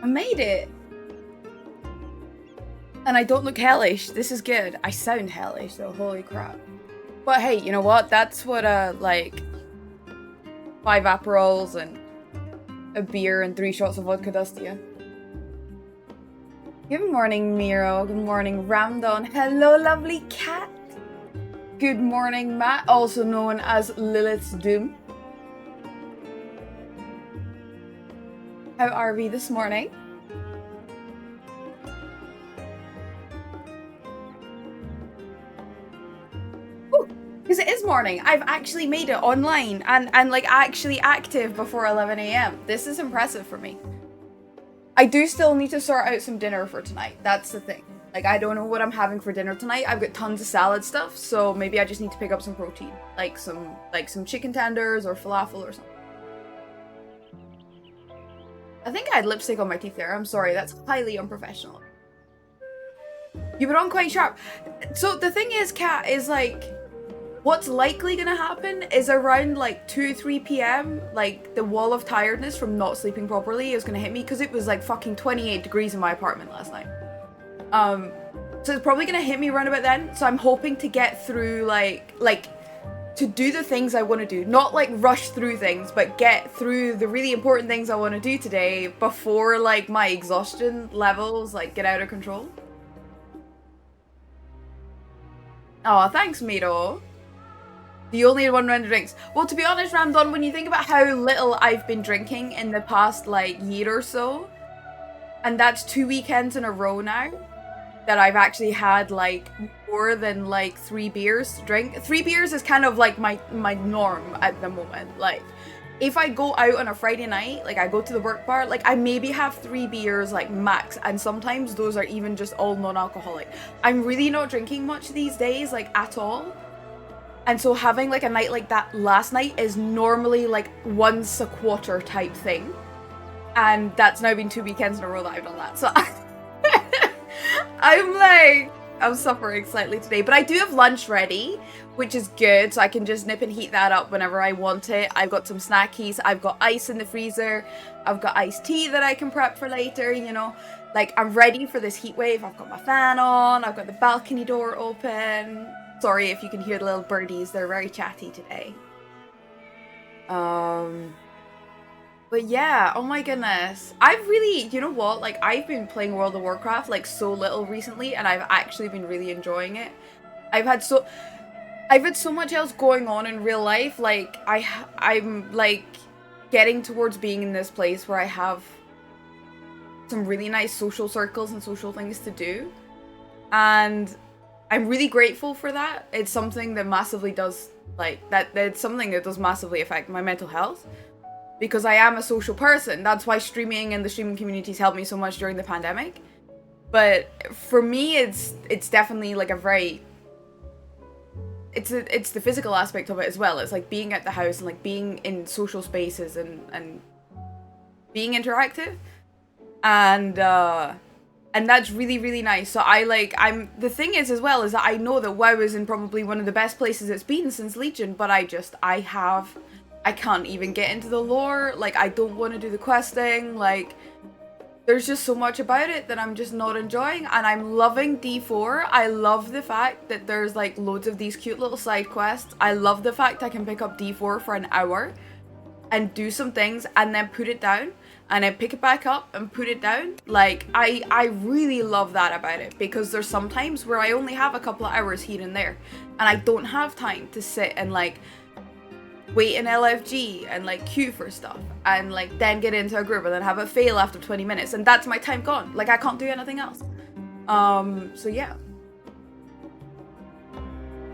I made it! And I don't look hellish. This is good. I sound hellish though, holy crap. But hey, you know what? That's what, like, 5 Aperols and a beer and 3 shots of vodka does to you. Good morning, Miro. Good morning, Ramdon. Hello, lovely cat. Good morning, Matt, also known as Lilith's Doom. How are we this morning? Because it is morning. I've actually made it online and like actually active before 11 AM. This is impressive for me. I do still need to sort out some dinner for tonight. That's the thing. Like, I don't know what I'm having for dinner tonight. I've got tons of salad stuff, so maybe I just need to pick up some protein. Like some chicken tenders or falafel or something. I think I had lipstick on my teeth there. I'm sorry, that's highly unprofessional. You put on quite sharp. So the thing is, Kat, is like, what's likely gonna happen is around like 2-3 PM, like the wall of tiredness from not sleeping properly is gonna hit me because it was like fucking 28 degrees in my apartment last night. So it's probably gonna hit me around about then. So I'm hoping to get through like to do the things I want to do, not like rush through things, but get through the really important things I want to do today before like my exhaustion levels like get out of control. Oh, thanks, Miro. The only one round of drinks. Well, to be honest, Ramdon, when you think about how little I've been drinking in the past like year or so, and that's 2 weekends in a row now that I've actually had like more than like 3 beers to drink. 3 beers is kind of like my norm at the moment. Like, if I go out on a Friday night, like I go to the work bar, like I maybe have 3 beers like max, and sometimes those are even just all non-alcoholic. I'm really not drinking much these days, like at all. And so having like a night like that last night is normally like once a quarter type thing. And that's now been 2 weekends in a row that I've done that. So I'm suffering slightly today. But I do have lunch ready, which is good. So I can just nip and heat that up whenever I want it. I've got some snackies. I've got ice in the freezer. I've got iced tea that I can prep for later, you know. Like, I'm ready for this heat wave. I've got my fan on. I've got the balcony door open. Sorry if you can hear the little birdies. They're very chatty today. But yeah, oh my goodness. I've really, you know what? Like, I've been playing World of Warcraft like so little recently, and I've actually been really enjoying it. I've had so much else going on in real life. Like, I'm like getting towards being in this place where I have some really nice social circles and social things to do. And I'm really grateful for that. It's something that massively does, like, that's something that does massively affect my mental health. Because I am a social person. That's why streaming and the streaming communities helped me so much during the pandemic. But for me, it's definitely like a very... It's the physical aspect of it as well. It's like being at the house and like being in social spaces and being interactive. And that's really, really nice. So the thing is as well is that I know that WoW is in probably one of the best places it's been since Legion, but I can't even get into the lore. Like, I don't want to do the questing. Like, there's just so much about it that I'm just not enjoying, and I'm loving D4. I love the fact that there's like loads of these cute little side quests. I love the fact I can pick up D4 for an hour and do some things and then put it down, and then pick it back up and put it down. Like, I really love that about it, because there's some times where I only have a couple of hours here and there, and I don't have time to sit and like wait in LFG and like queue for stuff and like then get into a group and then have it fail after 20 minutes, and that's my time gone. Like, I can't do anything else. So yeah.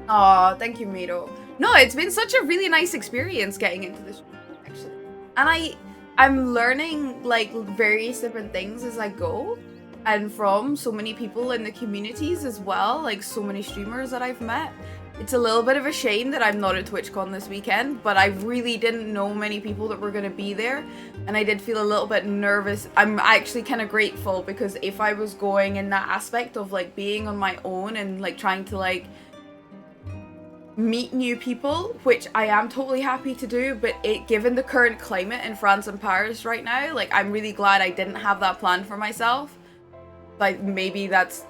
Aw, thank you, Miro. No, it's been such a really nice experience getting into this actually. And I'm learning like various different things as I go, and from so many people in the communities as well, like so many streamers that I've met. It's a little bit of a shame that I'm not at TwitchCon this weekend, but I really didn't know many people that were going to be there, and I did feel a little bit nervous. I'm actually kind of grateful, because if I was going in that aspect of like being on my own and like trying to like meet new people, which I am totally happy to do, but given the current climate in France and Paris right now, like, I'm really glad I didn't have that planned for myself. Like, maybe that's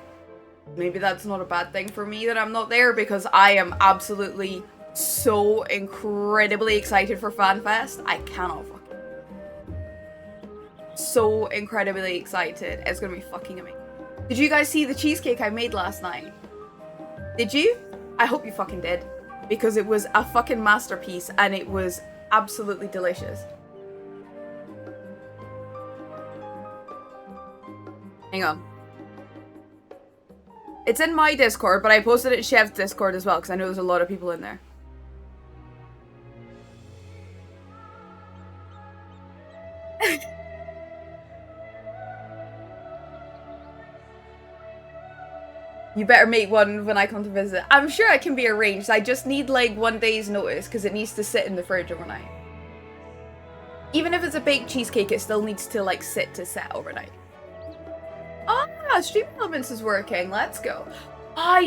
not a bad thing for me that I'm not there, because I am absolutely so incredibly excited for FanFest. I cannot fucking... So incredibly excited. It's gonna be fucking amazing. Did you guys see the cheesecake I made last night? Did you? I hope you fucking did. Because it was a fucking masterpiece and it was absolutely delicious. Hang on. It's in my Discord, but I posted it in Chef's Discord as well, because I know there's a lot of people in there. You better make one when I come to visit. I'm sure it can be arranged. I just need like 1 day's notice because it needs to sit in the fridge overnight. Even if it's a baked cheesecake, it still needs to like sit to set overnight. Ah, Stream Elements is working. Let's go. Oh,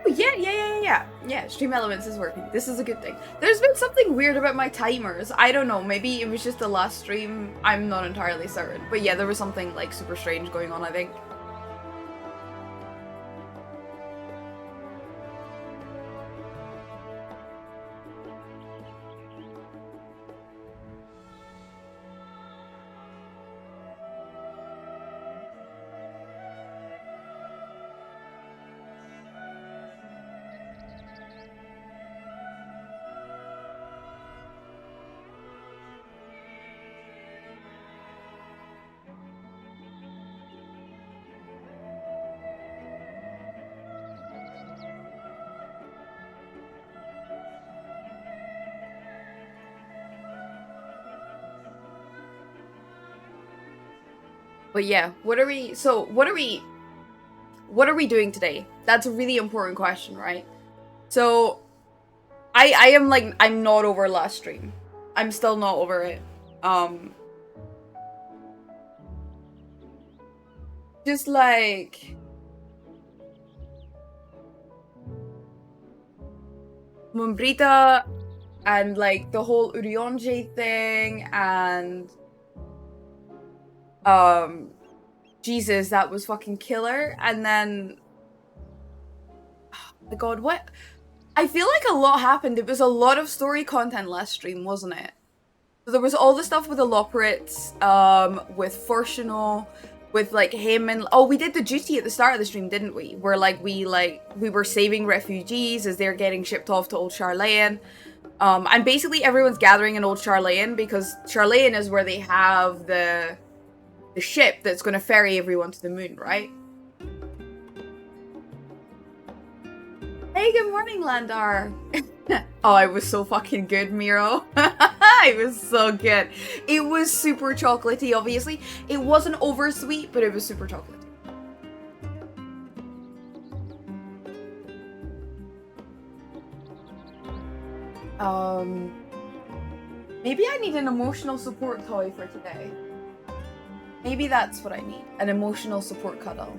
yeah, Stream Elements is working. This is a good thing. There's been something weird about my timers. I don't know, maybe it was just the last stream. I'm not entirely certain. But yeah, there was something like super strange going on, I think. But yeah, what are we doing today? That's a really important question, right? So I am like, I'm not over last stream. I'm still not over it. Just like Mumbrita and like the whole Urionje thing and Jesus, that was fucking killer. And then oh my god, what? I feel like a lot happened. It was a lot of story content last stream, wasn't it? So there was all the stuff with the Loporits, with Fortuno, with like him and we did the duty at the start of the stream, didn't we? Where like we were saving refugees as they're getting shipped off to Old Charlayan. And basically everyone's gathering in Old Charlayan because Charlayan is where they have the ship that's going to ferry everyone to the moon, right? Hey, good morning, Landar. Oh, it was so fucking good, Miro. It was so good. It was super chocolatey, obviously. It wasn't over sweet, but it was super chocolatey. Maybe I need an emotional support toy for today. Maybe that's what I need. An emotional support cuddle.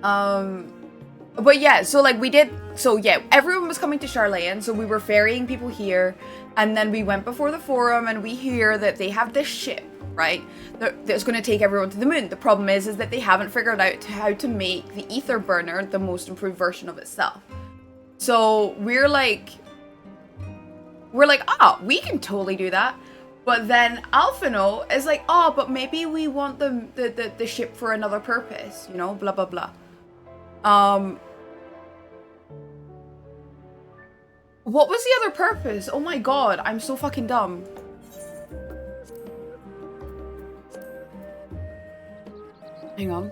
But yeah, so like we did, so yeah, everyone was coming to Charlayan, so we were ferrying people here, and then we went before the forum and we hear that they have this ship, right, that's going to take everyone to the moon. The problem is that they haven't figured out how to make the ether burner the most improved version of itself. So we're like, we can totally do that. But then Alphino is like, but maybe we want the ship for another purpose, you know, blah, blah, blah. What was the other purpose? Oh my god, I'm so fucking dumb. Hang on.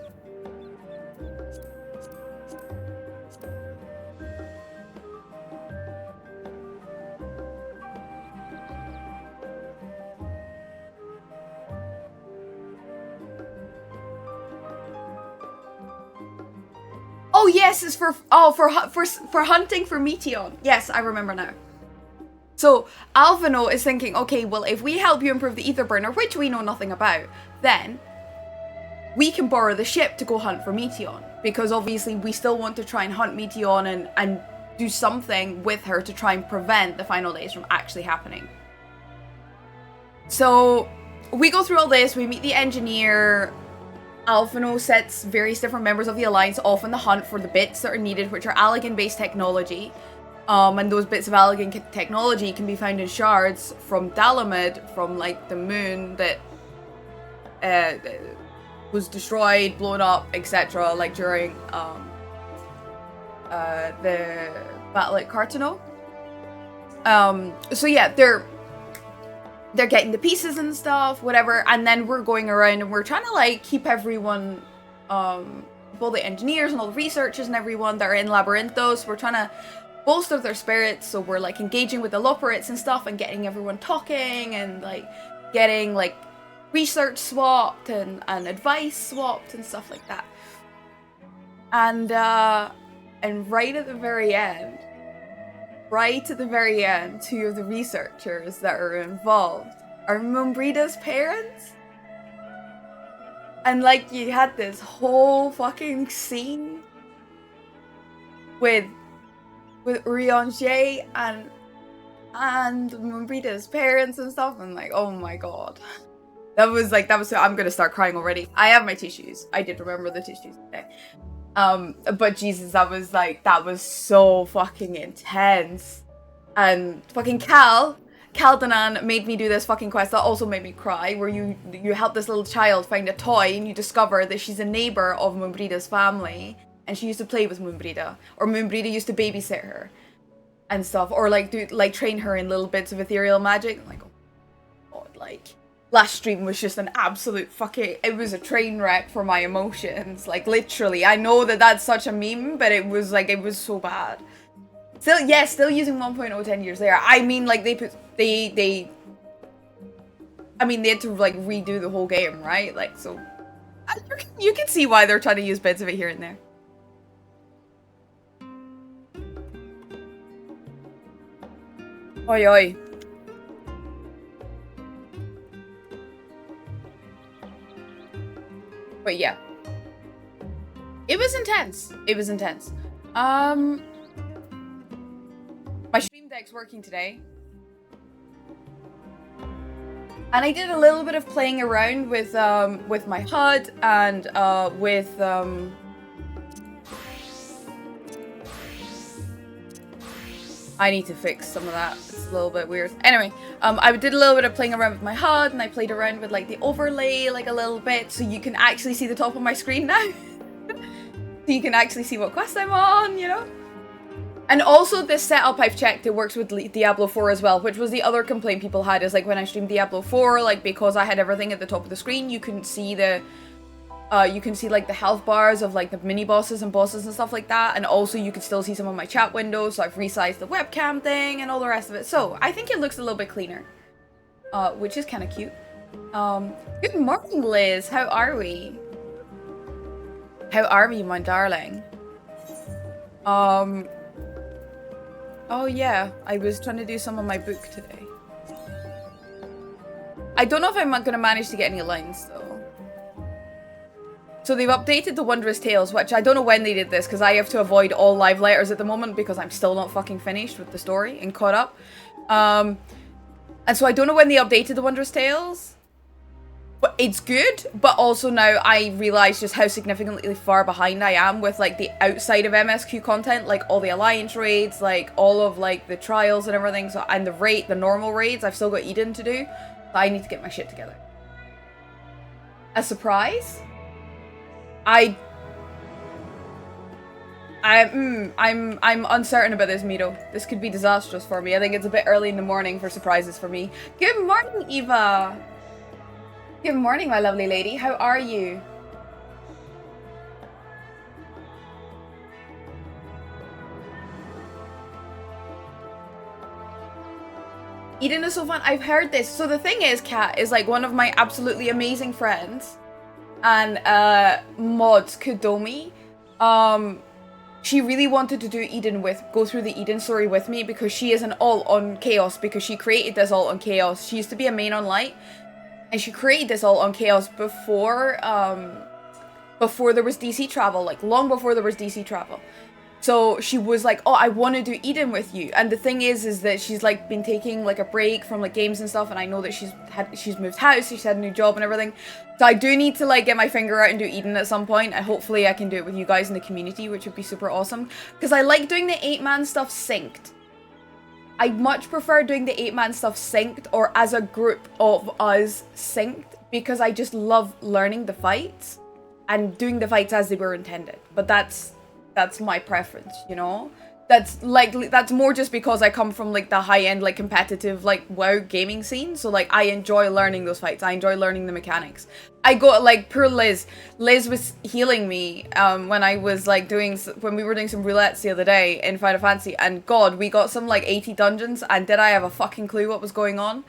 Oh yes, it's for hunting for Meteon. Yes, I remember now. So Alphino is thinking, okay, well, if we help you improve the ether burner, which we know nothing about, then we can borrow the ship to go hunt for Meteon, because obviously we still want to try and hunt Meteon and do something with her to try and prevent the final days from actually happening. So we go through all this, we meet the engineer. Alphino sets various different members of the Alliance off on the hunt for the bits that are needed, which are Allegan-based technology. And those bits of Allegan technology can be found in shards from Dalamud, from, like, the moon that was destroyed, blown up, etc., like, during the battle at Cartano. So yeah, they're getting the pieces and stuff, whatever, and then we're going around and we're trying to, like, keep everyone, all the engineers and all the researchers and everyone that are in Labyrinthos, we're trying to bolster their spirits, so we're, like, engaging with the Loperates and stuff and getting everyone talking and, like, getting, like, research swapped and advice swapped and stuff like that. And right at the very end, two of the researchers that are involved are Mumbrida's parents. And, like, you had this whole fucking scene with Urianger and Mumbrida's parents and stuff, and, like, oh my god. That was I'm gonna start crying already. I have my tissues. I did remember the tissues today. But Jesus, that was so fucking intense. And fucking Caldanan made me do this fucking quest that also made me cry, where you help this little child find a toy and you discover that she's a neighbor of Mumbrida's family and she used to play with Mumbrida, or Mumbrida used to babysit her and stuff, or like train her in little bits of ethereal magic. I'm like, oh god, like, last stream was just an absolute fucking, it was a train wreck for my emotions, like, literally. I know that that's such a meme, but it was, like, it was so bad. Still, yeah, still using 1.0 10 years later. I mean, like, they had to, like, redo the whole game, right? Like, so, you can see why they're trying to use bits of it here and there. Oi, oi. But yeah. It was intense. It was intense. My stream deck's working today. And I did a little bit of playing around with my HUD and with I need to fix some of that. It's a little bit weird. Anyway, I did a little bit of playing around with my HUD, and I played around with, like, the overlay, like, a little bit, so you can actually see the top of my screen now. So you can actually see what quest I'm on, you know? And also, this setup, I've checked, it works with Diablo 4 as well, which was the other complaint people had, is, like, when I streamed Diablo 4, like, because I had everything at the top of the screen, you couldn't see the like, the health bars of, like, the mini-bosses and bosses and stuff like that, and also you could still see some of my chat windows, so I've resized the webcam thing and all the rest of it. So, I think it looks a little bit cleaner, which is kind of cute. Good morning, Liz. How are we? How are we, my darling? Oh yeah, I was trying to do some of my book today. I don't know if I'm gonna manage to get any lines, though. So they've updated the Wondrous Tales, which I don't know when they did this, because I have to avoid all live letters at the moment, because I'm still not fucking finished with the story and caught up. And so I don't know when they updated the Wondrous Tales. But it's good, but also now I realise just how significantly far behind I am with, like, the outside of MSQ content, like all the Alliance raids, like all of, like, the trials and everything, so, and the normal raids. I've still got Eden to do, so I need to get my shit together. A surprise? I'm uncertain about this, Mito. This could be disastrous for me. I think it's a bit early in the morning for surprises for me. Good morning, Eva! Good morning, my lovely lady. How are you? Eden is so fun. I've heard this. So the thing is, Kat is, like, one of my absolutely amazing friends. And mods Kudomi, she really wanted to do go through the Eden story with me, because she is an alt on Chaos, because she created this alt on Chaos. She used to be a main on Light, and she created this alt on Chaos before there was DC travel, like long before there was DC travel. So she was like, oh, I want to do Eden with you. And the thing is that she's like been taking like a break from like games and stuff. And I know that she's moved house, she's had a new job and everything. So I do need to like get my finger out and do Eden at some point. And hopefully I can do it with you guys in the community, which would be super awesome. Because I like doing the 8-man stuff synced. I much prefer doing the 8-man stuff synced or as a group of us synced. Because I just love learning the fights and doing the fights as they were intended. But that's my preference, you know? That's more just because I come from like the high-end like competitive like WoW gaming scene, so like I enjoy learning those fights. I enjoy learning the mechanics. I got like poor Liz was healing me when I was like when we were doing some roulettes the other day in Final Fantasy, and god, we got some like 80 dungeons and did I have a fucking clue what was going on?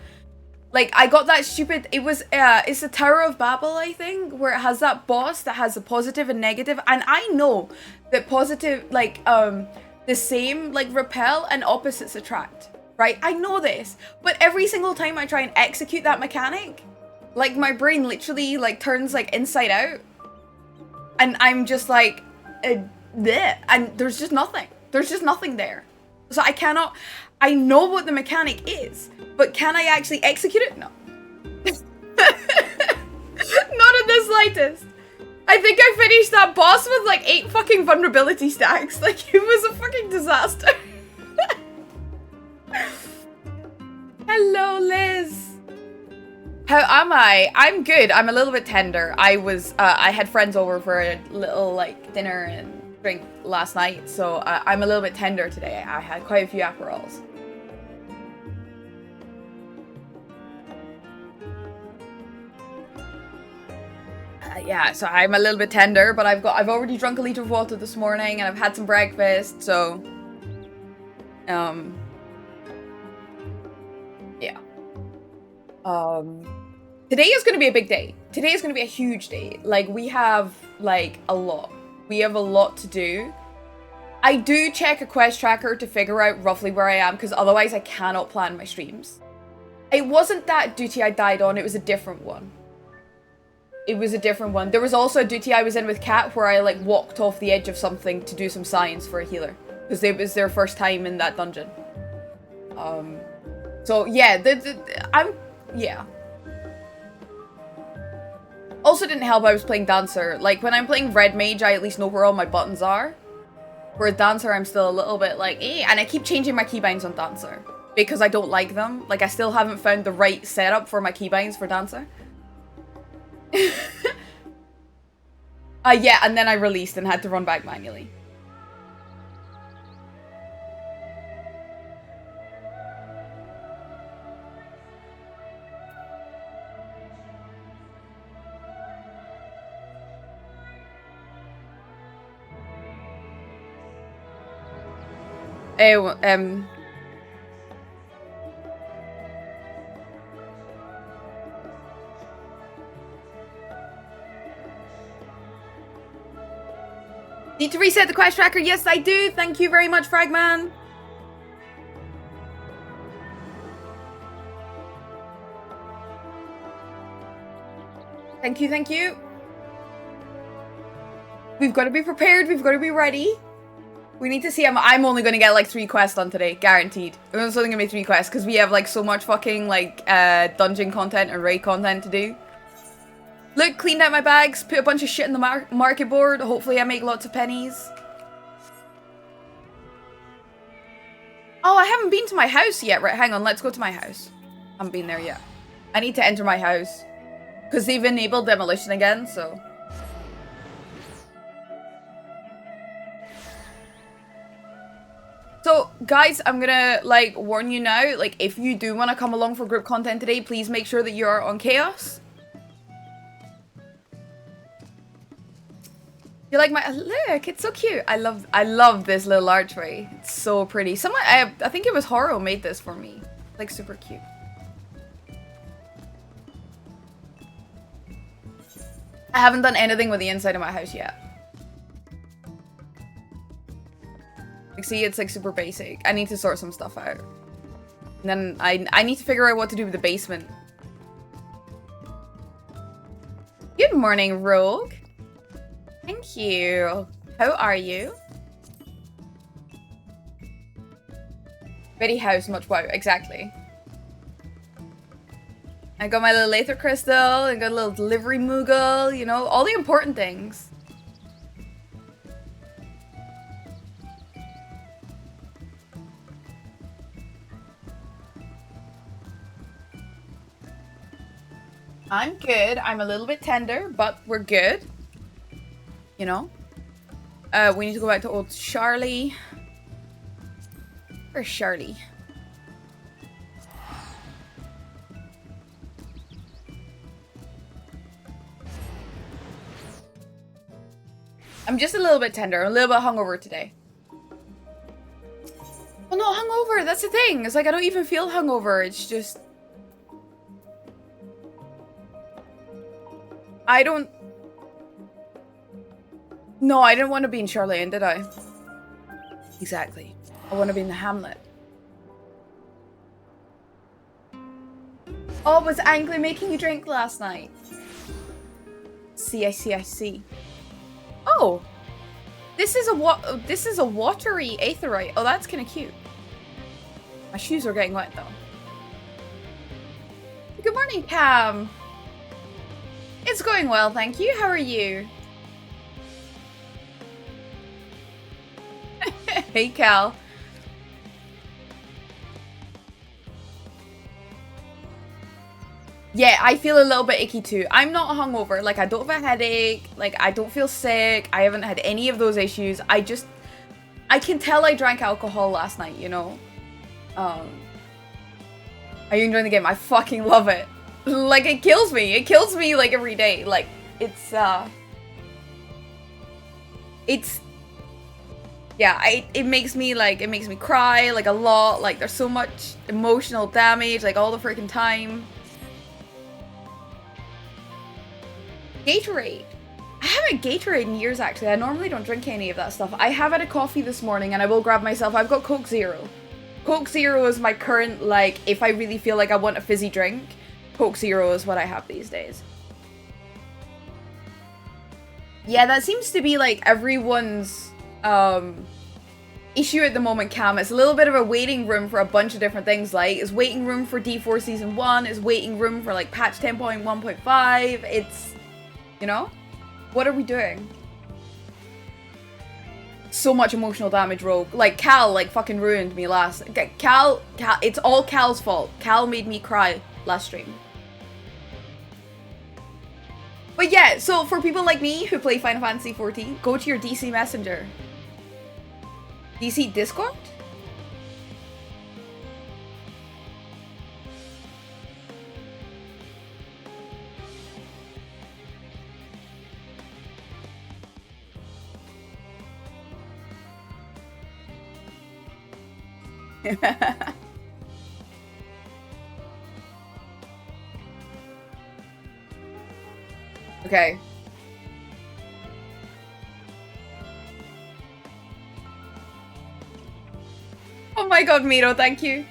Like, I got that stupid, it's the Tower of Babel, I think, where it has that boss that has a positive and negative, and I know that positive, like, the same, like, repel and opposites attract, right? I know this, but every single time I try and execute that mechanic, like, my brain literally, like, turns, like, inside out, and I'm just like, bleh, and there's just nothing. There's just nothing there. So I know what the mechanic is, but can I actually execute it? No. Not in the slightest. I think I finished that boss with like 8 fucking vulnerability stacks. Like, it was a fucking disaster. Hello, Liz. How am I? I'm good. I'm a little bit tender. I had friends over for a little like dinner and drink last night, so I'm a little bit tender today. I had quite a few Aperols. Yeah, so I'm a little bit tender, but I've already drunk a liter of water this morning, and I've had some breakfast, so yeah. Today is gonna be a big day. Today is gonna be a huge day. Like, we have like a lot. We have a lot to do. I do check a quest tracker to figure out roughly where I am, because otherwise I cannot plan my streams. It wasn't that duty I died on, it was a different one. It was a different one. There was also a duty I was in with Kat where I like walked off the edge of something to do some science for a healer. Because it was their first time in that dungeon. So yeah, yeah. Also didn't help I was playing Dancer. Like, when I'm playing Red Mage, I at least know where all my buttons are. Whereas Dancer, I'm still a little bit like, eh. And I keep changing my keybinds on Dancer. Because I don't like them. Like, I still haven't found the right setup for my keybinds for Dancer. Yeah, and then I released and had to run back manually. Need to reset the quest tracker? Yes, I do. Thank you very much, Fragman. Thank you, thank you. We've got to be prepared. We've got to be ready. We need to see. I'm only going to get like 3 quests done today. Guaranteed. It's only going to be 3 quests because we have like so much fucking like dungeon content and raid content to do. Look, cleaned out my bags, put a bunch of shit in the market board. Hopefully I make lots of pennies. Oh, I haven't been to my house yet. Right, hang on. Let's go to my house. I haven't been there yet. I need to enter my house. Because they've enabled demolition again, so... So, guys, I'm gonna, like, warn you now. Like, if you do want to come along for group content today, please make sure that you are on Chaos. You like my look? It's so cute. I love this little archway. It's so pretty. Someone, I think it was Horo made this for me. Like, super cute. I haven't done anything with the inside of my house yet. Like, see, it's like super basic. I need to sort some stuff out. And then I need to figure out what to do with the basement. Good morning, Rogue. Thank you. How are you? Very house, much wow, exactly. I got my little Aether Crystal, and got a little delivery Moogle, you know, all the important things. I'm good. I'm a little bit tender, but we're good. You know? We need to go back to old Charlie. Where's Charlie? I'm just a little bit tender. I'm a little bit hungover today. Well, no, hungover. That's the thing. It's like I don't even feel hungover. It's just... I don't... No, I didn't want to be in Charlene, did I? Exactly. I want to be in the Hamlet. Oh, was Angry making you drink last night? I see. Oh! This is a watery aetherite. Oh, that's kind of cute. My shoes are getting wet, though. Good morning, Cam. It's going well, thank you. How are you? Hey, Cal. Yeah, I feel a little bit icky too. I'm not hungover. Like, I don't have a headache. Like, I don't feel sick. I haven't had any of those issues. I can tell I drank alcohol last night, you know? Are you enjoying the game? I fucking love it. Like, it kills me. It kills me, like, every day. Like, yeah, it makes me cry, like, a lot. Like, there's so much emotional damage, like, all the freaking time. Gatorade. I haven't Gatorade in years, actually. I normally don't drink any of that stuff. I have had a coffee this morning, and I will grab myself. I've got Coke Zero. Coke Zero is my current, like, if I really feel like I want a fizzy drink, Coke Zero is what I have these days. Yeah, that seems to be, like, everyone's, issue at the moment, Cam. It's a little bit of a waiting room for a bunch of different things, like, it's waiting room for D4 Season 1, it's waiting room for, like, patch 10.1.5, it's... You know? What are we doing? So much emotional damage, Rogue. Like, Cal, like, fucking ruined me last... Cal, it's all Cal's fault. Cal made me cry last stream. But yeah, so for people like me who play Final Fantasy XIV, go to your DC Messenger. DC Discord? Okay. Oh my god, Miro, thank you.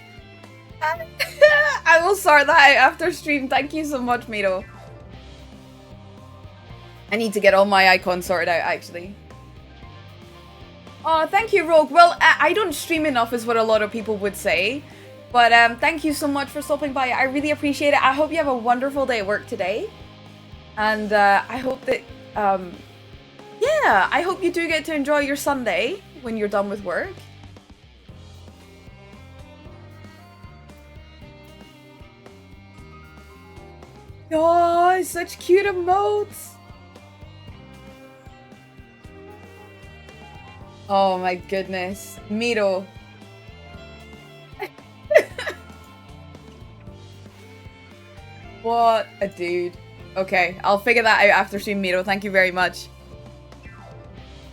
I will sort that out after stream. Thank you so much, Miro. I need to get all my icons sorted out, actually. Oh, thank you, Rogue. Well, I don't stream enough is what a lot of people would say. But thank you so much for stopping by. I really appreciate it. I hope you have a wonderful day at work today. And I hope that, yeah, I hope you do get to enjoy your Sunday when you're done with work. Oh, such cute emotes. Oh my goodness. Miro. What a dude. Okay, I'll figure that out after stream, Miro. Thank you very much.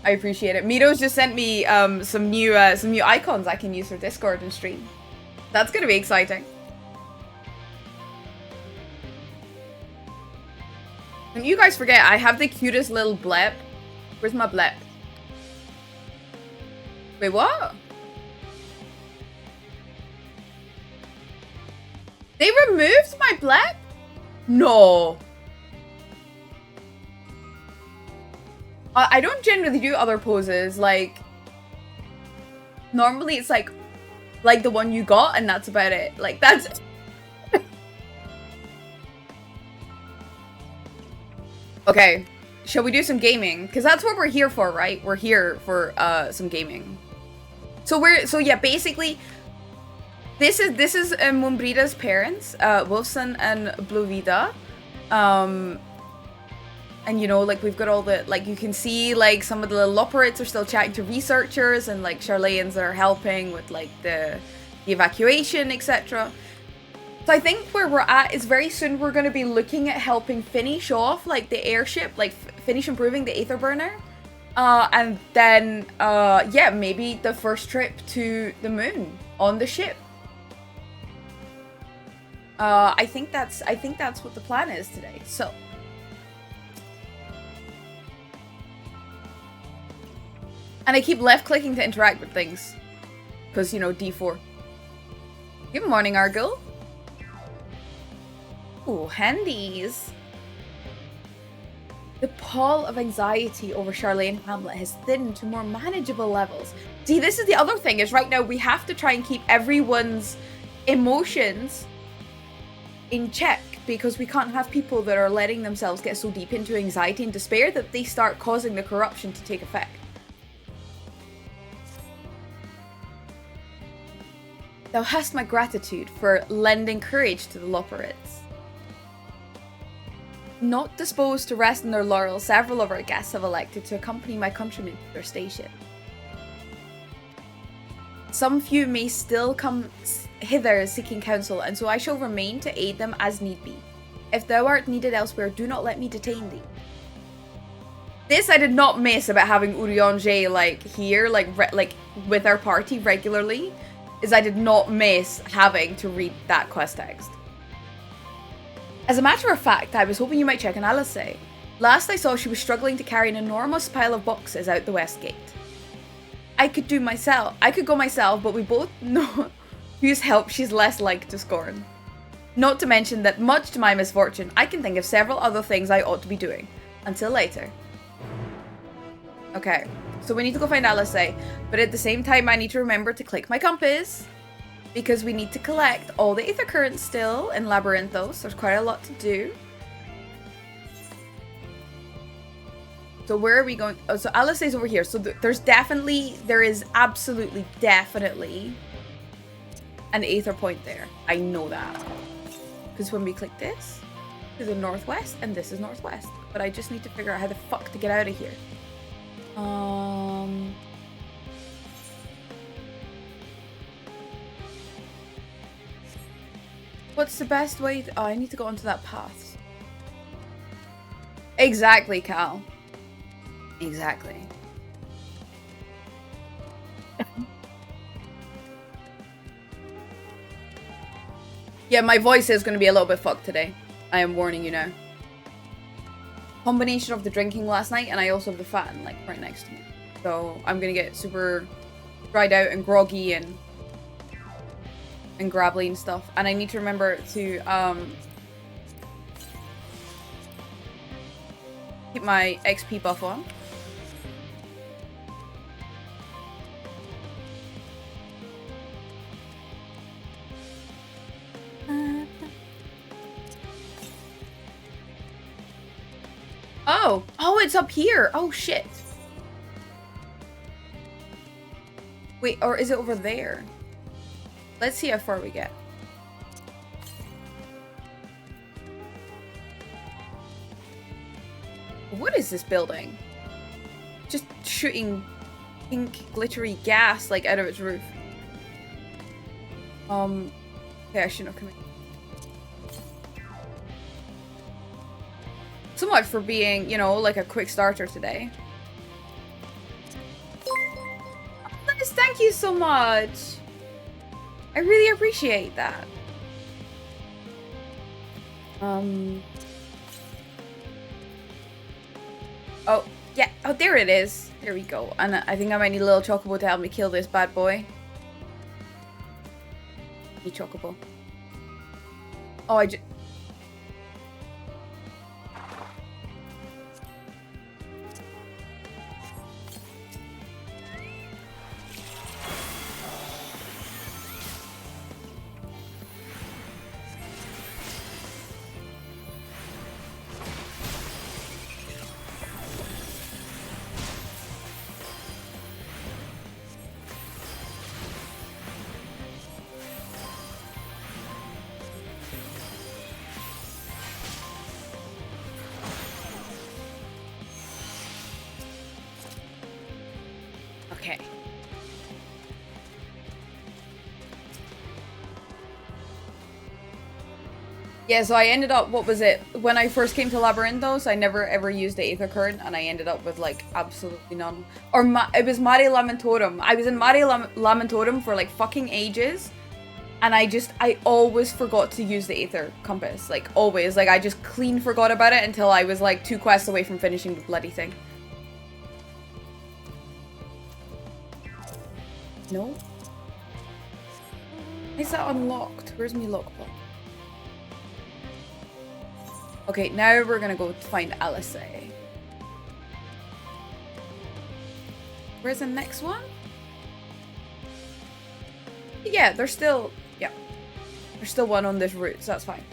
I appreciate it. Miro's just sent me some new icons I can use for Discord and stream. That's gonna be exciting. And you guys forget, I have the cutest little blep. Where's my blep? Wait, what? They removed my blep? No. I don't generally do other poses, like... Normally it's like... like the one you got, and that's about it. Like, that's... Okay, shall we do some gaming? Because that's what we're here for, right? We're here for some gaming. So yeah, basically, this is Mumbrida's parents, Wolfson and Blovida. And you know, like, we've got all the, like, you can see, like, some of the little operates are still chatting to researchers, and, like, Charlayans are helping with, like, the evacuation, etc. So I think where we're at is very soon we're going to be looking at helping finish off, like, the airship, like, finish improving the Aether burner. And then, yeah, maybe the first trip to the moon on the ship. I think that's what the plan is today, so... And I keep left-clicking to interact with things. Because, you know, D4. Good morning, Argyll. Ooh, handies. The pall of anxiety over Charlay and Hamlet has thinned to more manageable levels. See, this is the other thing, is right now we have to try and keep everyone's emotions in check. Because we can't have people that are letting themselves get so deep into anxiety and despair that they start causing the corruption to take effect. Thou hast my gratitude for lending courage to the Loperids. Not disposed to rest on their laurels, several of our guests have elected to accompany my countrymen to their station. Some few may still come hither seeking counsel, and so I shall remain to aid them as need be. If thou art needed elsewhere, do not let me detain thee. This I did not miss about having Urianger, like, here, like with our party regularly. Is I did not miss having to read that quest text. As a matter of fact, I was hoping you might check on Alice. Last I saw, she was struggling to carry an enormous pile of boxes out the west gate. I could go myself, but we both know whose help she's less like to scorn. Not to mention that, much to my misfortune, I can think of several other things I ought to be doing. Until later. Okay. So we need to go find Alice, but at the same time I need to remember to click my compass, because we need to collect all the Aether currents still in Labyrinthos. There's quite a lot to do. So where are we going? Oh, so Alice is over here. So there is absolutely, definitely an Aether point there. I know that. Because when we click this, this is northwest, and this is northwest. But I just need to figure out how the fuck to get out of here. What's the best way to... Oh, I need to go onto that path. Exactly, Cal. Exactly. Yeah, my voice is going to be a little bit fucked today. I am warning you now. Combination of the drinking last night, and I also have the fan, like, right next to me. So I'm gonna get super dried out and groggy and gravelly and stuff. And I need to remember to keep my XP buff on. Oh, it's up here. Oh, shit. Wait, or is it over there? Let's see how far we get. What is this building? Just shooting pink glittery gas, like, out of its roof. Okay, I shouldn't have come in. So much for being, you know, like a quick starter today. Oh, nice, thank you so much. I really appreciate that. Oh, yeah. Oh, there it is. There we go. And I think I might need a little chocobo to help me kill this bad boy. Need chocobo. Oh, I just... Okay. Yeah, so I ended up, what was it? When I first came to Labyrinthos, I never ever used the Aether Current, and I ended up with, like, absolutely none. Or, it was Mare Lamentorum. I was in Mare Lamentorum for, like, fucking ages, and I always forgot to use the Aether Compass. Like, always. Like, I just clean forgot about it until I was, like, 2 quests away from finishing the bloody thing. No? Is that unlocked? Where's my lockbox? Okay, now we're gonna go find Alice. Where's the next one? Yeah, there's still one on this route, so that's fine.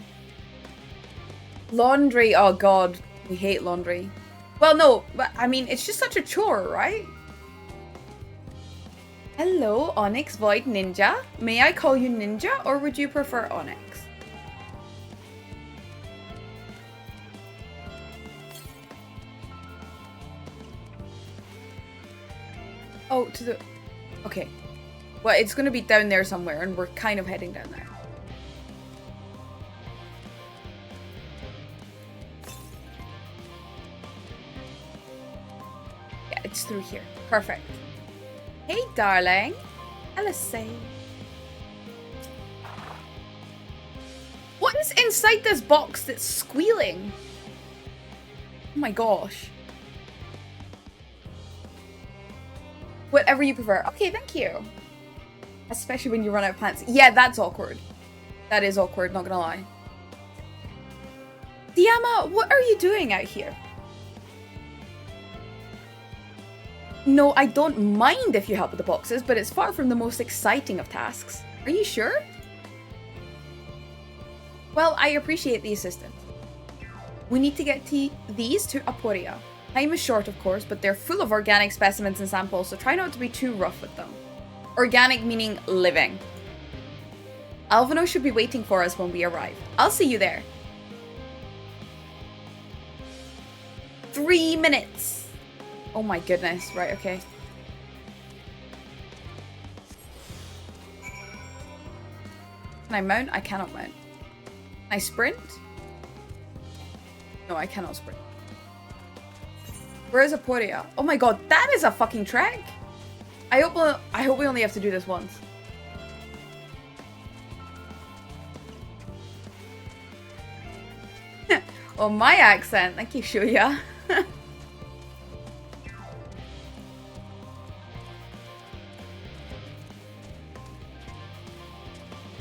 Laundry, oh god, we hate laundry. Well, no, but I mean, it's just such a chore, right? Hello, Onyx Void Ninja. May I call you Ninja, or would you prefer Onyx? Oh, to the... Okay. Well, it's gonna be down there somewhere, and we're kind of heading down there. Yeah, it's through here. Perfect. Hey, darling. Alice. What is inside this box that's squealing? Oh my gosh. Whatever you prefer. Okay, thank you. Especially when you run out of pants. Yeah, that's awkward. That is awkward, not gonna lie. Diama, what are you doing out here? No, I don't mind if you help with the boxes, but it's far from the most exciting of tasks. Are you sure? Well, I appreciate the assistance. We need to get these to Aporia. Time is short, of course, but they're full of organic specimens and samples, so try not to be too rough with them. Organic meaning living. Alvino should be waiting for us when we arrive. I'll see you there. 3 minutes. Oh my goodness. Right, okay. Can I mount? I cannot mount. Can I sprint? No, I cannot sprint. Where is Aporia? Oh my god, that is a fucking trek! I hope we only have to do this once. Oh, my accent. Thank you, Shuya.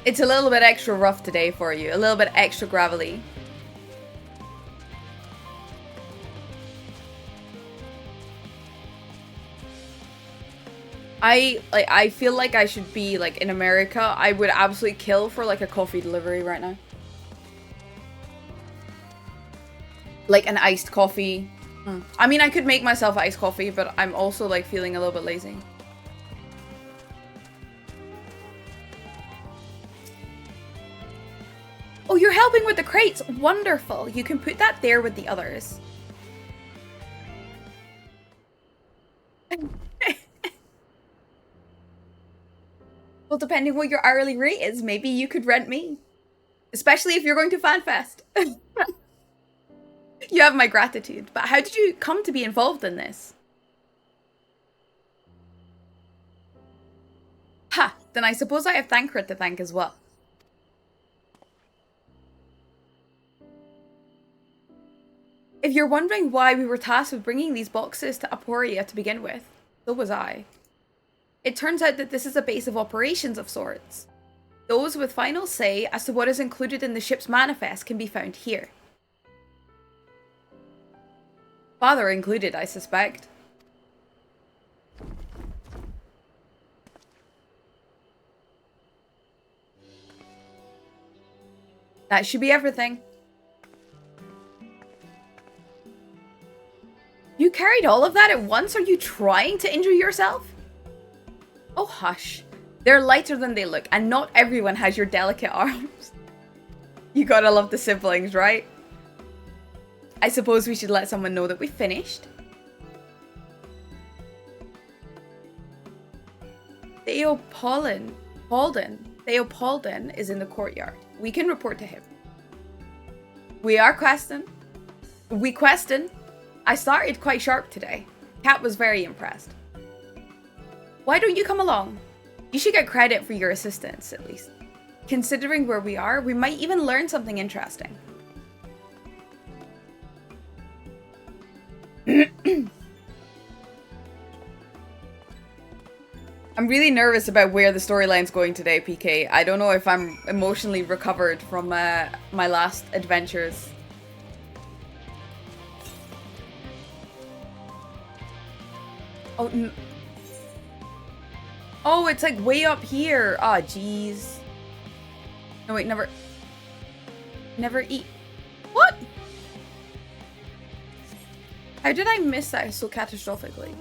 It's a little bit extra rough today for you. A little bit extra gravelly. I feel like I should be like in America. I would absolutely kill for like a coffee delivery right now. Like an iced coffee. I mean, I could make myself iced coffee, but I'm also like feeling a little bit lazy. Oh, you're helping with the crates. Wonderful. You can put that there with the others. Well, depending what your hourly rate is, maybe you could rent me. Especially if you're going to FanFest. You have my gratitude. But how did you come to be involved in this? Ha! Then I suppose I have Thancred to thank as well. If you're wondering why we were tasked with bringing these boxes to Aporia to begin with, so was I. It turns out that this is a base of operations of sorts. Those with final say as to what is included in the ship's manifest can be found here. Father included, I suspect. That should be everything. You carried all of that at once? Are you trying to injure yourself? Oh, hush. They're lighter than they look, and not everyone has your delicate arms. You gotta love the siblings, right? I suppose we should let someone know that we finished. Theopolden is in the courtyard. We can report to him. We question. I started quite sharp today. Cat was very impressed. Why don't you come along? You should get credit for your assistance, at least. Considering where we are, we might even learn something interesting. I'm really nervous about where the storyline's going today, PK. I don't know if I'm emotionally recovered from my last adventures. Oh, oh, it's like way up here. Ah, oh, jeez. No, wait, never eat. What? How did I miss that so catastrophically?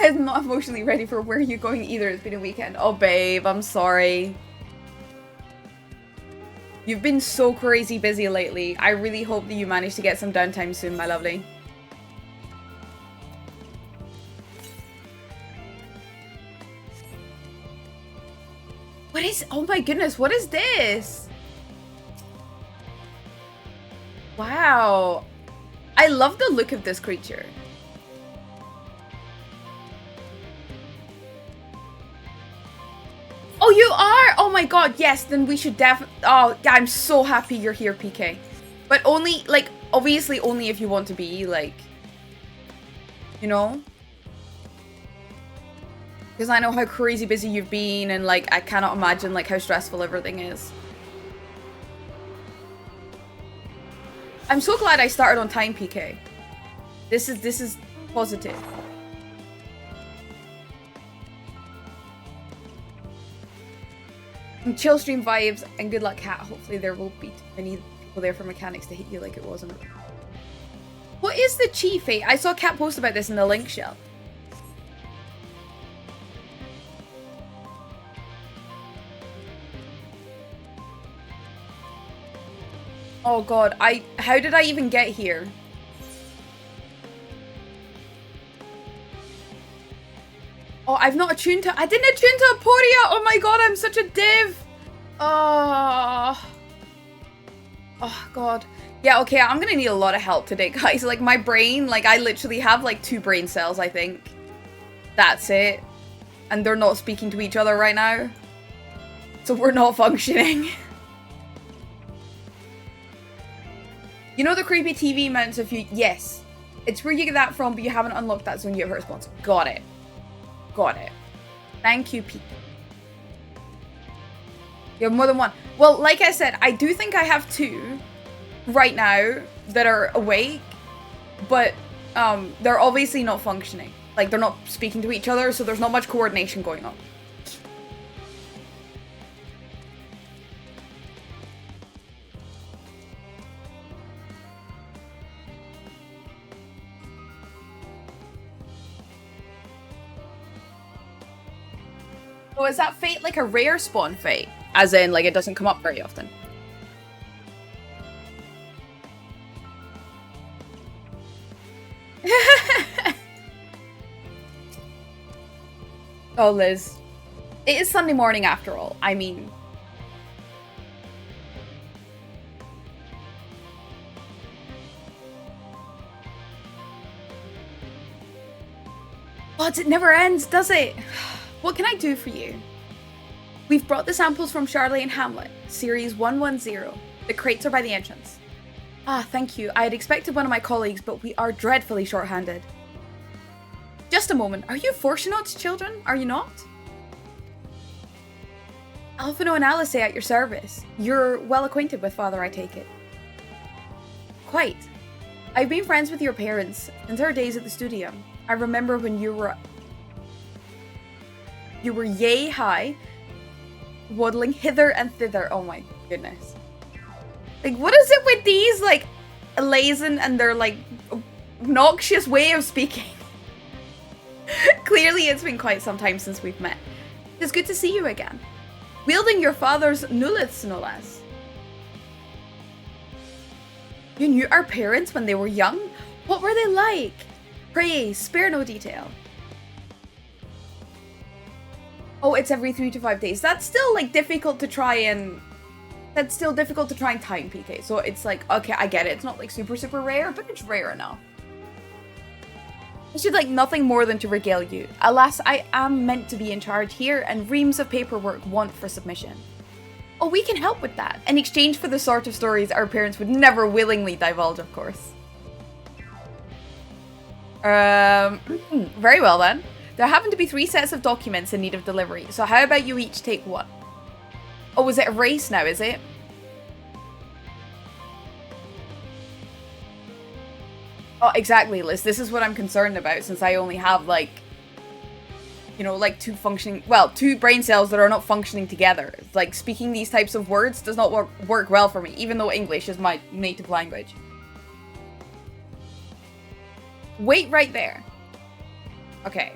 I'm not emotionally ready for where you're going either. It's been a weekend. Oh, babe, I'm sorry. You've been so crazy busy lately. I really hope that you manage to get some downtime soon, my lovely. What is... Oh my goodness, what is this? Wow. I love the look of this creature. Oh, you are? Oh my god, yes, then we should definitely... Oh, I'm so happy you're here, PK. But only, like, obviously only if you want to be, like... You know? Because I know how crazy busy you've been, and, like, I cannot imagine, like, how stressful everything is. I'm so glad I started on time, PK. This is positive. Chill stream vibes and good luck, Cat. Hopefully there will be many people there for mechanics to hit you like it wasn't. What is the chi fate? I saw Cat post about this in the link shell. Oh god, how did I even get here? Oh, I've not attuned to- I didn't attune to Aporia! Oh my god, I'm such a div! Oh god. Yeah, okay, I'm gonna need a lot of help today, guys. Like, my brain, like, I literally have, like, 2 brain cells, I think. That's it. And they're not speaking to each other right now. So we're not functioning. You know the creepy TV mounts if you- Yes. It's where you get that from, but you haven't unlocked that zone yet for response. Got it. Got it. Thank you, Pete. You have more than one. Well, like I said, I do think I have 2 right now that are awake, but they're obviously not functioning. Like, they're not speaking to each other, so there's not much coordination going on. So is that fate like a rare spawn fate? As in, like, it doesn't come up very often? Oh, Liz. It is Sunday morning after all. I mean... But it never ends, does it? What can I do for you? We've brought the samples from Charlie and Hamlet, Series 110. The crates are by the entrance. Ah, thank you. I had expected one of my colleagues, but we are dreadfully short-handed. Just a moment. Are you Fortunate's children? Are you not? Alphino and Alice at your service. You're well acquainted with Father, I take it. Quite. I've been friends with your parents since our days at the studio. I remember when you were yay high, waddling hither and thither. Oh my goodness. Like, what is it with these, like, Lazen and their, like, obnoxious way of speaking? Clearly it's been quite some time since we've met. It's good to see you again. Wielding your father's nulliths, no less. You knew our parents when they were young? What were they like? Praise, spare no detail. Oh, it's every 3 to 5 days. That's still, like, difficult to try and... That's still difficult to try and time, PK. So it's like, okay, I get it. It's not, like, super, super rare, but it's rare enough. I should like nothing more than to regale you. Alas, I am meant to be in charge here, and reams of paperwork want for submission. Oh, we can help with that, in exchange for the sort of stories our parents would never willingly divulge, of course. Very well then. There happen to be 3 sets of documents in need of delivery, so how about you each take one? Oh, is it a race now, is it? Oh, exactly, Liz. This is what I'm concerned about, since I only have, like, you know, like 2 brain cells that are not functioning together. Like, speaking these types of words does not work well for me, even though English is my native language. Wait right there. Okay.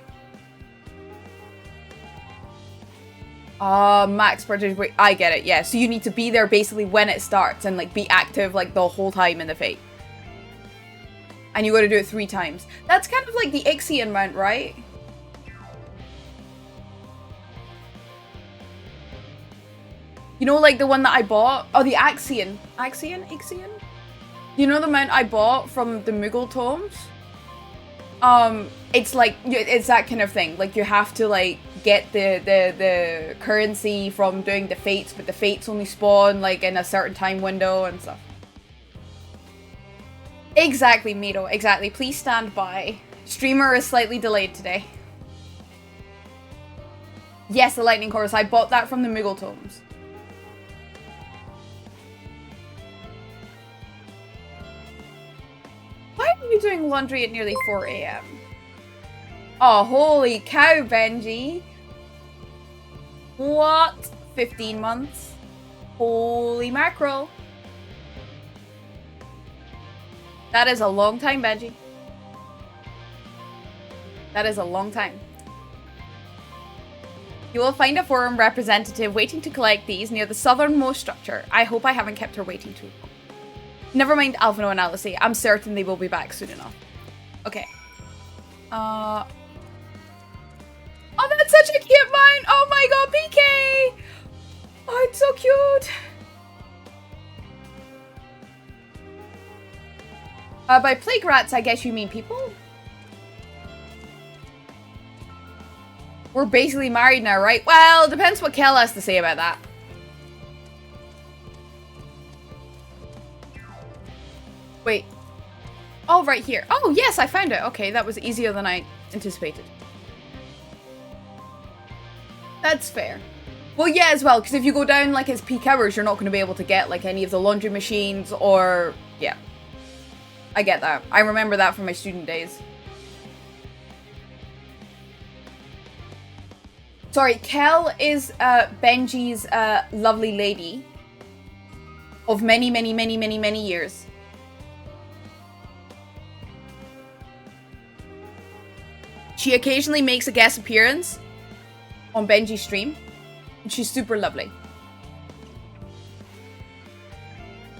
Max participate. I get it, yeah. So you need to be there basically when it starts and, like, be active, like, the whole time in the fate. And you gotta do it 3 times. That's kind of like the Ixion mount, right? You know, like the one that I bought? Oh, the Axion. Axion? Ixion? You know the mount I bought from the Moogle tomes? It's like, it's that kind of thing. Like, you have to, like, get the currency from doing the fates, but the fates only spawn, like, in a certain time window and stuff. Exactly, Miro, exactly. Please stand by. Streamer is slightly delayed today. Yes, the Lightning Chorus. I bought that from the Moogle tomes. Why are you doing laundry at nearly 4 AM? Oh, holy cow, Benji. What? 15 months? Holy mackerel. That is a long time, Benji. That is a long time. You will find a forum representative waiting to collect these near the southernmost structure. I hope I haven't kept her waiting too long. Never mind Alphino and Alice. I'm certain they will be back soon enough. Okay. Oh, that's such a cute mine! Oh my god, PK! Oh, it's so cute! By plague rats, I guess you mean people? We're basically married now, right? Well, depends what Kel has to say about that. Wait. Oh, right here. Oh, yes, I found it. Okay, that was easier than I anticipated. That's fair. Well, yeah, as well, because if you go down, like, its peak hours, you're not going to be able to get, like, any of the laundry machines or... Yeah. I get that. I remember that from my student days. Sorry, Kel is Benji's lovely lady of many, many, many, many, many years. She occasionally makes a guest appearance on Benji's stream, and she's super lovely.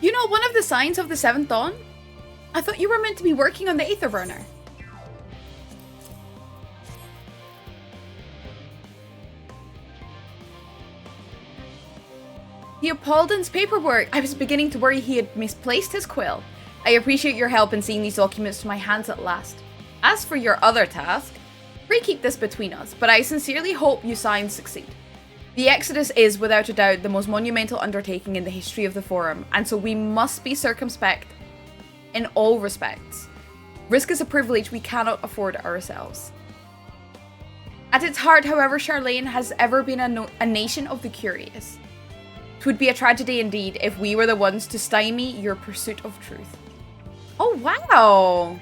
You know, one of the signs of the 7th Dawn? I thought you were meant to be working on the Aether burner. Leopoldin's paperwork. I was beginning to worry he had misplaced his quill. I appreciate your help in seeing these documents to my hands at last. As for your other task, we keep this between us, but I sincerely hope you signs succeed. The Exodus is, without a doubt, the most monumental undertaking in the history of the Forum, and so we must be circumspect in all respects. Risk is a privilege we cannot afford ourselves. At its heart, however, Charlene has ever been a nation of the curious. 'Twould be a tragedy indeed if we were the ones to stymie your pursuit of truth. Oh, wow!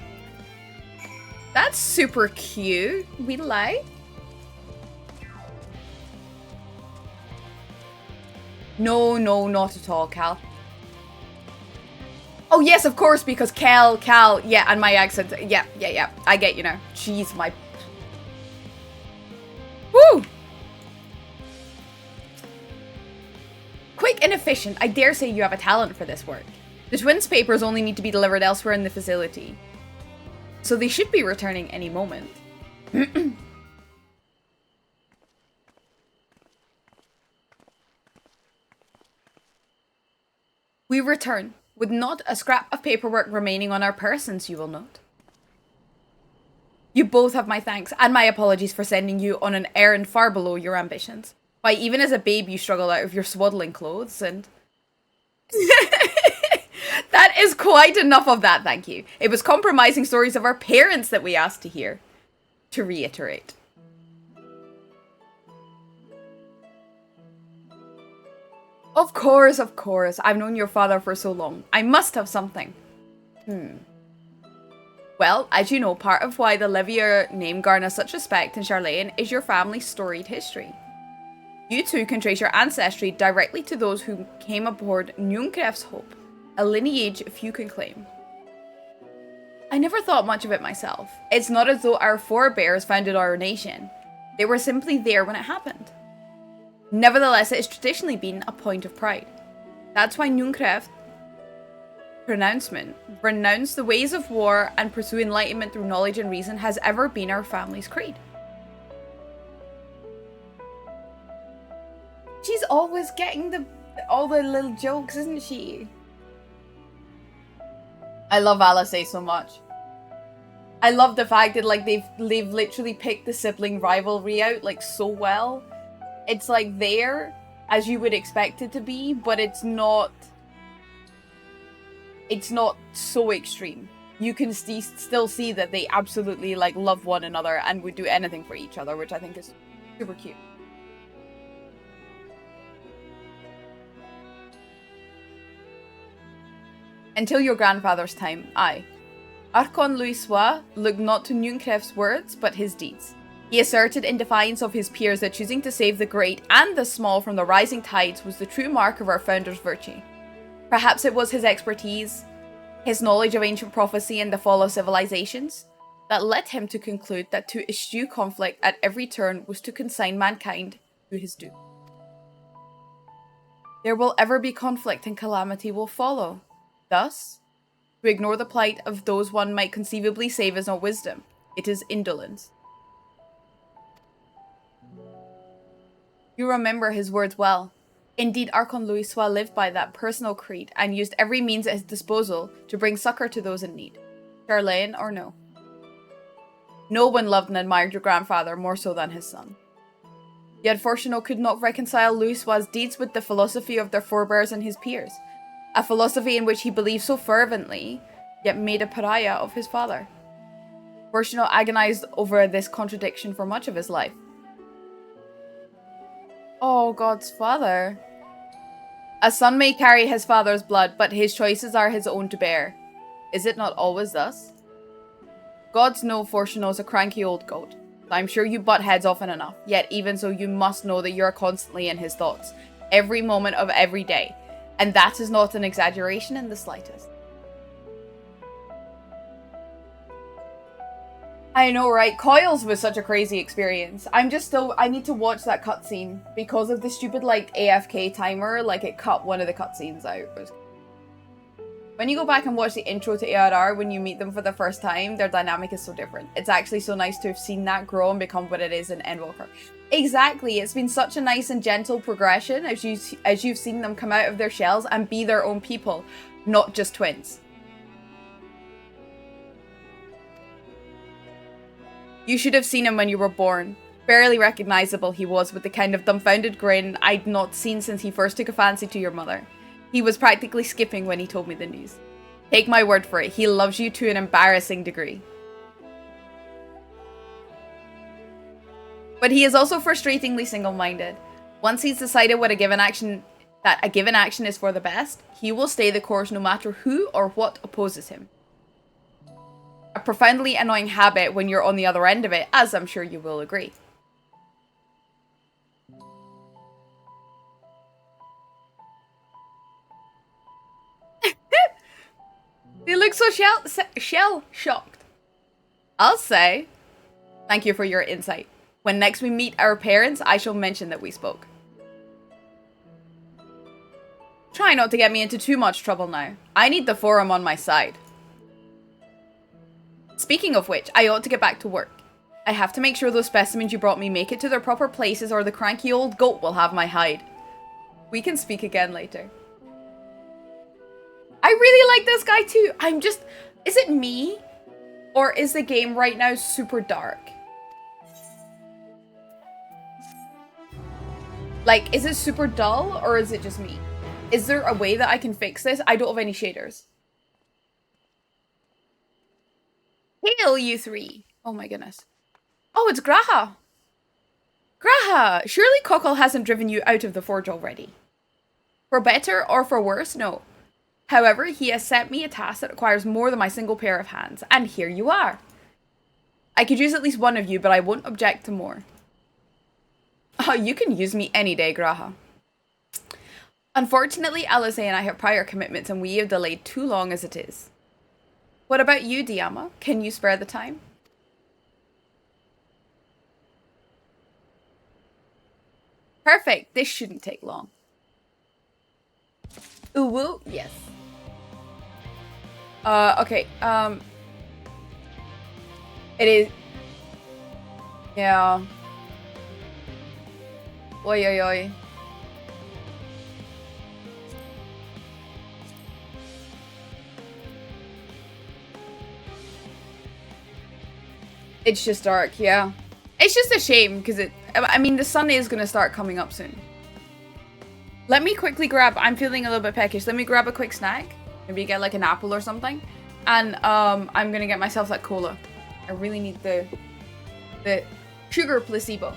That's super cute. We like. No, not at all, Cal. Oh, yes, of course, because Cal, yeah, and my accent. Yeah, I get you now. Jeez, my... Woo! Quick and efficient. I dare say you have a talent for this work. The twins' papers only need to be delivered elsewhere in the facility. So they should be returning any moment. We return, with not a scrap of paperwork remaining on our persons, you will note. You both have my thanks and my apologies for sending you on an errand far below your ambitions. Why, even as a babe you struggled out of your swaddling clothes and... That is quite enough of that, thank you. It was compromising stories of our parents that we asked to hear. To reiterate. Of course. I've known your father for so long. I must have something. Well, as you know, part of why the Livier name garners such respect in Charlene is your family's storied history. You too can trace your ancestry directly to those who came aboard Nunkref's Hope, a lineage few can claim. I never thought much of it myself. It's not as though our forebears founded our nation. They were simply there when it happened. Nevertheless, it has traditionally been a point of pride. That's why Nunkref pronouncement, renounce the ways of war and pursue enlightenment through knowledge and reason has ever been our family's creed. She's always getting all the little jokes, isn't she? I love Alice so much. I love the fact that like they've literally picked the sibling rivalry out like so well. It's like there as you would expect it to be, but it's not so extreme. You can still see that they absolutely like love one another and would do anything for each other, which I think is super cute. Until your grandfather's time, aye. Archon Louisois looked not to Nunkref's words, but his deeds. He asserted in defiance of his peers that choosing to save the great and the small from the rising tides was the true mark of our founder's virtue. Perhaps it was his expertise, his knowledge of ancient prophecy and the fall of civilizations, that led him to conclude that to eschew conflict at every turn was to consign mankind to his doom. There will ever be conflict and calamity will follow. Thus, to ignore the plight of those one might conceivably save is not wisdom, it is indolence. You remember his words well. Indeed, Archon Louisois lived by that personal creed and used every means at his disposal to bring succor to those in need, Charlene or no. No one loved and admired your grandfather more so than his son. Yet Fortunato could not reconcile Louisois' deeds with the philosophy of their forebears and his peers, a philosophy in which he believed so fervently, yet made a pariah of his father. Fortunato agonized over this contradiction for much of his life. Oh, God's father. A son may carry his father's blood, but his choices are his own to bear. Is it not always thus? Gods know Fortunato's a cranky old goat. I'm sure you butt heads often enough, yet even so you must know that you're constantly in his thoughts, every moment of every day. And that is not an exaggeration in the slightest. I know, right? Coils was such a crazy experience. I need to watch that cutscene because of the stupid, like, AFK timer. Like, it cut one of the cutscenes out. When you go back and watch the intro to ARR, when you meet them for the first time, their dynamic is so different. It's actually so nice to have seen that grow and become what it is in Endwalker. Exactly, it's been such a nice and gentle progression as you've seen them come out of their shells and be their own people, not just twins. You should have seen him when you were born. Barely recognizable he was with the kind of dumbfounded grin I'd not seen since he first took a fancy to your mother. He was practically skipping when he told me the news. Take my word for it, he loves you to an embarrassing degree. But he is also frustratingly single-minded. Once he's decided that a given action is for the best, he will stay the course no matter who or what opposes him. A profoundly annoying habit when you're on the other end of it, as I'm sure you will agree. They look so shell-shocked. I'll say, thank you for your insight. When next we meet our parents, I shall mention that we spoke. Try not to get me into too much trouble now. I need the forum on my side. Speaking of which, I ought to get back to work. I have to make sure those specimens you brought me make it to their proper places or the cranky old goat will have my hide. We can speak again later. I really like this guy too. I'm just... Is it me? Or is the game right now super dark? Like, is it super dull or is it just me? Is there a way that I can fix this? I don't have any shaders. Hail, you three. Oh my goodness. Oh, it's Graha. Graha, surely Cockle hasn't driven you out of the forge already. For better or for worse, no. However, he has set me a task that requires more than my single pair of hands, and here you are. I could use at least one of you, but I won't object to more. Oh, you can use me any day, Graha. Unfortunately, Alice and I have prior commitments, and we have delayed too long as it is. What about you, Diama? Can you spare the time? Perfect. This shouldn't take long. Uwu? Yes. Okay. It is... Yeah. Oi, oi, oi. It's just dark, yeah. It's just a shame, because I mean, the sun is going to start coming up soon. Let me quickly grab... I'm feeling a little bit peckish. Let me grab a quick snack. Maybe get, like, an apple or something. And, I'm going to get myself that cola. I really need the sugar placebo.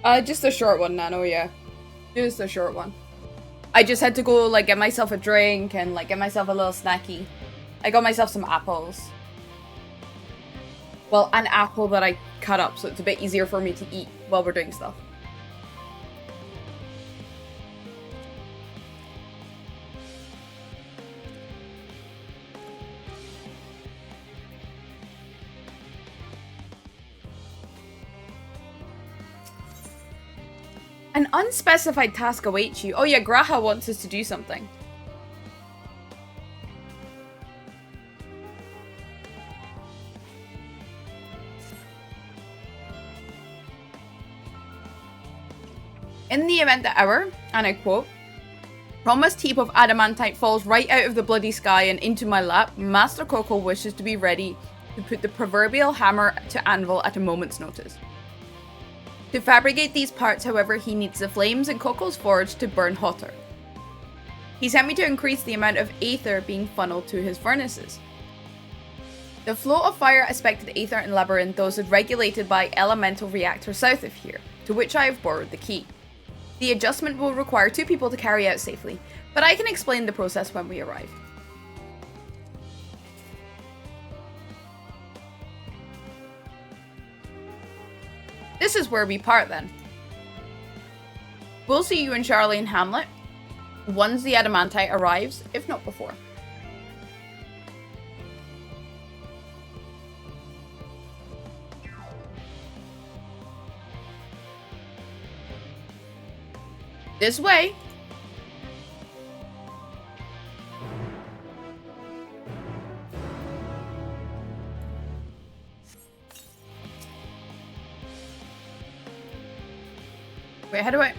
Just a short one, Nano, yeah. Just a short one. I just had to go, like, get myself a drink and, like, get myself a little snacky. I got myself some apples. Well, an apple that I cut up, so it's a bit easier for me to eat while we're doing stuff. An unspecified task awaits you. Oh yeah, Graha wants us to do something. In the event that our, and I quote, promised heap of adamantite falls right out of the bloody sky and into my lap, Master Coco wishes to be ready to put the proverbial hammer to anvil at a moment's notice. To fabricate these parts, however, he needs the flames in Coco's forge to burn hotter. He sent me to increase the amount of aether being funneled to his furnaces. The flow of fire aspected aether in Labyrinthos is regulated by elemental reactor south of here, to which I have borrowed the key. The adjustment will require 2 people to carry out safely, but I can explain the process when we arrive. This is where we part then. We'll see you in Charlie and Hamlet once the adamantite arrives, if not before. This way. Wait, how do I...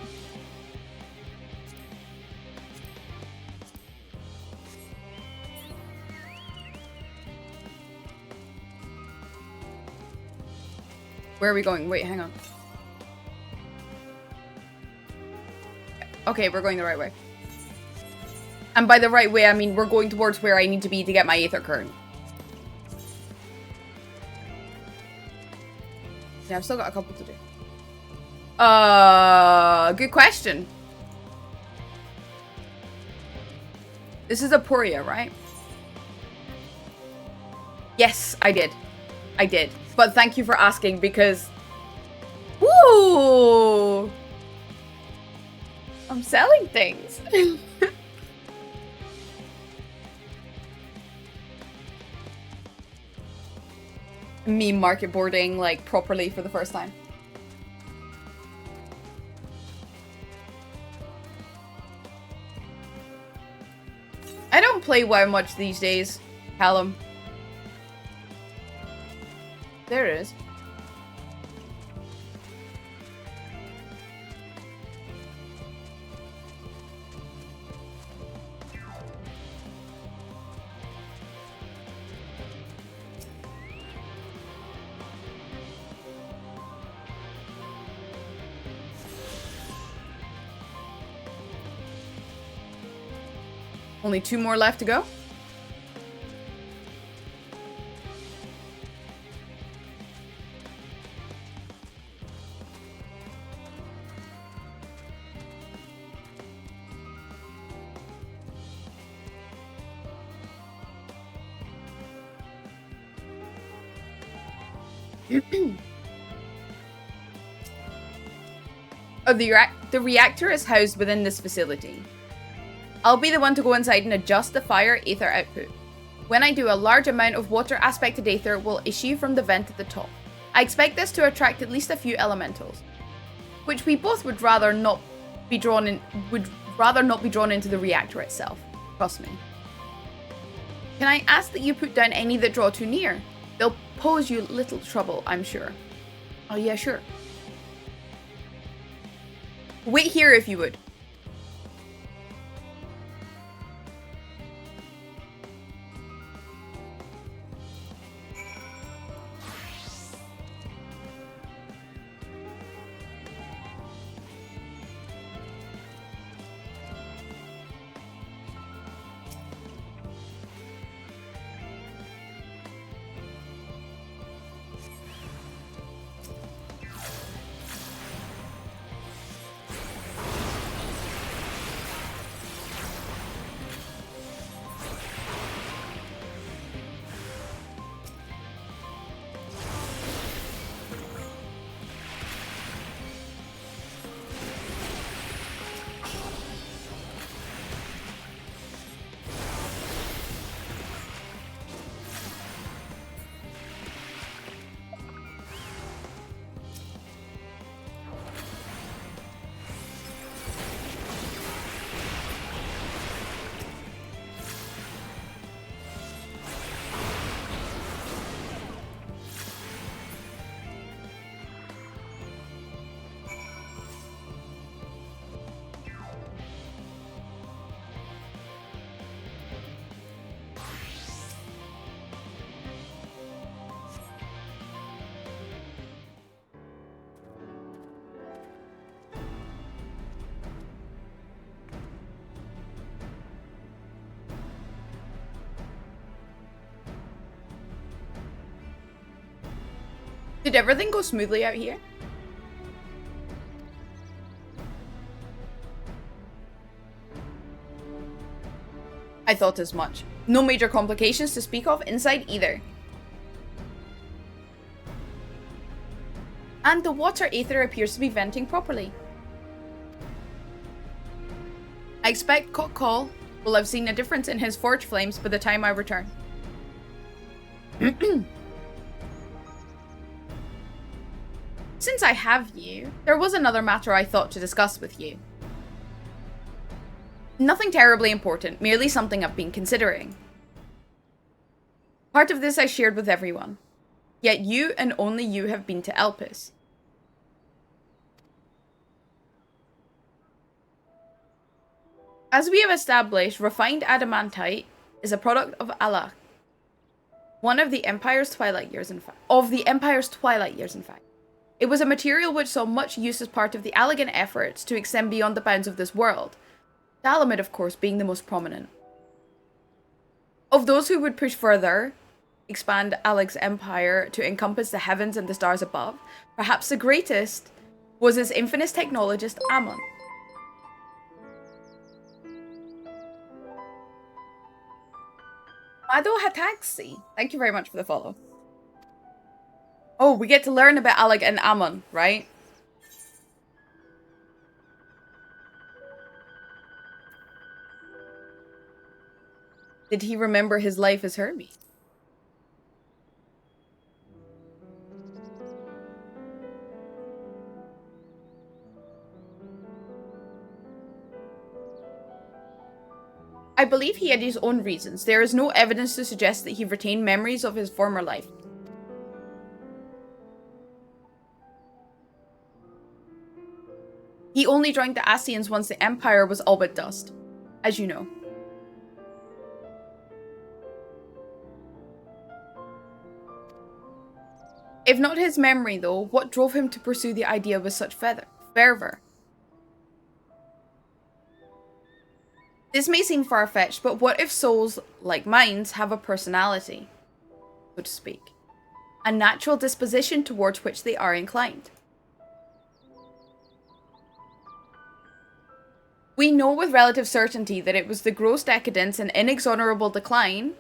Where are we going? Wait, hang on. Okay, we're going the right way. And by the right way, I mean we're going towards where I need to be to get my aether current. Yeah, I've still got a couple to do. Good question. This is Apuria, right? Yes, I did. I did. But thank you for asking because... Ooh! I'm selling things. Me market boarding, like, properly for the first time. I don't play WoW much these days, Callum. There it is. Only 2 more left to go. Oh, the reactor is housed within this facility. I'll be the one to go inside and adjust the fire aether output. When I do, a large amount of water aspected aether will issue from the vent at the top. I expect this to attract at least a few elementals, which we both would rather not be drawn into the reactor itself. Trust me. Can I ask that you put down any that draw too near? They'll pose you little trouble, I'm sure. Oh yeah, sure. Wait here if you would. Did everything go smoothly out here? I thought as much. No major complications to speak of inside either. And the water aether appears to be venting properly. I expect Call will have seen a difference in his forge flames by the time I return. Since I have you, there was another matter I thought to discuss with you. Nothing terribly important, merely something I've been considering. Part of this I shared with everyone. Yet you and only you have been to Elpis. As we have established, refined adamantite is a product of Allah, one of the Empire's twilight years, in fact. It was a material which saw much use as part of the Allagan efforts to extend beyond the bounds of this world. Dalamid, of course, being the most prominent. Of those who would push further, expand Alag's empire to encompass the heavens and the stars above, perhaps the greatest was his infamous technologist Ammon. Mado Hataxi, thank you very much for the follow. Oh, we get to learn about Alag and Ammon, right? Did he remember his life as Hermes? I believe he had his own reasons. There is no evidence to suggest that he retained memories of his former life. He only joined the Ascians once the Empire was all but dust, as you know. If not his memory, though, what drove him to pursue the idea with such fervor? This may seem far-fetched, but what if souls, like minds, have a personality, so to speak? A natural disposition towards which they are inclined. We know with relative certainty that it was the gross decadence and inexorable decline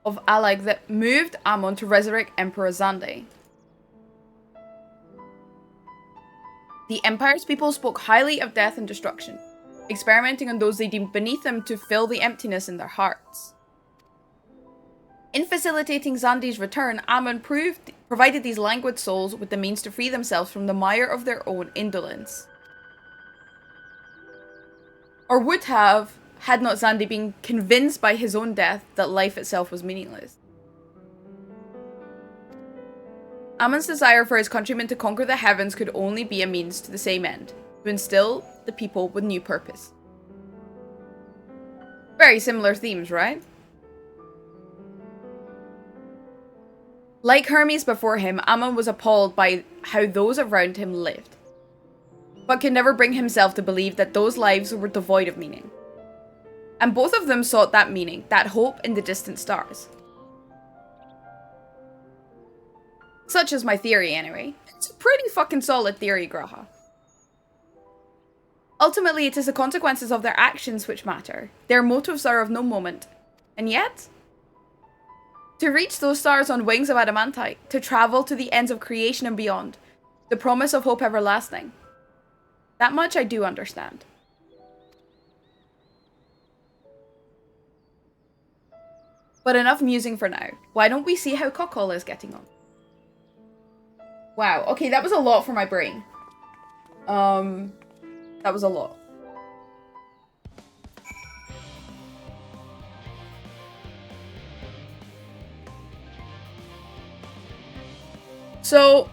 of Alag that moved Ammon to resurrect Emperor Zande. The Empire's people spoke highly of death and destruction, experimenting on those they deemed beneath them to fill the emptiness in their hearts. In facilitating Zande's return, Ammon provided these languid souls with the means to free themselves from the mire of their own indolence. Or would have, had not Zande been convinced by his own death that life itself was meaningless. Ammon's desire for his countrymen to conquer the heavens could only be a means to the same end, to instill the people with new purpose. Very similar themes, right? Like Hermes before him, Ammon was appalled by how those around him lived, but could never bring himself to believe that those lives were devoid of meaning. And both of them sought that meaning, that hope in the distant stars. Such is my theory, anyway. It's a pretty fucking solid theory, Graha. Ultimately, it is the consequences of their actions which matter. Their motives are of no moment. And yet, to reach those stars on wings of adamantite, to travel to the ends of creation and beyond, the promise of hope everlasting. That much I do understand. But enough musing for now. Why don't we see how Cockle is getting on? Wow, okay, that was a lot for my brain. That was a lot. So...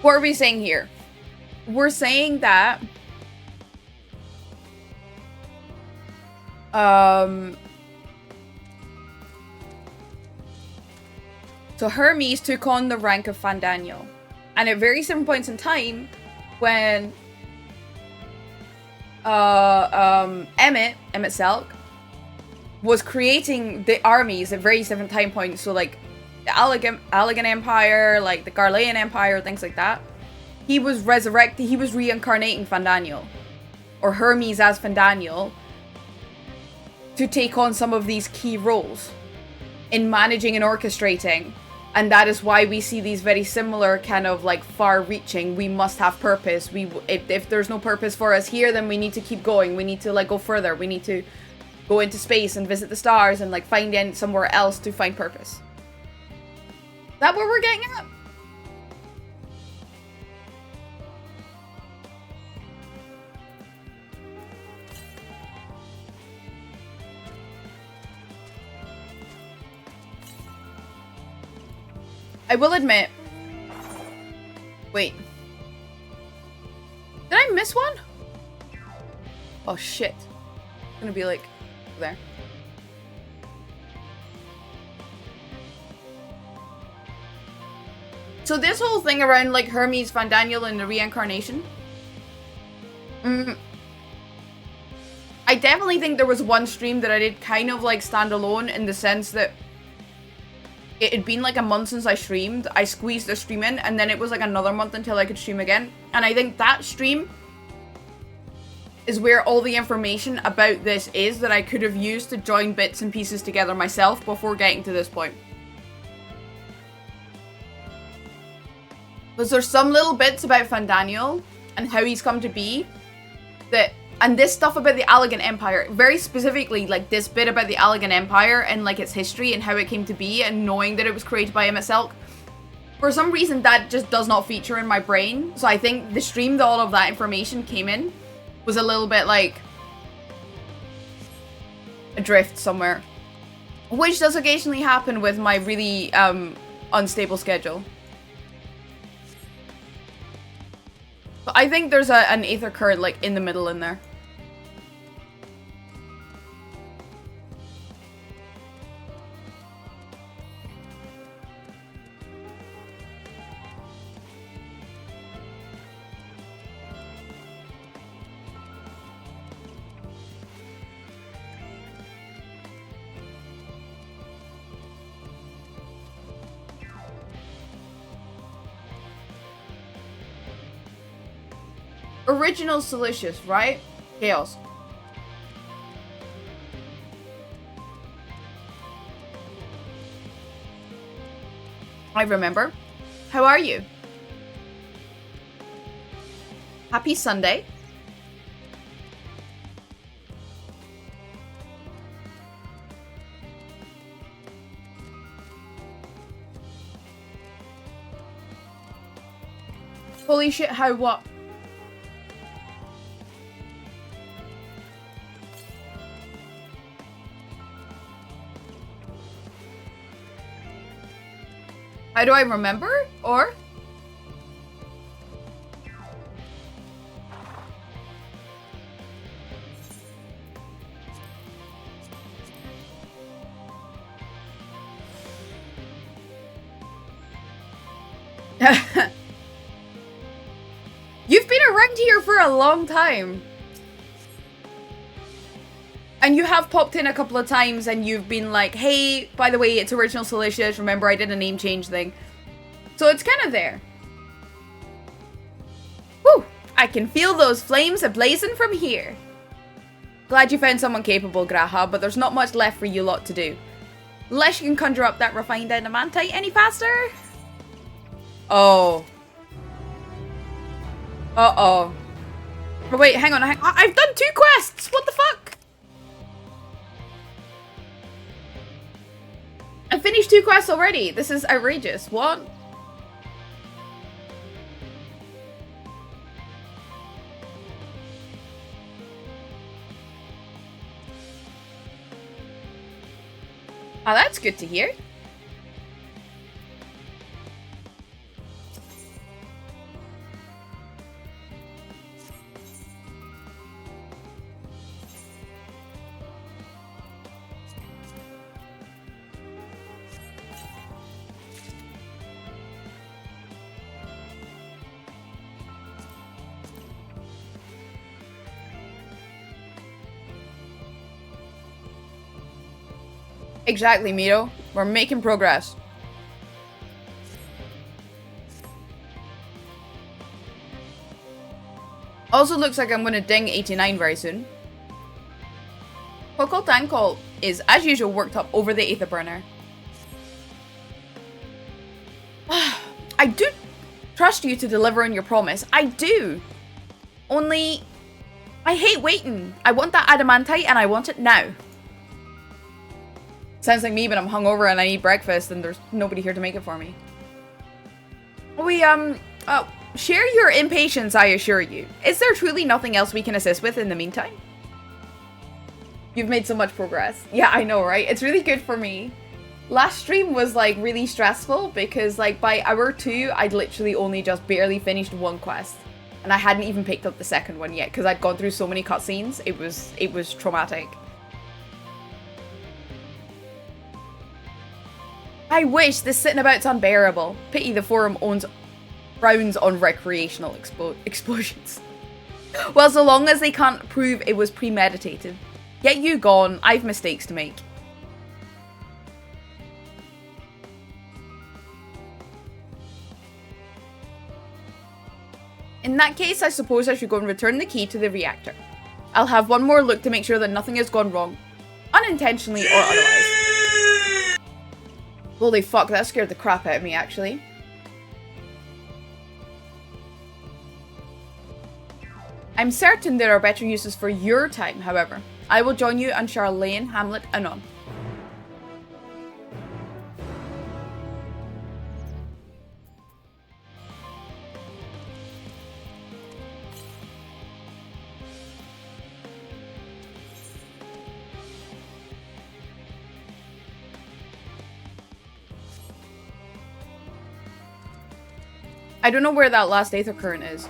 what are we saying here? We're saying that so Hermes took on the rank of Fandaniel, and at very certain points in time when Emmett Selk was creating the armies at various different time points, so like the Allegan Empire, like the Garlean Empire, things like that. He was resurrected, he was reincarnating Fandaniel, or Hermes as Fandaniel, to take on some of these key roles in managing and orchestrating. And that is why we see these very similar kind of like far-reaching, we must have purpose. If there's no purpose for us here, then we need to keep going. We need to like go further. We need to go into space and visit the stars and like find in somewhere else to find purpose. Is that what we're getting at? I will admit... Wait. Did I miss one? Oh shit. It's gonna be like... there. So this whole thing around like Hermes, Fandaniel, and the reincarnation... I definitely think there was one stream that I did kind of like stand alone, in the sense that it had been like a month since I streamed. I squeezed the stream in, and then it was like another month until I could stream again. And I think that stream is where all the information about this is that I could have used to join bits and pieces together myself before getting to this point. Because there's some little bits about Fandaniel and how he's come to be that... And this stuff about the Allegan Empire, very specifically, like this bit about the Allegan Empire and like its history and how it came to be, and knowing that it was created by Emmett Selk, for some reason that just does not feature in my brain. So I think the stream that all of that information came in was a little bit like adrift somewhere, which does occasionally happen with my really unstable schedule. But I think there's an Aether current like in the middle in there. Original Silicious, right? Chaos. I remember. How are you? Happy Sunday. Holy shit, how what? How do I remember? Or? You've been around here for a long time. And you have popped in a couple of times and you've been like, hey, by the way, it's Original Silicious. Remember, I did a name change thing. So it's kind of there. Whew! I can feel those flames ablazing from here. Glad you found someone capable, Graha, but there's not much left for you lot to do. Unless you can conjure up that refined adamantite any faster. Oh. Uh-oh. Oh, wait, hang on. I've done 2 quests! What the fuck? I finished 2 quests already. This is outrageous. What? Oh, that's good to hear. Exactly, Mito. We're making progress. Also looks like I'm gonna ding 89 very soon. Coco Tankle is, as usual, worked up over the Aether Burner. I do trust you to deliver on your promise. I do. Only, I hate waiting. I want that adamantite and I want it now. Sounds like me, but I'm hungover and I need breakfast and there's nobody here to make it for me. Share your impatience, I assure you. Is there truly nothing else we can assist with in the meantime? You've made so much progress. Yeah, I know, right? It's really good for me. Last stream was, like, really stressful because, like, by hour 2, I'd literally only just barely finished one quest. And I hadn't even picked up the second one yet because I'd gone through so many cutscenes. It was traumatic. I wish this sitting about's unbearable. Pity the forum frowns on recreational explosions. Well, so long as they can't prove it was premeditated. Get you gone, I've mistakes to make. In that case, I suppose I should go and return the key to the reactor. I'll have one more look to make sure that nothing has gone wrong. Unintentionally or otherwise. Holy fuck, that scared the crap out of me, actually. I'm certain there are better uses for your time, however. I will join you on Charlene, Hamlet, anon. I don't know where that last Aether current is.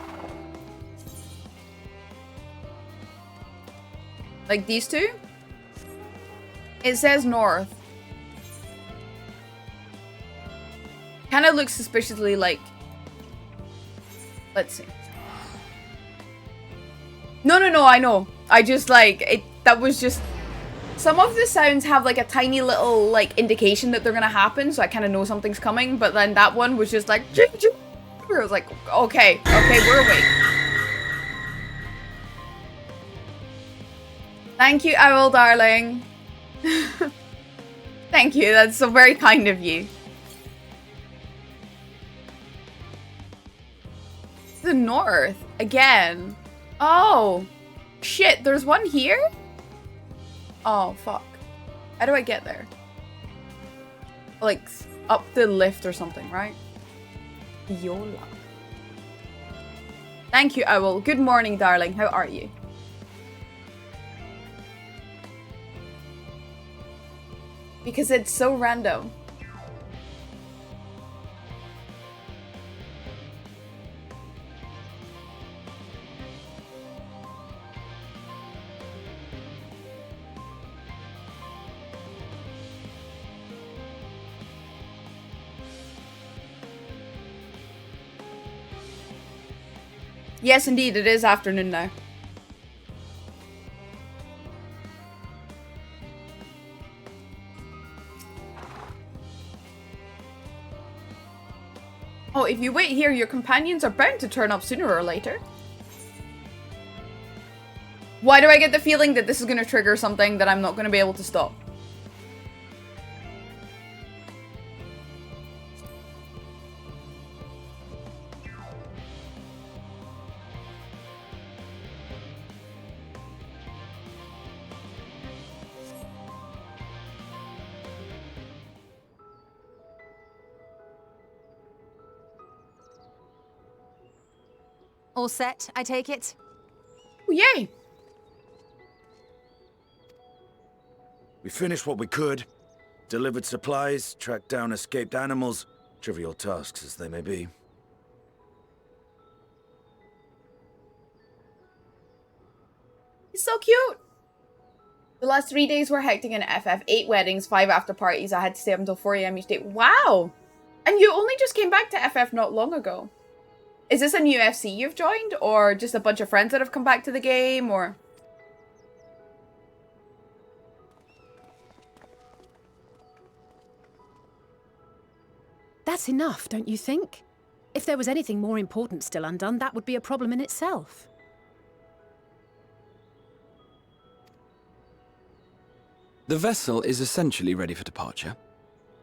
Like these two? It says north. Kind of looks suspiciously like... Let's see. No, I know. I just like... That was just... Some of the sounds have like a tiny little like indication that they're gonna happen, so I kind of know something's coming, but then that one was just like... I was like, okay, we're awake. Thank you, Owl, darling. Thank you, that's so very kind of you. The north, again. Oh, shit, there's one here? Oh, fuck. How do I get there? Like, up the lift or something, right? Yola. Thank you, Owl. Good morning, darling. How are you? Because it's so random. Yes, indeed, it is afternoon now. Oh, if you wait here, your companions are bound to turn up sooner or later. Why do I get the feeling that this is going to trigger something that I'm not going to be able to stop? All set, I take it? Oh, yay! We finished what we could. Delivered supplies, tracked down escaped animals. Trivial tasks as they may be. It's so cute! The last 3 days were hectic in FF. 8 weddings, 5 after parties. I had to stay up until 4 AM each day. Wow! And you only just came back to FF not long ago. Is this a new FC you've joined? Or just a bunch of friends that have come back to the game? Or... That's enough, don't you think? If there was anything more important still undone, that would be a problem in itself. The vessel is essentially ready for departure.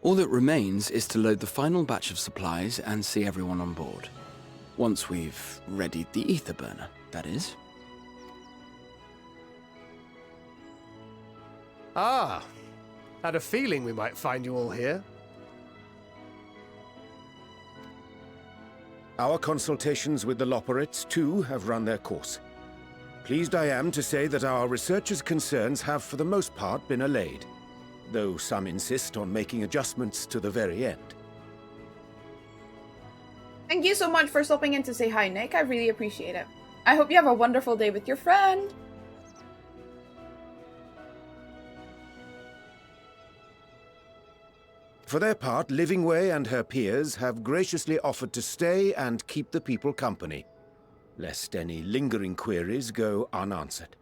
All that remains is to load the final batch of supplies and see everyone on board. Once we've readied the ether burner, that is. Ah, had a feeling we might find you all here. Our consultations with the Loperates, too, have run their course. Pleased I am to say that our researchers' concerns have for the most part been allayed, though some insist on making adjustments to the very end. Thank you so much for stopping in to say hi, Nick. I really appreciate it. I hope you have a wonderful day with your friend. For their part, Livingway and her peers have graciously offered to stay and keep the people company, lest any lingering queries go unanswered.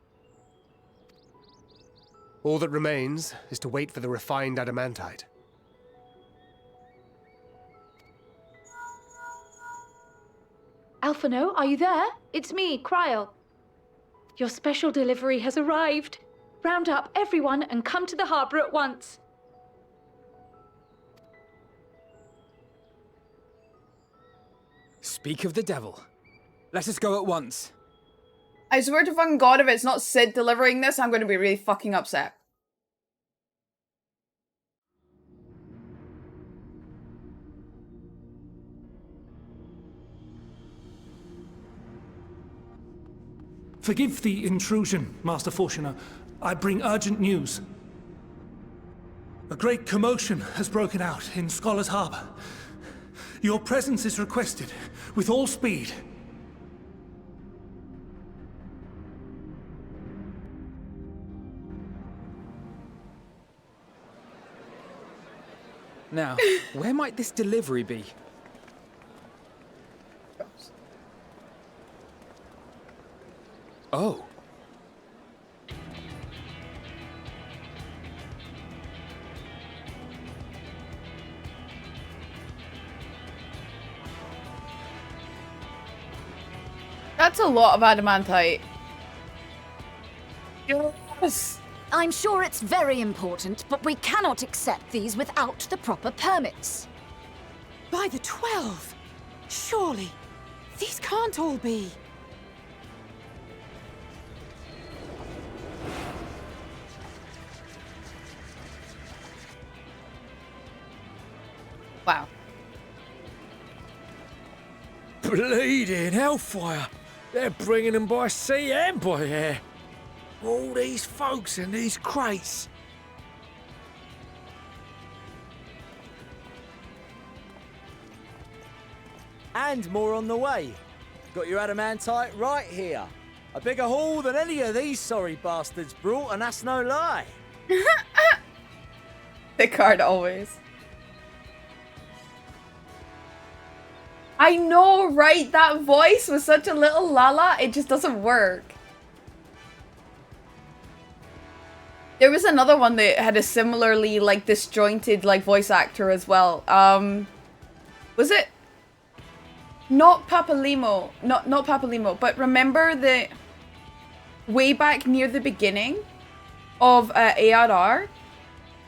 All that remains is to wait for the refined adamantite. Alphino, are you there? It's me, Kryl. Your special delivery has arrived. Round up everyone and come to the harbor at once. Speak of the devil. Let us go at once. I swear to fucking God, if it's not Sid delivering this, I'm going to be really fucking upset. Forgive the intrusion, Master Fortuner. I bring urgent news. A great commotion has broken out in Scholar's Harbor. Your presence is requested, with all speed. Now, where might this delivery be? Oh. That's a lot of adamantite. Yes! I'm sure it's very important, but we cannot accept these without the proper permits. By the 12! Surely, these can't all be. Wow. Bleeding hellfire! They're bringing them by sea and by air. All these folks in these crates. And more on the way. Got your adamantite right here. A bigger haul than any of these sorry bastards brought, and that's no lie. The card always. I know, right? That voice was such a little lala, it just doesn't work. There was another one that had a similarly, like, disjointed, like, voice actor as well. Was it? Not Papalimo. Not Papalimo, but remember the... way back near the beginning of ARR,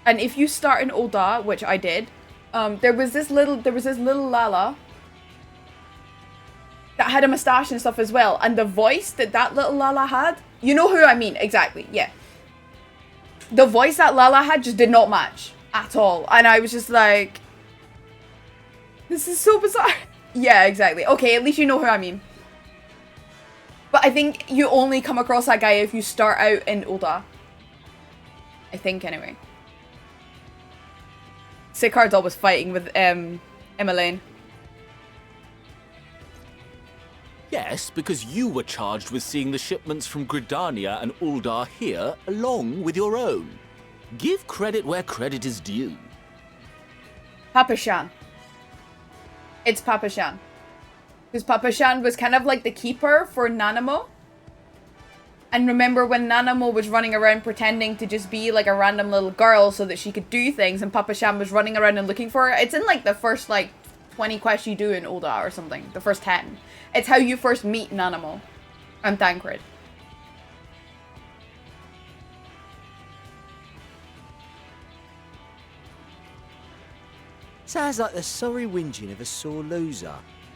and if you start in Oda, which I did, there was this little Lala that had a mustache and stuff as well, and the voice that little Lala had, you know who I mean, exactly, yeah. The voice that Lala had just did not match at all, and I was just like, this is so bizarre. Yeah, exactly. Okay, at least you know who I mean. But I think you only come across that guy if you start out in Oda. I think, anyway. Sicard's always fighting with Emmeline. Yes, because you were charged with seeing the shipments from Gridania and Uldar here, along with your own. Give credit where credit is due. Papashan. It's Papashan. Because Papashan was kind of like the keeper for Nanamo. And remember when Nanamo was running around pretending to just be like a random little girl so that she could do things, and Papashan was running around and looking for her? It's in like the first like 20 quests you do in Ul'dah or something. The first 10. It's how you first meet an animal. And Thancred. Sounds like the sorry whinging of a sore loser.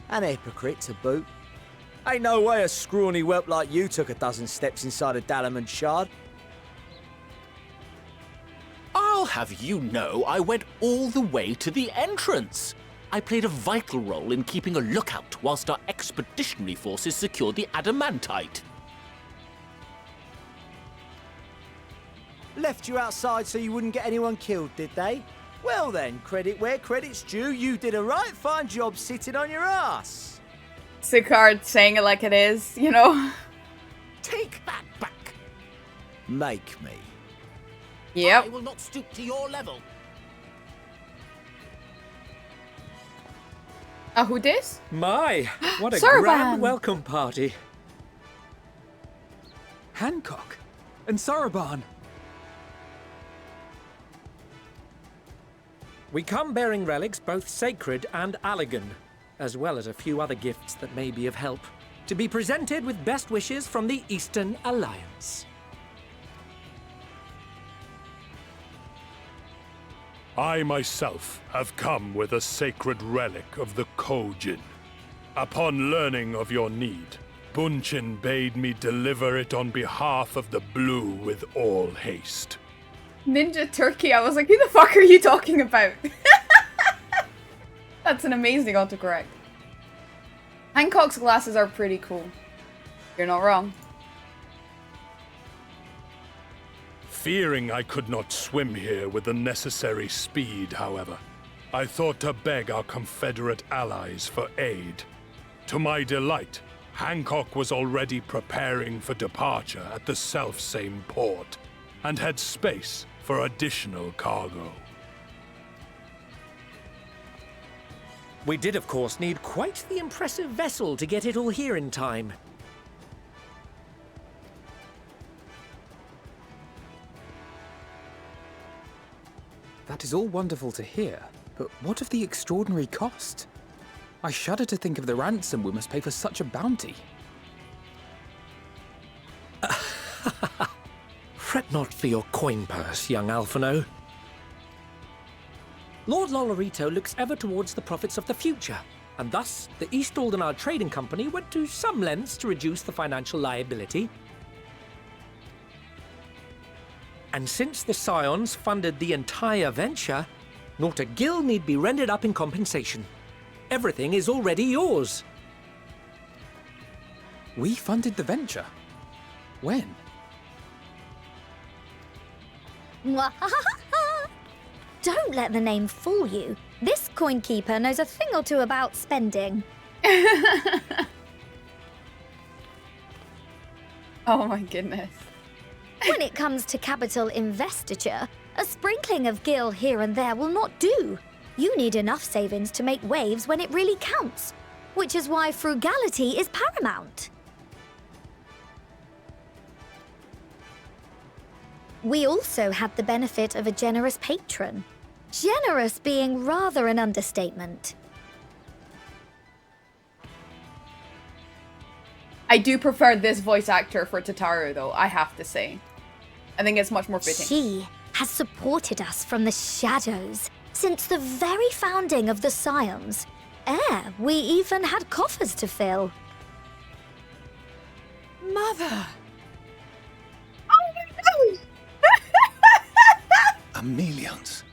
An hypocrite to boot. Ain't no way a scrawny whelp like you took a dozen steps inside a Dalamud shard. I'll have you know I went all the way to the entrance. I played a vital role in keeping a lookout whilst our expeditionary forces secured the adamantite. Left you outside so you wouldn't get anyone killed, did they? Well then, credit where credit's due, you did a right fine job sitting on your ass. Sicard saying it like it is, you know? Take that back. Make me. Yep. I will not stoop to your level. Who dis? My, what a Sarban. grand welcome party. Hancock and Saraban. We come bearing relics both sacred and Allagan, as well as a few other gifts that may be of help, to be presented with best wishes from the Eastern Alliance. I myself have come with a sacred relic of the Kojin. Upon learning of your need, Bunchin bade me deliver it on behalf of the Blue with all haste. Ninja Turkey, I was like, who the fuck are you talking about? That's an amazing autocorrect. Hancock's glasses are pretty cool. You're not wrong. Fearing I could not swim here with the necessary speed, however, I thought to beg our Confederate allies for aid. To my delight, Hancock was already preparing for departure at the selfsame port, and had space for additional cargo. We did, of course, need quite the impressive vessel to get it all here in time. That is all wonderful to hear, but what of the extraordinary cost? I shudder to think of the ransom we must pay for such a bounty. Fret not for your coin purse, young Alphino. Lord Lolorito looks ever towards the profits of the future, and thus the East Aldenard Trading Company went to some lengths to reduce the financial liability. And since the Scions funded the entire venture, not a gill need be rendered up in compensation. Everything is already yours. We funded the venture? When? Don't let the name fool you. This coin keeper knows a thing or two about spending. Oh my goodness. When it comes to capital investiture, a sprinkling of gil here and there will not do. You need enough savings to make waves when it really counts, which is why frugality is paramount. We also had the benefit of a generous patron. Generous being rather an understatement. I do prefer this voice actor for Tataru, though, I have to say. I think it's much more fitting. She has supported us from the shadows since the very founding of the Scions. We even had coffers to fill. Mother! Oh my god! Amelians.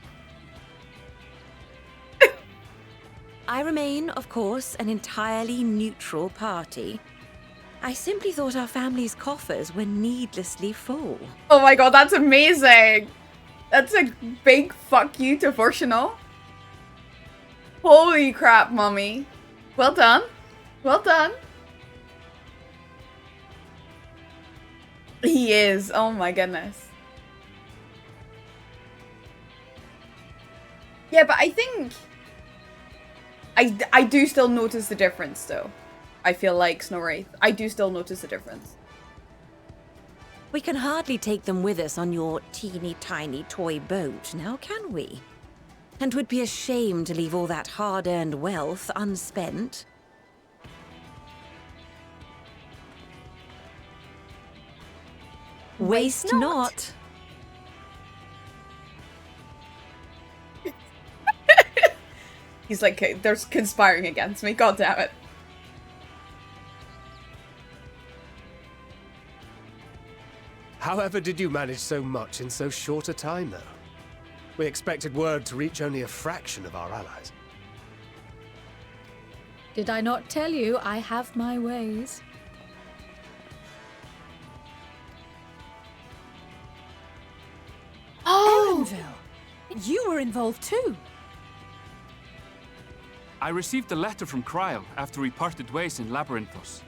I remain, of course, an entirely neutral party. I simply thought our family's coffers were needlessly full. Oh my god, that's amazing! That's a big fuck you to Fortional. Holy crap, mommy. Well done. Well done. He is. Oh my goodness. Yeah, but I think... I do still notice the difference, though. I feel like Snorraith. I do still notice the difference. We can hardly take them with us on your teeny tiny toy boat, now can we? and would be a shame to leave all that hard-earned wealth unspent. Waste not. He's like, they're conspiring against me. God damn it. However did you manage so much in so short a time, though? We expected word to reach only a fraction of our allies. Did I not tell you I have my ways? Oh! Erenville! You were involved too! I received a letter from Cryle after we parted ways in Labyrinthos.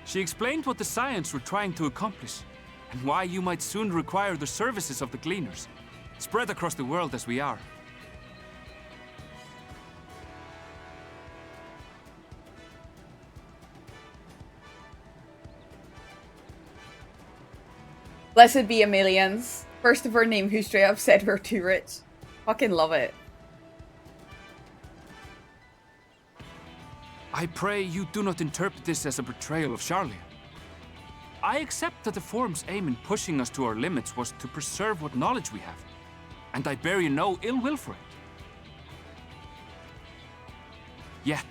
She explained what the Scions were trying to accomplish, and why you might soon require the services of the Gleaners, spread across the world as we are. Blessed be Amelians. First of her name who straight up said we're too rich. Fucking love it. I pray you do not interpret this as a betrayal of Charlia. I accept that the Forum's aim in pushing us to our limits was to preserve what knowledge we have, and I bear you no ill will for it. Yet,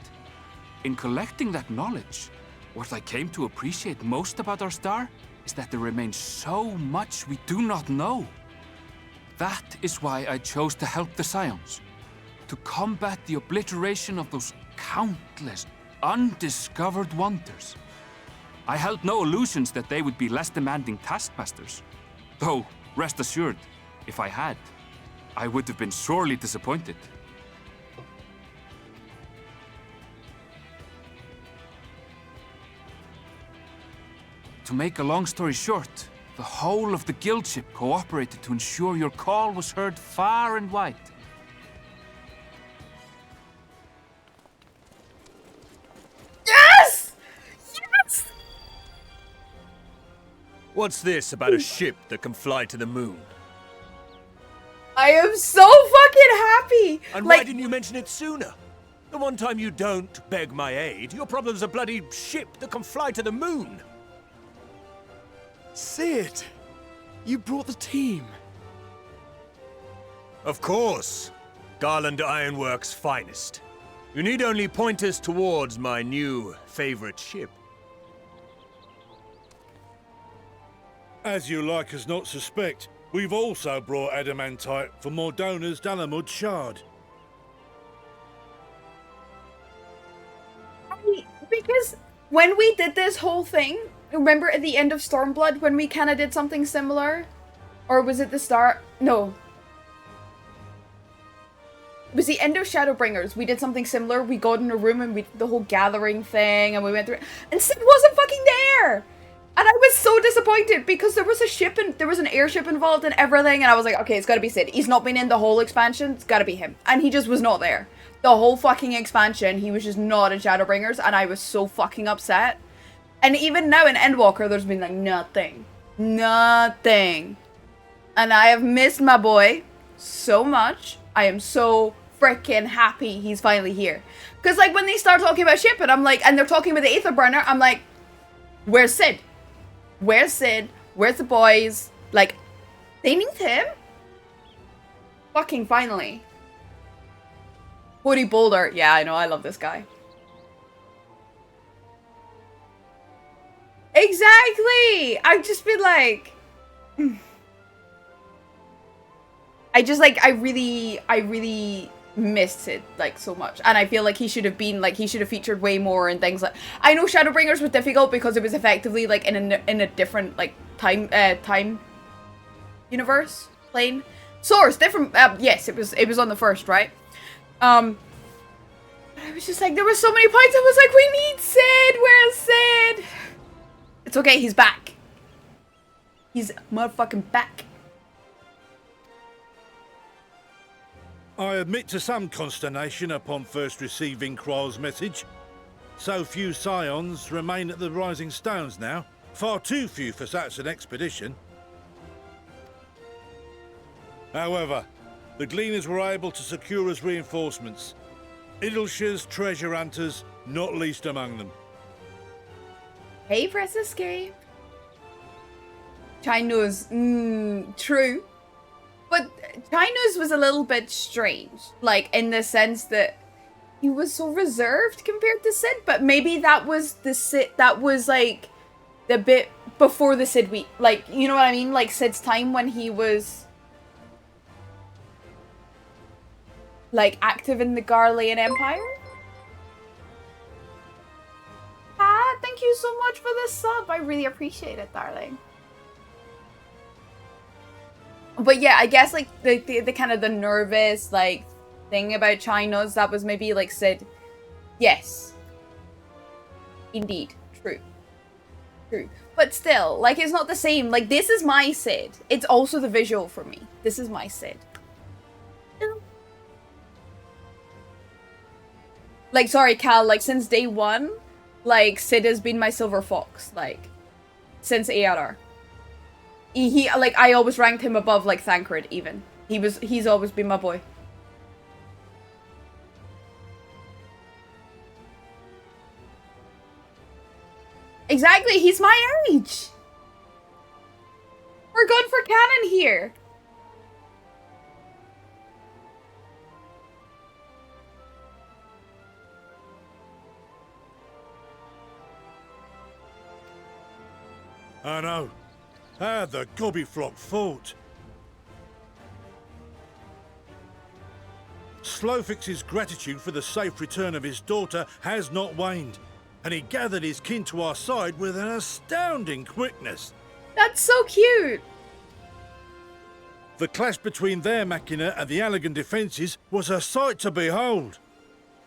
in collecting that knowledge, what I came to appreciate most about our star is that there remains so much we do not know. That is why I chose to help the Scions, to combat the obliteration of those countless, undiscovered wonders. I held no illusions that they would be less demanding taskmasters. Though, rest assured, if I had, I would have been sorely disappointed. To make a long story short, the whole of the guildship cooperated to ensure your call was heard far and wide. Yes! Yes! What's this about a ship that can fly to the moon? I am so fucking happy! And like, why didn't you mention it sooner? The one time you don't beg my aid, your problem's a bloody ship that can fly to the moon. Sid, you brought the team. Of course. Garland Ironworks' finest. You need only point us towards my new favorite ship. As you like us not suspect, we've also brought adamantite for Mordona's Dalamud Shard. Because when we did this whole thing, remember at the end of Stormblood when we kind of did something similar? Or was it the start? No. It was the end of Shadowbringers. We did something similar. We got in a room and we did the whole gathering thing and we went through it. And Sid wasn't fucking there! And I was so disappointed because there was a ship and there was an airship involved and everything. And I was like, okay, it's gotta be Sid. He's not been in the whole expansion. It's gotta be him. And he just was not there. The whole fucking expansion, he was just not in Shadowbringers. And I was so fucking upset. And even now in Endwalker, there's been like nothing. Nothing. And I have missed my boy so much. I am so freaking happy he's finally here. Because like when they start talking about ship and I'm like, and they're talking about the Aether Burner, I'm like, where's Sid? Where's Sid? Where's the boys? Like, they need him? Fucking finally. Woody Boulder. Yeah, I know, I love this guy. Exactly! I've just been like... I really missed it, like, so much. And I feel like he should have been, like, he should have featured way more and things like... I know Shadowbringers was difficult because it was effectively, like, in a different, like, time universe, plane. Source, different, yes, it was on the first, right? But I was just like, there were so many points I was like, we need Sid! Where's Sid? It's okay, he's back. He's motherfucking back. I admit to some consternation upon first receiving Kryle's message. So few Scions remain at the Rising Stones now. Far too few for such an expedition. However, the Gleaners were able to secure us reinforcements. Idleshires, treasure hunters, not least among them. Hey, press escape. Chino's, true. But Chino's was a little bit strange. Like, in the sense that he was so reserved compared to Sid. But maybe that was the Sid, that was like the bit before the Sid week. Like, you know what I mean? Like Sid's time when he was like active in the Garlean Empire. Ah, thank you so much for the sub. I really appreciate it, darling. But yeah, I guess like the kind of the nervous like thing about China's, that was maybe like Sid. Yes. Indeed. True. True. But still, like it's not the same. Like this is my Sid. It's also the visual for me. This is my Sid. Like sorry, Cal, like since day one, like Sid has been my silver fox, like since ARR. He like I always ranked him above like Thancred even. He's always been my boy. Exactly, he's my age. We're good for canon here. I know. How the Gobbyflock fought. Slowfix's gratitude for the safe return of his daughter has not waned, and he gathered his kin to our side with an astounding quickness. That's so cute! The clash between their machina and the Allegan defences was a sight to behold.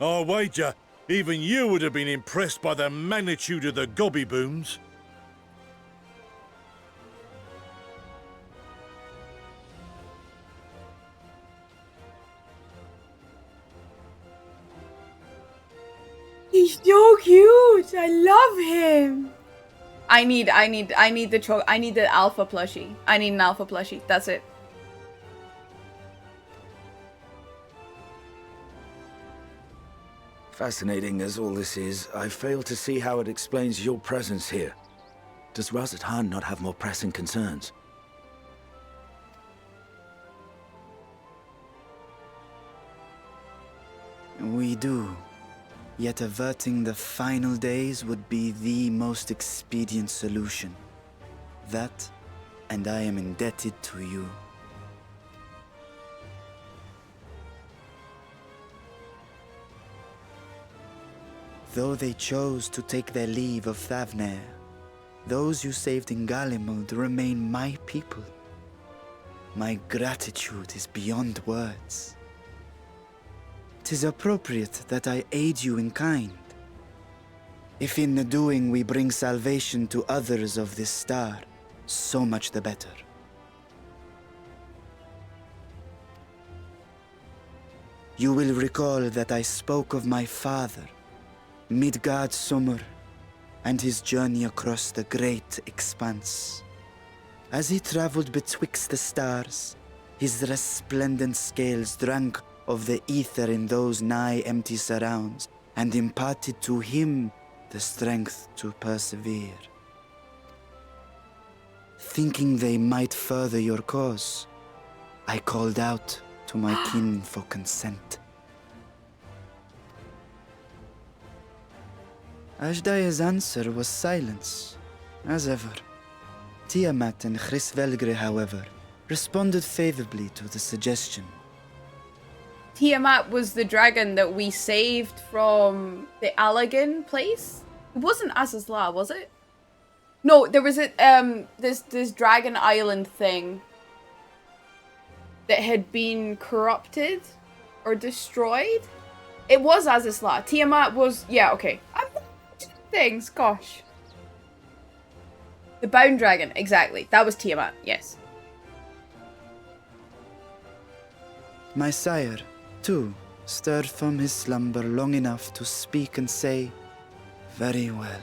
I wager even you would have been impressed by the magnitude of the Gobby booms. He's so cute. I love him. I need the alpha plushie. I need an alpha plushie. That's it. Fascinating as all this is, I fail to see how it explains your presence here. Does Razat Han not have more pressing concerns? We do. Yet averting the final days would be the most expedient solution. That, and I am indebted to you. Though they chose to take their leave of Thavnair, those you saved in Galimund remain my people. My gratitude is beyond words. 'Tis appropriate that I aid you in kind. If in the doing we bring salvation to others of this star, so much the better. You will recall that I spoke of my father, Midgard Summer, and his journey across the great expanse. As he traveled betwixt the stars, his resplendent scales drank of the ether in those nigh empty surrounds, and imparted to him the strength to persevere. Thinking they might further your cause, I called out to my kin for consent. Ajdaya's answer was silence, as ever. Tiamat and Chrisvelgre, however, responded favorably to the suggestion. Tiamat was the dragon that we saved from the Allegan place. It wasn't Azazla, was it? No, there was this dragon island thing that had been corrupted or destroyed. It was Azazla. Tiamat was, yeah, okay. I'm things, gosh. The bound dragon, exactly. That was Tiamat, yes. My sire, too, stirred from his slumber long enough to speak and say, "Very well."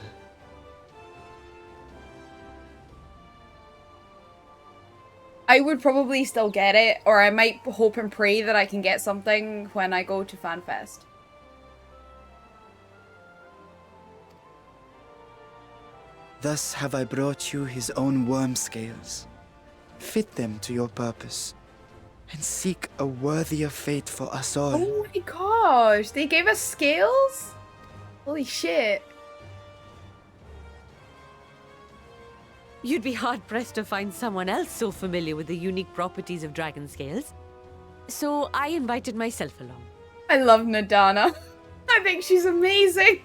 I would probably still get it, or I might hope and pray that I can get something when I go to FanFest. Thus have I brought you his own worm scales. Fit them to your purpose, and seek a worthier fate for us all. Oh my gosh, they gave us scales? Holy shit. You'd be hard-pressed to find someone else so familiar with the unique properties of dragon scales. So I invited myself along. I love Nadana. I think she's amazing.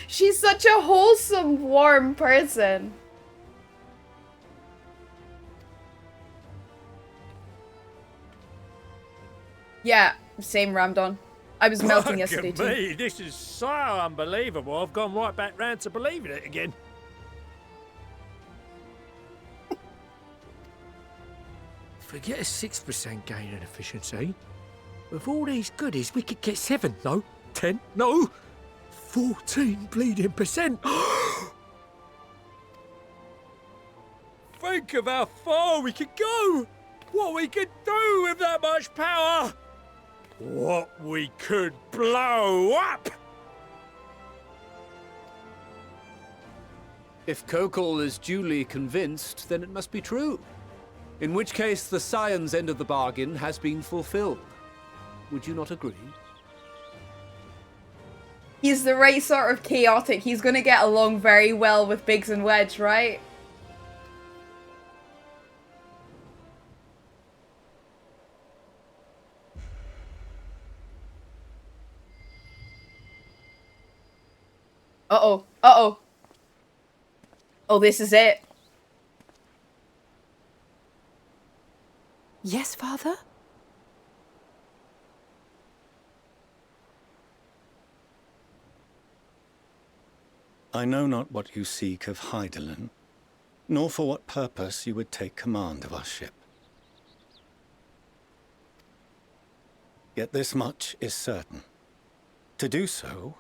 She's such a wholesome, warm person. Yeah, same Ramdon. I was melting yesterday too. Me, this is so unbelievable. I've gone right back round to believing it again. Forget a 6% gain in efficiency. With all these goodies, we could get 7, no, 10, no, 14 bleeding percent. Think of how far we could go. What we could do with that much power. What we could blow up. If Kokol is duly convinced, then it must be true. In which case, the science end of the bargain has been fulfilled. Would you not agree? He's the right sort of chaotic. He's gonna get along very well with Biggs and Wedge, right? Uh-oh. Uh-oh. Oh, this is it. Yes, Father? I know not what you seek of Hydaelyn, nor for what purpose you would take command of our ship. Yet this much is certain. To do so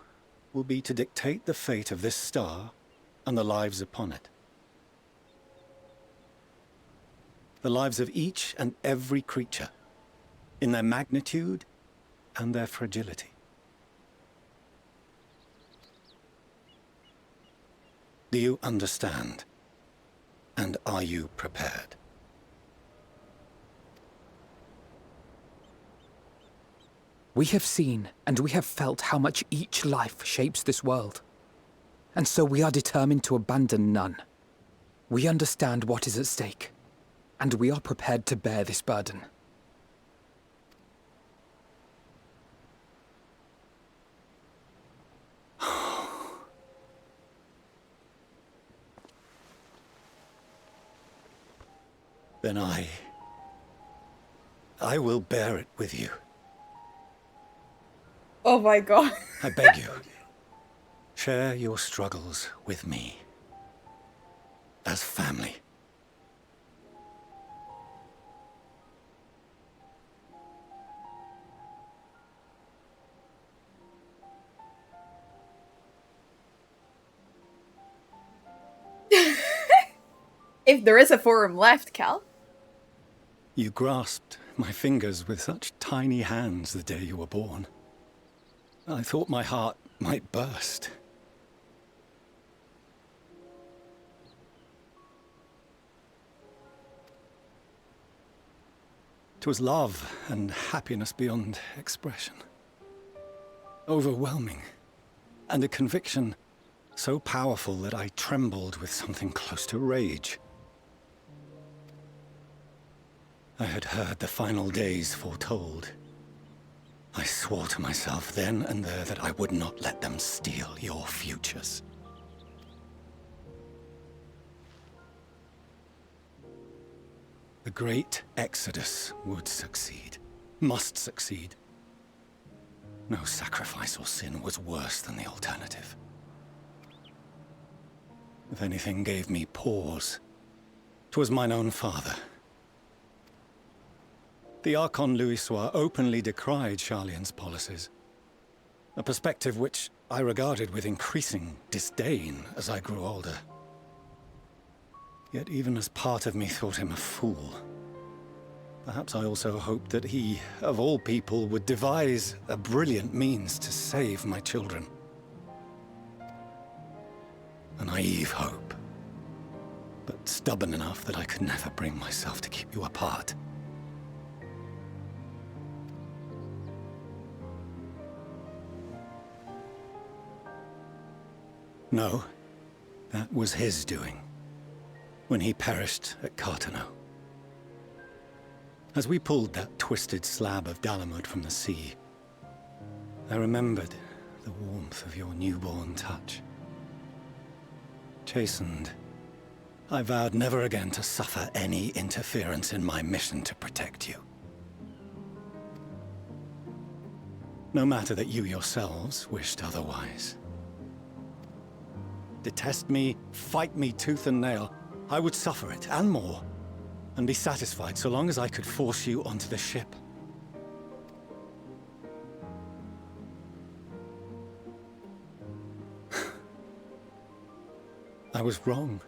will be to dictate the fate of this star and the lives upon it. The lives of each and every creature, in their magnitude and their fragility. Do you understand? And are you prepared? We have seen and we have felt how much each life shapes this world. And so we are determined to abandon none. We understand what is at stake, and we are prepared to bear this burden. Then I will bear it with you. Oh my god. I beg you, share your struggles with me. As family. If there is a forum left, Cal. You grasped my fingers with such tiny hands the day you were born. I thought my heart might burst. 'Twas love and happiness beyond expression. Overwhelming, and a conviction so powerful that I trembled with something close to rage. I had heard the final days foretold. I swore to myself then and there that I would not let them steal your futures. The great exodus would succeed, must succeed. No sacrifice or sin was worse than the alternative. If anything gave me pause, 'twas mine own father. The Archon Louisoix openly decried Charlian's policies, a perspective which I regarded with increasing disdain as I grew older. Yet even as part of me thought him a fool. Perhaps I also hoped that he, of all people, would devise a brilliant means to save my children. A naive hope, but stubborn enough that I could never bring myself to keep you apart. No, that was his doing, when he perished at Cartano. As we pulled that twisted slab of Dalamud from the sea, I remembered the warmth of your newborn touch. Chastened, I vowed never again to suffer any interference in my mission to protect you. No matter that you yourselves wished otherwise. Detest me, fight me tooth and nail, I would suffer it, and more, and be satisfied so long as I could force you onto the ship. I was wrong.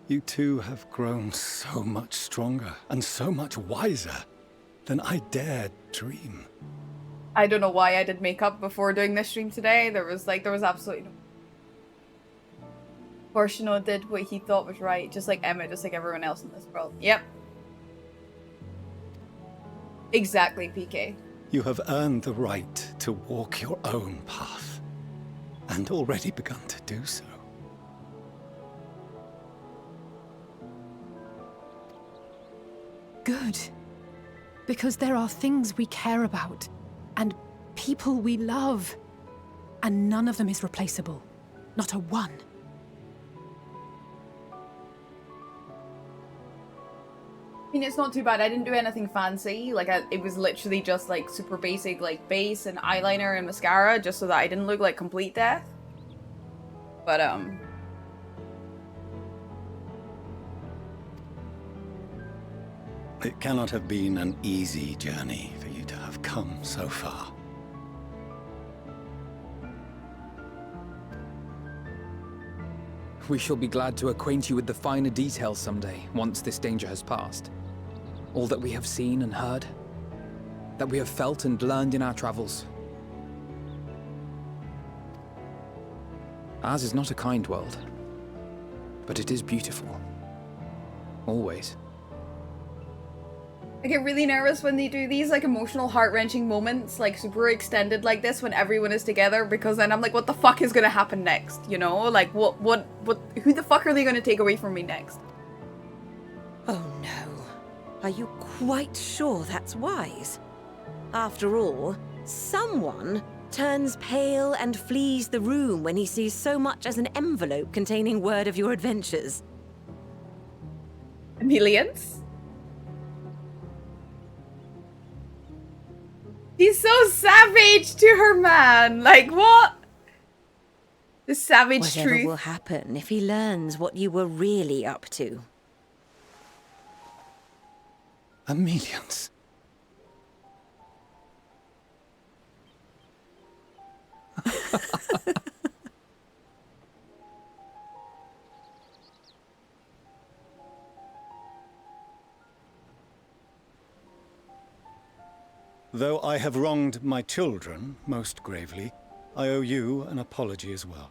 You two have grown so much stronger and so much wiser than I dared dream. I don't know why I did makeup before doing this stream today. There was absolutely no... Fortuno did what he thought was right, just like Emma, just like everyone else in this world. Yep. Exactly, PK. You have earned the right to walk your own path, and already begun to do so. Good. Because there are things we care about, and people we love, and none of them is replaceable. Not a one. I mean, it's not too bad. I didn't do anything fancy. Like, it was literally just, like, super basic, like, base and eyeliner and mascara, just so that I didn't look like complete death. But, It cannot have been an easy journey for you to have come so far. We shall be glad to acquaint you with the finer details someday, once this danger has passed. All that we have seen and heard, that we have felt and learned in our travels. Ours is not a kind world, but it is beautiful. Always. I get really nervous when they do these, like, emotional, heart-wrenching moments, like, super extended like this when everyone is together, because then I'm like, what the fuck is gonna happen next, you know? Like, who the fuck are they gonna take away from me next? Oh no. Are you quite sure that's wise? After all, someone turns pale and flees the room when he sees so much as an envelope containing word of your adventures. Emilians? She's so savage to her man. Like, what? The savage Whatever truth. will happen if he learns what you were really up to? Emilians. Though I have wronged my children most gravely, I owe you an apology as well.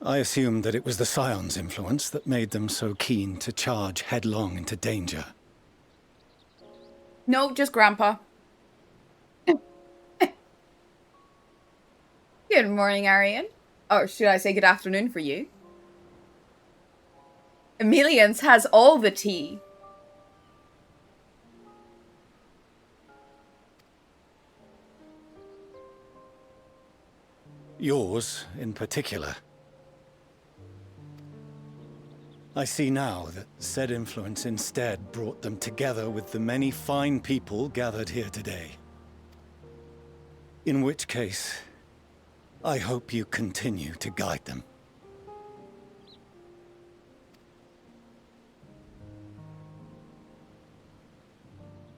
I assumed that it was the Scion's influence that made them so keen to charge headlong into danger. No, just Grandpa. Good morning, Arian. Or should I say good afternoon for you? Emilians has all the tea. Yours, in particular. I see now that said influence instead brought them together with the many fine people gathered here today. In which case, I hope you continue to guide them.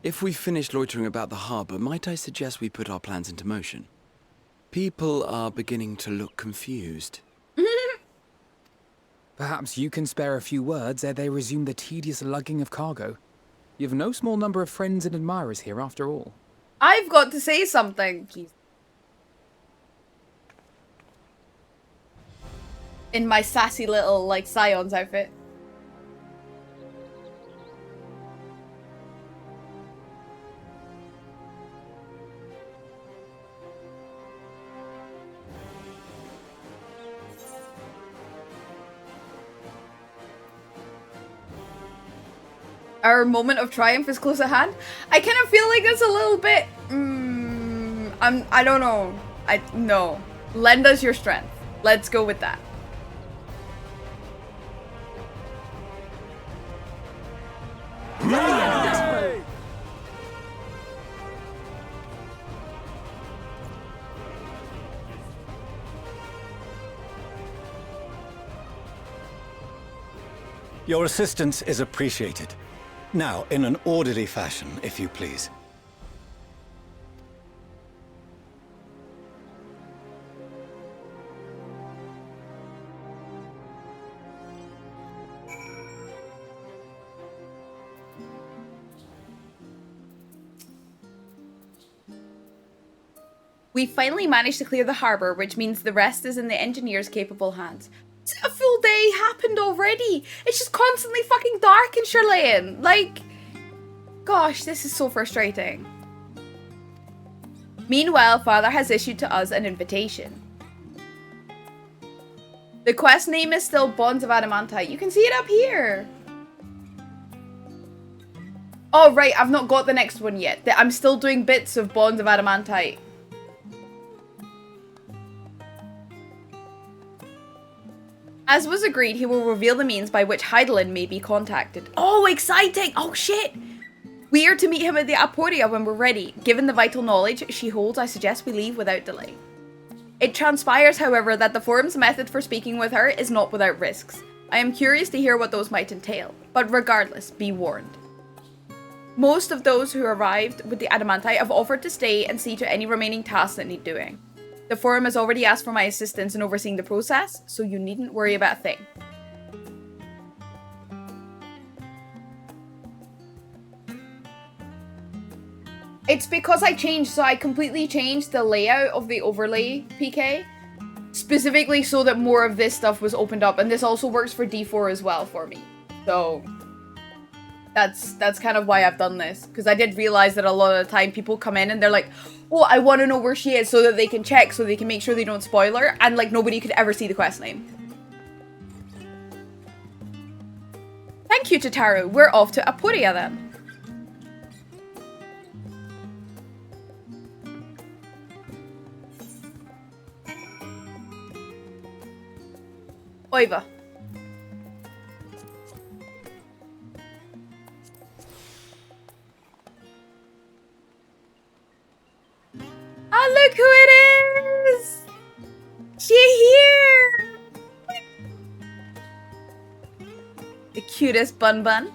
If we've finished loitering about the harbor, might I suggest we put our plans into motion? People are beginning to look confused. Perhaps you can spare a few words ere they resume the tedious lugging of cargo. You've no small number of friends and admirers here after all. I've got to say something. In my sassy little, like, Scion's outfit. Our moment of triumph is close at hand. I kind of feel like that's a little bit. I don't know. No. Lend us your strength. Let's go with that. Your assistance is appreciated. Now, in an orderly fashion, if you please. We finally managed to clear the harbour, which means the rest is in the engineer's capable hands. A full day happened already. It's just constantly fucking dark in Shirlane. Like, gosh, this is so frustrating. Meanwhile, Father has issued to us an invitation. The quest name is still Bonds of Adamantite. You can see it up here. Oh, right, I've not got the next one yet. I'm still doing bits of Bonds of Adamantite. As was agreed, he will reveal the means by which Heidelin may be contacted. Oh, exciting! Oh, shit! We are to meet him at the Aporia when we're ready. Given the vital knowledge she holds, I suggest we leave without delay. It transpires, however, that the Forum's method for speaking with her is not without risks. I am curious to hear what those might entail, but regardless, be warned. Most of those who arrived with the Adamantite have offered to stay and see to any remaining tasks that need doing. The Forum has already asked for my assistance in overseeing the process, so you needn't worry about a thing. It's because I changed, so I completely changed the layout of the overlay PK, specifically so that more of this stuff was opened up, and this also works for D4 as well for me. So that's kind of why I've done this, because I did realize that a lot of the time people come in and they're like, oh, I want to know where she is so that they can check, so they can make sure they don't spoil her, and like nobody could ever see the quest name. Thank you, Tataru. We're off to Apuria then. Oiva. Oh, look who it is! She's here! The cutest Bun Bun.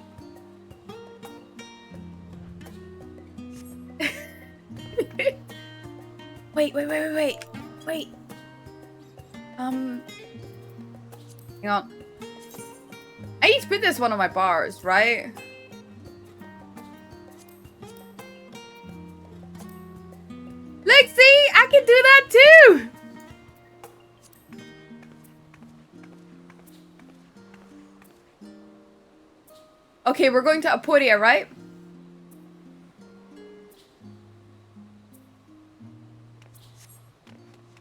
Wait. Hang on. I need to put this one on my bars, right? Look, see? I can do that too! Okay, we're going to Apuria, right?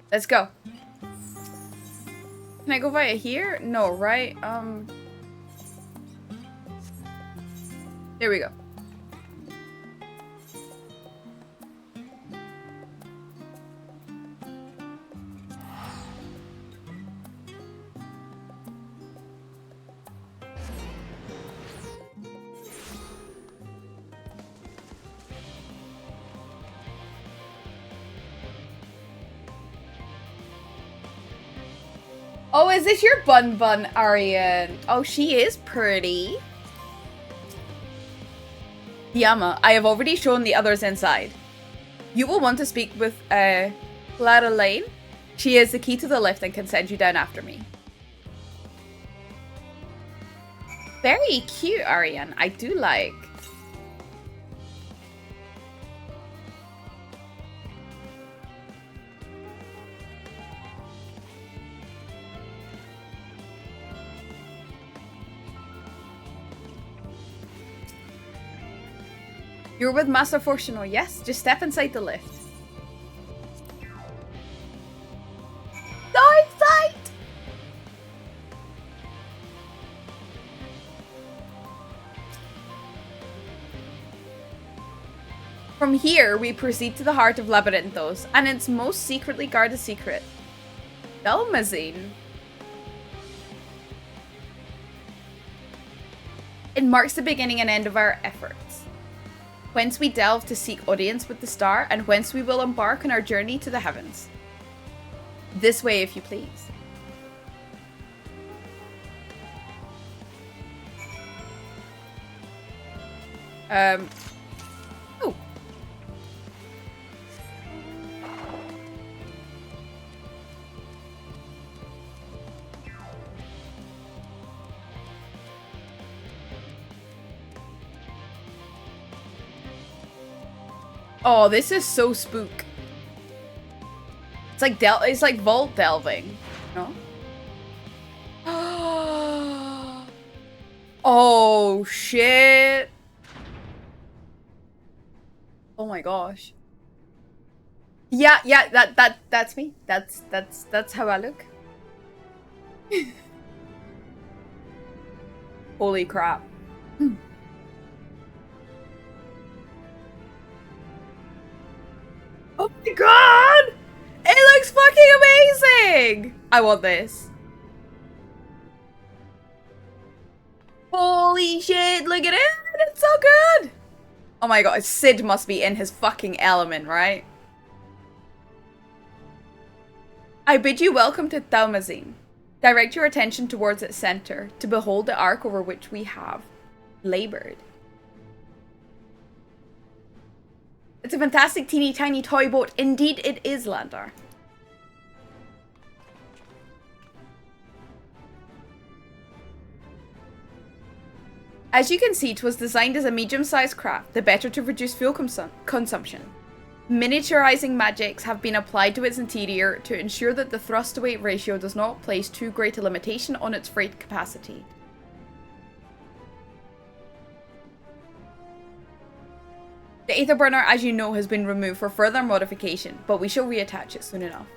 Let's go. Can I go via here? No, right? There we go. Oh, is this your Bun Bun, Arian? Oh, she is pretty. Yama, I have already shown the others inside. You will want to speak with, Clara Lane. She is the key to the lift and can send you down after me. Very cute, Arian. I do like. You're with Master Fortuno, yes? Just step inside the lift. So excited! From here, we proceed to the heart of Labyrinthos, and its most secretly guarded secret, Belmazine. It marks the beginning and end of our efforts. Whence we delve to seek audience with the star, and whence we will embark on our journey to the heavens. This way, if you please. Oh. Oh, this is so spook. It's like vault delving, no? Oh shit. Oh my gosh. Yeah, that's me. That's how I look. Holy crap. Oh my god! It looks fucking amazing! I want this. Holy shit, look at it! It's so good! Oh my god, Sid must be in his fucking element, right? I bid you welcome to Thalmazine. Direct your attention towards its center, to behold the arc over which we have labored. It's a fantastic teeny tiny toy boat. Indeed it is, Landar. As you can see, it was designed as a medium-sized craft, the better to reduce fuel consumption. Miniaturizing magics have been applied to its interior to ensure that the thrust-to-weight ratio does not place too great a limitation on its freight capacity. The Aether burner, as you know, has been removed for further modification, but we shall reattach it soon enough.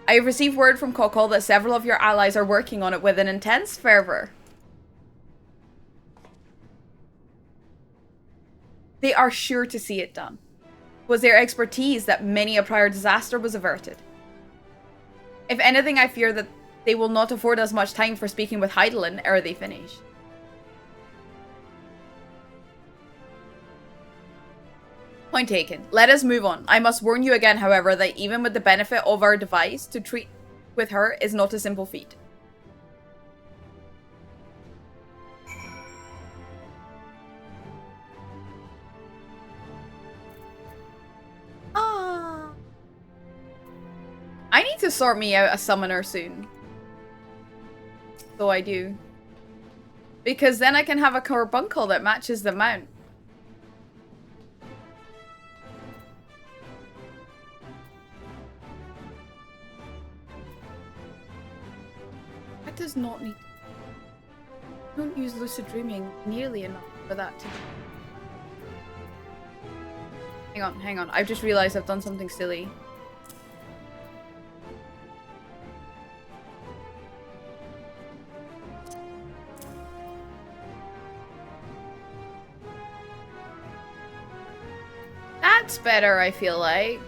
I have received word from Kokol that several of your allies are working on it with an intense fervor. They are sure to see it done. It was their expertise that many a prior disaster was averted. If anything, I fear that they will not afford us much time for speaking with Heidelin ere they finish. Point taken. Let us move on. I must warn you again, however, that even with the benefit of our device, to treat with her is not a simple feat. I need to sort me out a summoner soon. So I do. Because then I can have a carbuncle that matches the mount. That does not need... Don't use lucid dreaming nearly enough for that to... Hang on. I've just realized I've done something silly. That's better, I feel like.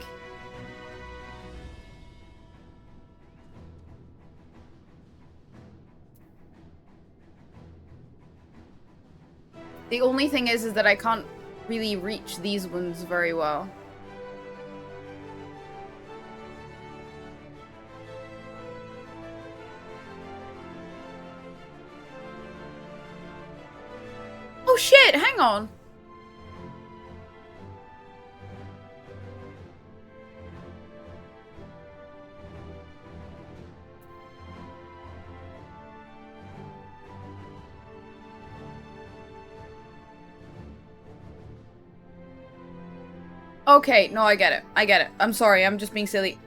The only thing is that I can't really reach these ones very well. Oh shit, hang on. Okay, no, I get it. I get it. I'm sorry, I'm just being silly.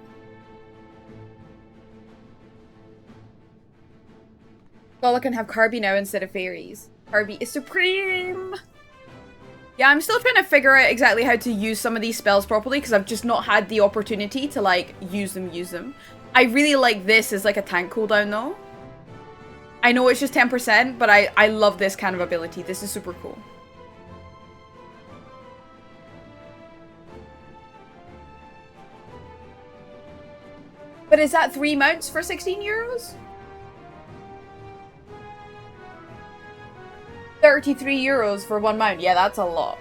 Lola can have Carby now instead of fairies. Carby is supreme! Yeah, I'm still trying to figure out exactly how to use some of these spells properly because I've just not had the opportunity to, like, use them. I really like this as, like, a tank cooldown, though. I know it's just 10%, but I love this kind of ability. This is super cool. But is that 3 mounts for 16 euros? 33 euros for 1 mount. Yeah, that's a lot.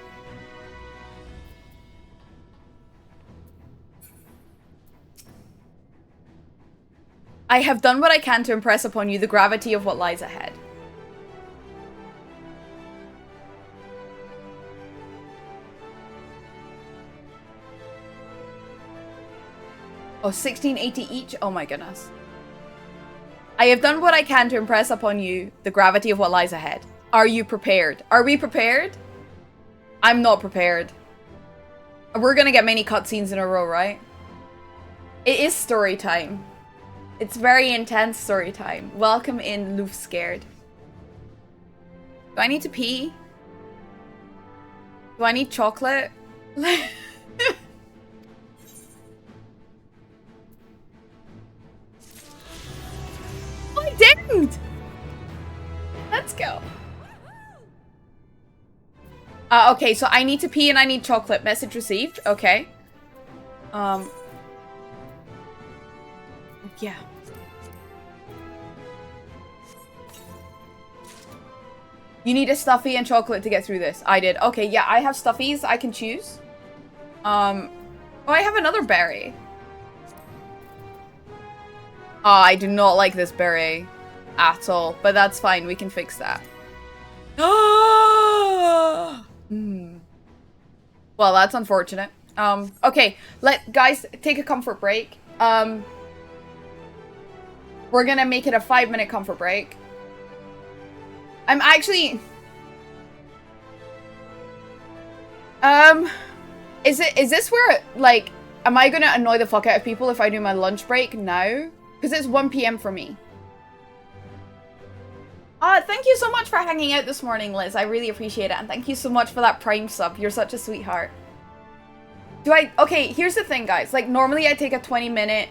I have done what I can to impress upon you the gravity of what lies ahead. Oh, 1680 each? Oh my goodness. I have done what I can to impress upon you the gravity of what lies ahead. Are you prepared? Are we prepared? I'm not prepared. We're gonna get many cutscenes in a row, right? It is story time. It's very intense story time. Welcome in, Loof Scared. Do I need to pee? Do I need chocolate? I didn't! Let's go. Okay, so I need to pee and I need chocolate. Message received. Okay. Yeah. You need a stuffy and chocolate to get through this. I did. Okay, yeah, I have stuffies I can choose. Oh, I have another berry. Oh, I do not like this berry at all, but that's fine. We can fix that. Well, that's unfortunate. Okay, guys, take a comfort break. We're gonna make it a 5-minute comfort break. I'm actually... Is this where, like, am I gonna annoy the fuck out of people if I do my lunch break now? Because it's 1 PM for me. Thank you so much for hanging out this morning, Liz. I really appreciate it. And thank you so much for that Prime sub. You're such a sweetheart. Okay, here's the thing, guys. Like, normally I take a 20-minute...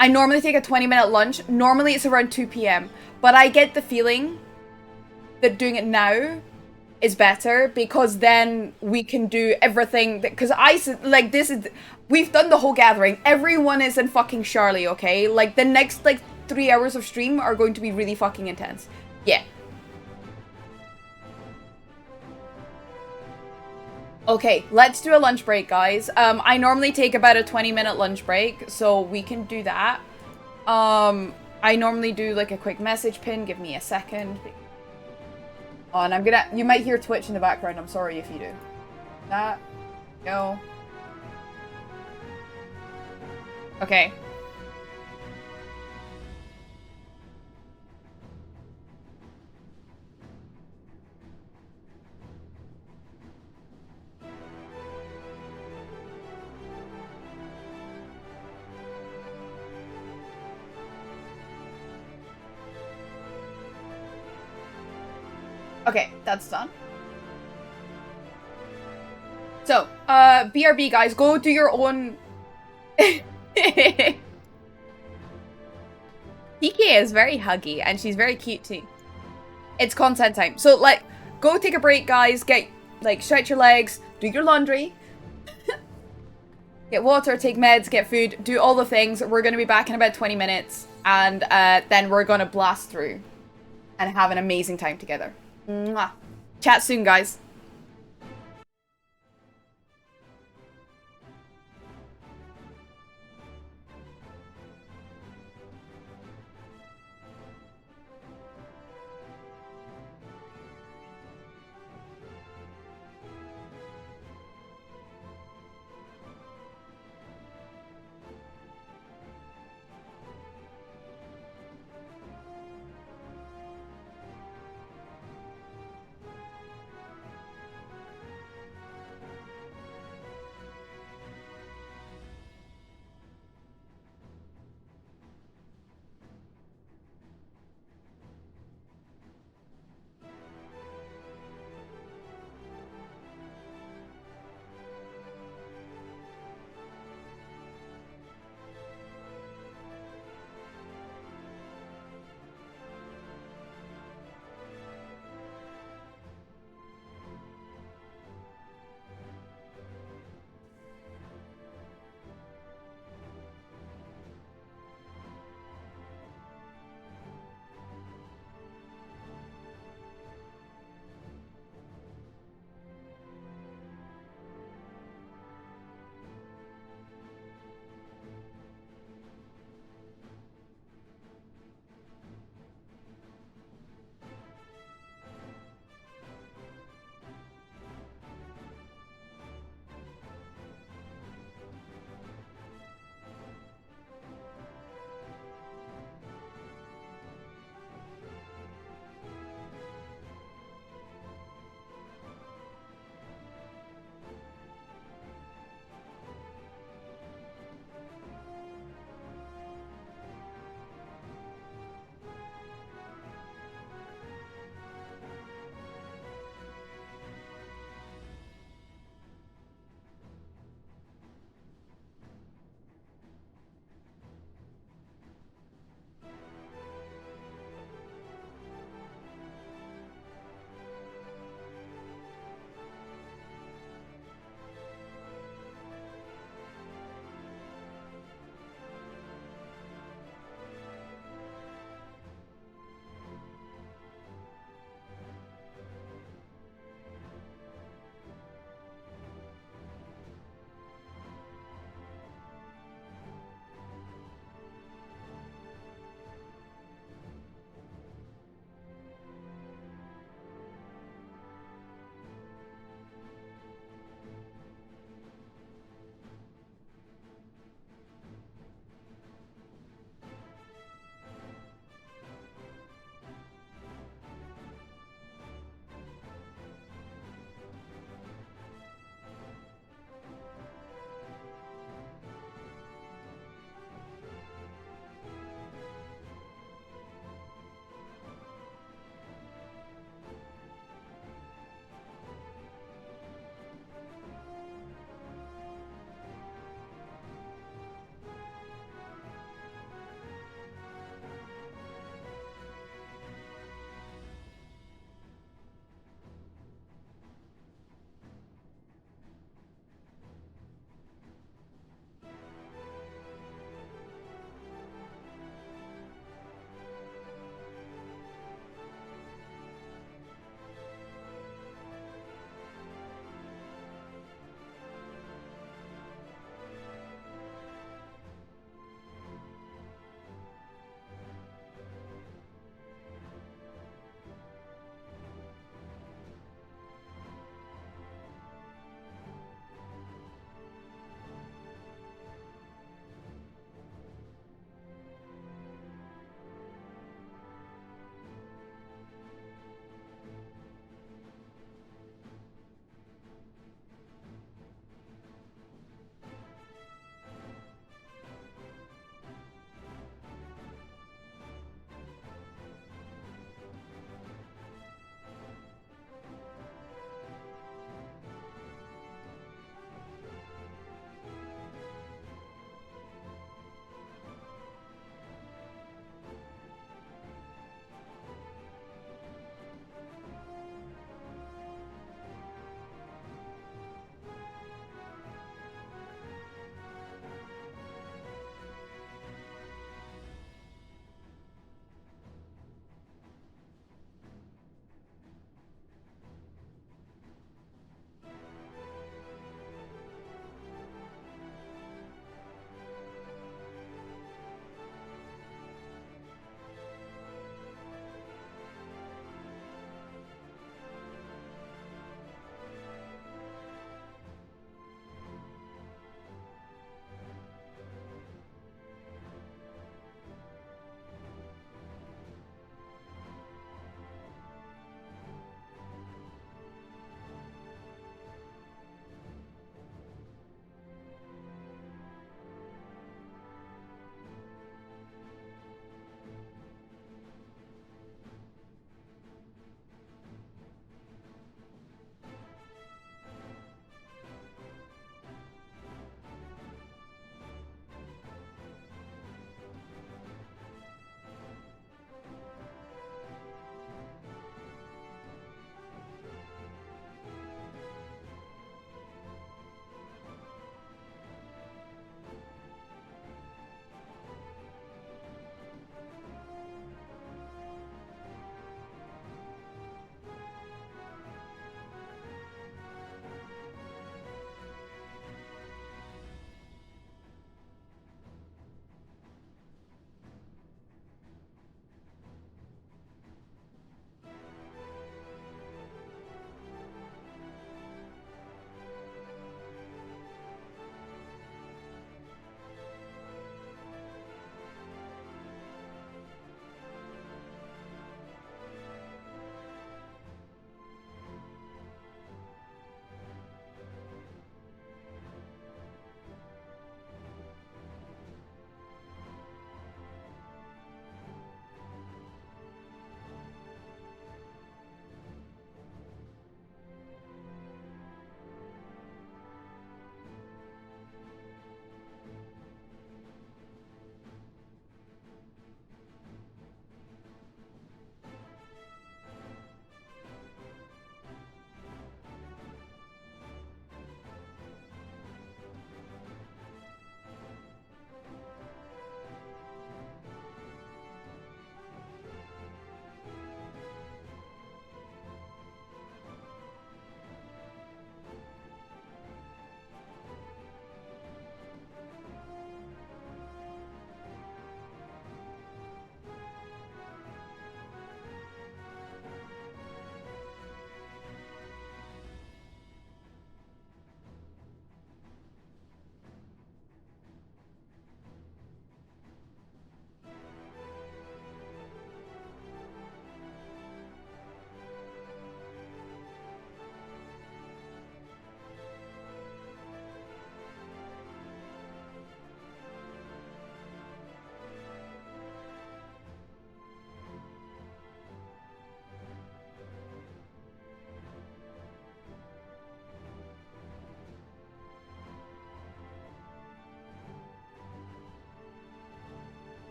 I normally take a 20-minute lunch. Normally it's around 2 PM. But I get the feeling that doing it now is better because then we can do everything because we've done the whole gathering. Everyone is in fucking Charlie, okay? Like, the next, 3 hours of stream are going to be really fucking intense. Yeah. Okay, let's do a lunch break, guys. I normally take about a 20-minute lunch break, so we can do that. I normally do, like, a quick message pin. Give me a second. Oh, and you might hear Twitch in the background. I'm sorry if you do. That. Go. Okay. Okay, that's done. So, BRB guys, go do your own... PK is very huggy, and she's very cute too. It's content time. So, go take a break, guys. Stretch your legs, do your laundry. Get water, take meds, get food, do all the things. We're gonna be back in about 20 minutes, and then we're gonna blast through and have an amazing time together. Mwah. Chat soon, guys.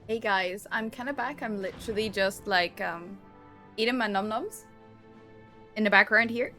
Hey guys, I'm kind of back. I'm literally just like eating my num-nums in the background here.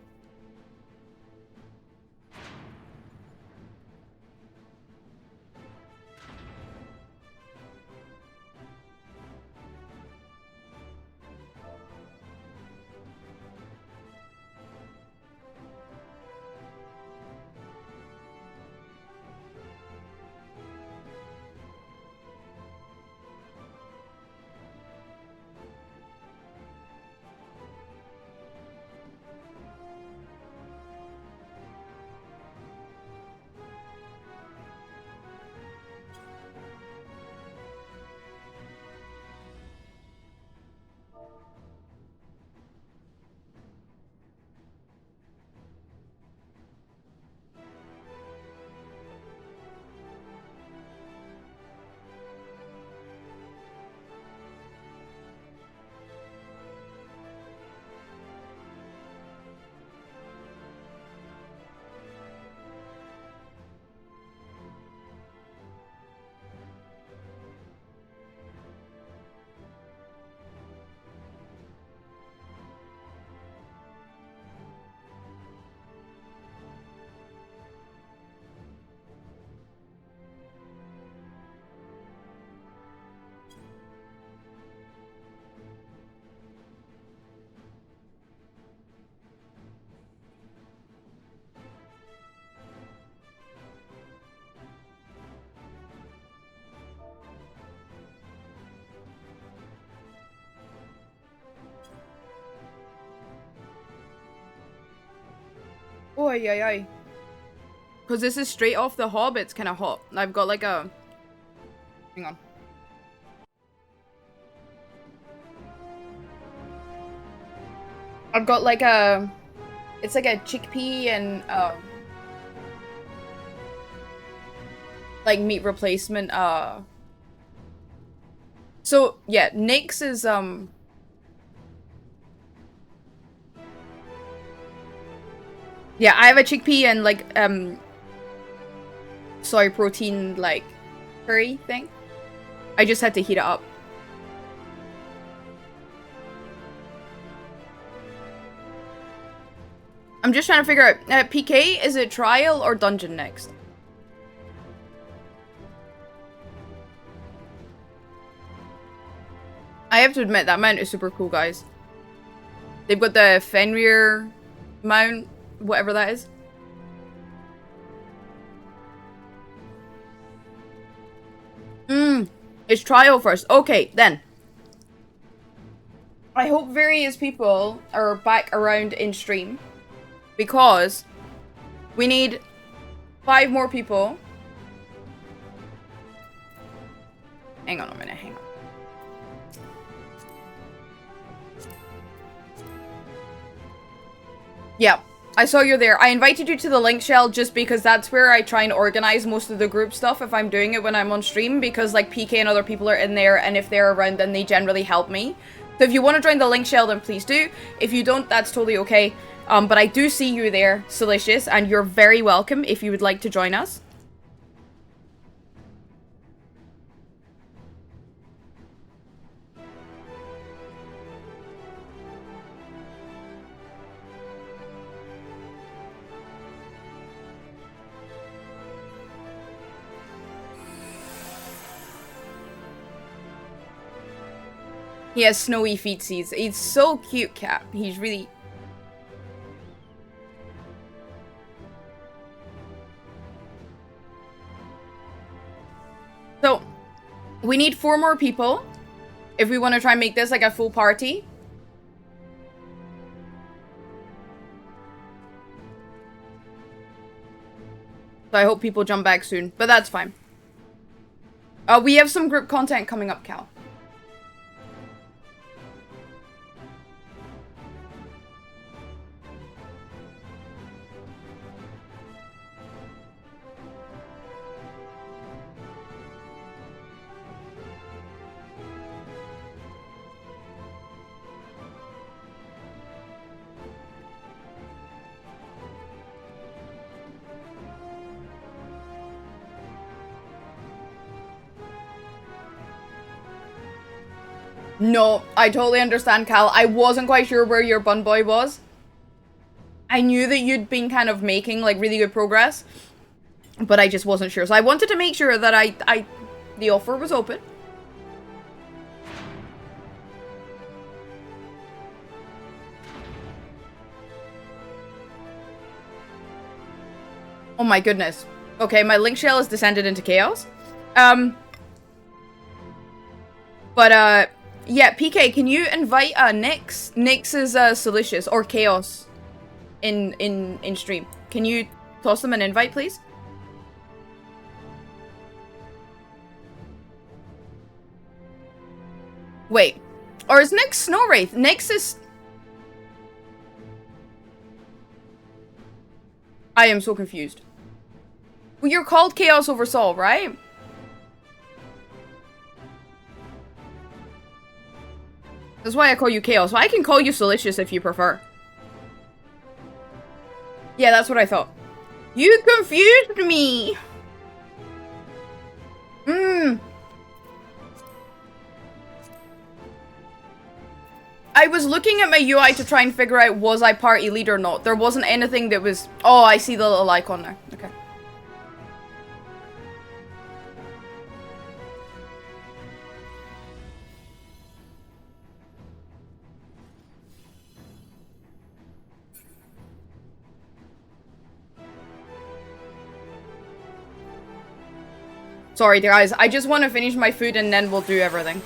Oh, yeah. Because this is straight off the Hob, it's kind of hot. I've got like a... Hang on. I've got like a... It's like a chickpea and like meat replacement. So yeah, Nyx is yeah, I have a chickpea and like soy protein like curry thing. I just had to heat it up. I'm just trying to figure out, PK, is it trial or dungeon next? I have to admit, that mount is super cool, guys. They've got the Fenrir mount, whatever that is. It's trial first. Okay, then. I hope various people are back around in stream. Because we need 5 more people. Hang on a minute, hang on. Yeah, I saw you there. I invited you to the link shell just because that's where I try and organize most of the group stuff if I'm doing it when I'm on stream, because like PK and other people are in there, and if they're around then they generally help me. So if you want to join the link shell then please do. If you don't, that's totally okay. But I do see you there, Silicious, and you're very welcome if you would like to join us. He has snowy feetsies. He's so cute, Cap. He's really... So, we need 4 more people if we want to try and make this like a full party. So I hope people jump back soon, but that's fine. We have some group content coming up, Cal. No, I totally understand, Cal. I wasn't quite sure where your bun boy was. I knew that you'd been kind of making, like, really good progress. But I just wasn't sure. So I wanted to make sure that the offer was open. Oh my goodness. Okay, my link shell has descended into chaos. Yeah, PK, can you invite Nyx? Nyx is Silicious or Chaos in stream. Can you toss them an invite, please? Wait. Or is Nyx Snow Wraith? Nyx is... I am so confused. Well, you're called Chaos over Sol, right? That's why I call you Chaos. So I can call you Silicious if you prefer. Yeah, that's what I thought. You confused me! I was looking at my UI to try and figure out was I party lead or not. There wasn't anything that was... Oh, I see the little icon there. Okay. Sorry, guys. I just want to finish my food and then we'll do everything.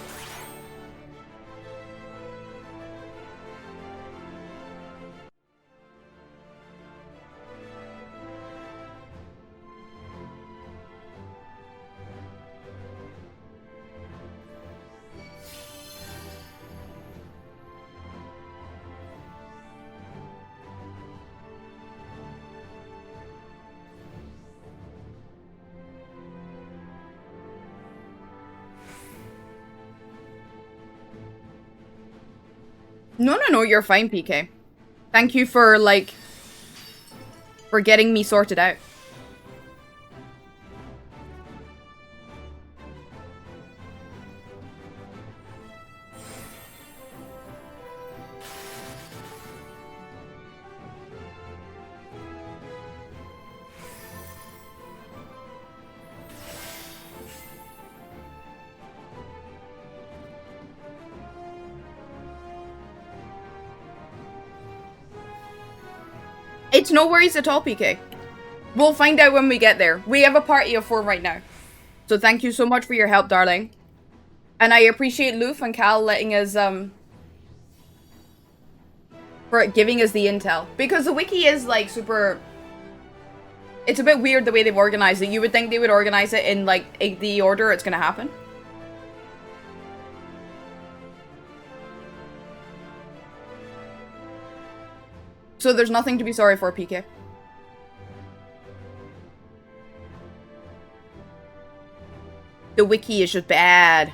No, you're fine, PK. Thank you for, like, for getting me sorted out. It's no worries at all, PK. We'll find out when we get there. We have a party of 4 right now. So thank you so much for your help, darling. And I appreciate Loof and Cal letting us, for giving us the intel. Because the wiki is, like, super... It's a bit weird the way they've organized it. You would think they would organize it in, like, the order it's gonna happen. So there's nothing to be sorry for, PK. The wiki is just bad.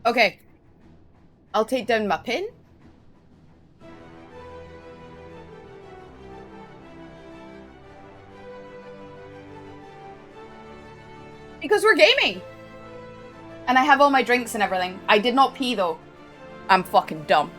Okay. I'll take down my pin. Because we're gaming! And I have all my drinks and everything. I did not pee though. I'm fucking dumb.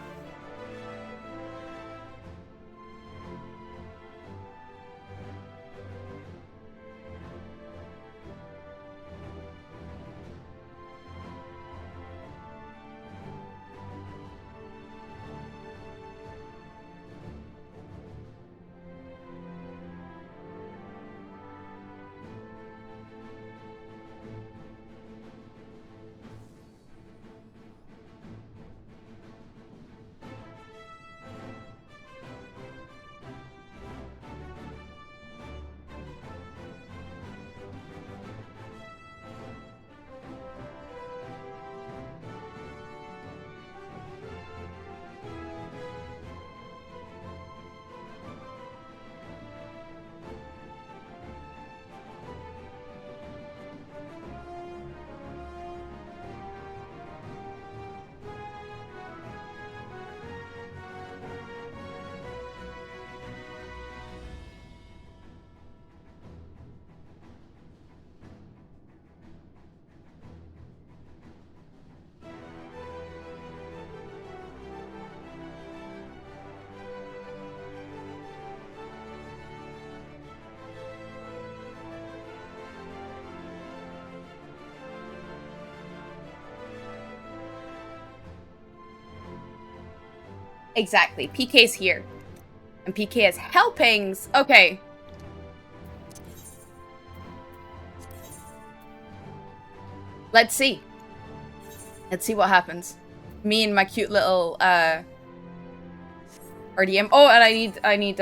Exactly. PK's here. And PK has helpings. Okay. Let's see. Let's see what happens. Me and my cute little RDM. Oh, and I need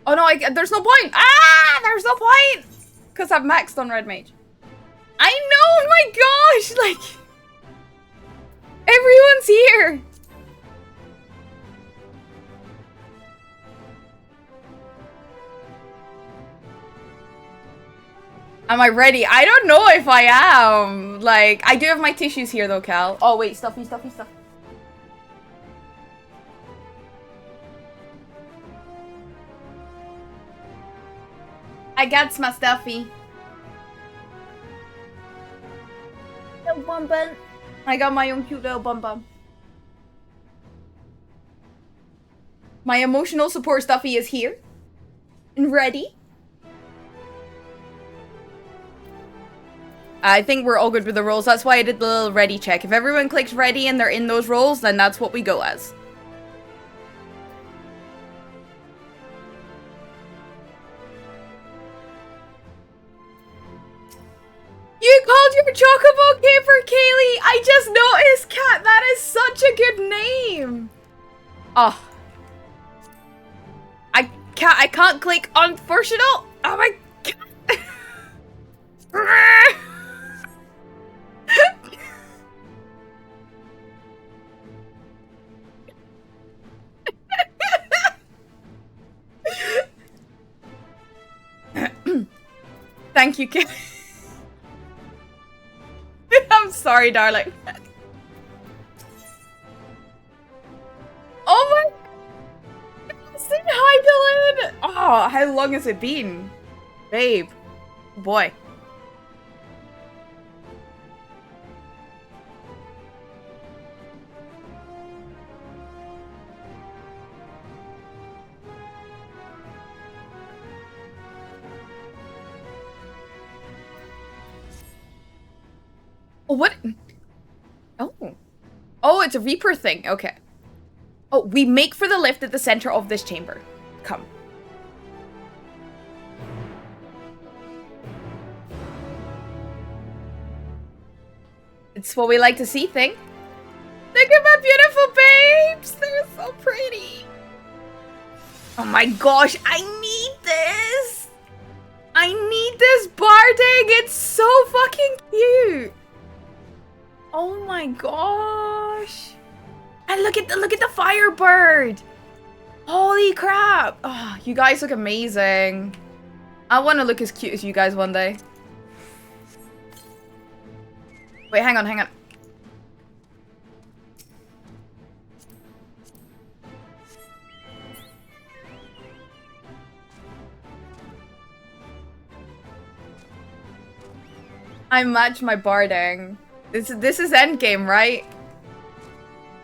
Oh no, there's no point. Ah, there's no point. Cuz I've maxed on Red Mage. I know, my gosh, like everyone's here. Am I ready? I don't know if I am. Like, I do have my tissues here though, Cal. Oh wait, stuffy. I got my stuffy. Little bum bum. I got my own cute little bum bum. My emotional support stuffy is here. And ready. I think we're all good with the roles. That's why I did the little ready check. If everyone clicks ready and they're in those roles, then that's what we go as. You called your chocobo caper Kaylee! I just noticed, Cat! That is such a good name! Oh. I can't click unfortunate! Oh my god! Thank you, Kaylee. I'm sorry, darling. Oh my... Say hi, Dylan! Oh, how long has it been? Babe. Boy. Oh, what? Oh. Oh, it's a Reaper thing. Okay. Oh, we make for the lift at the center of this chamber. Come. It's what we like to see, thing. Look at my beautiful babes! They're so pretty. Oh my gosh, I need this! I need this barding! It's so fucking cute! Oh my gosh! And look at the Firebird! Holy crap! Oh, you guys look amazing. I want to look as cute as you guys one day. Wait, hang on. I match my barding. This is endgame, right?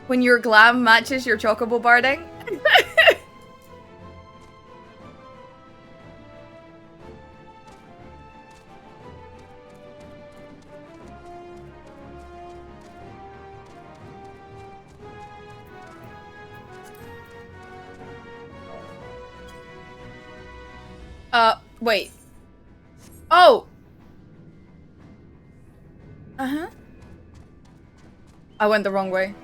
When your glam matches your chocobo barding? Wait. Oh! Uh-huh. I went the wrong way.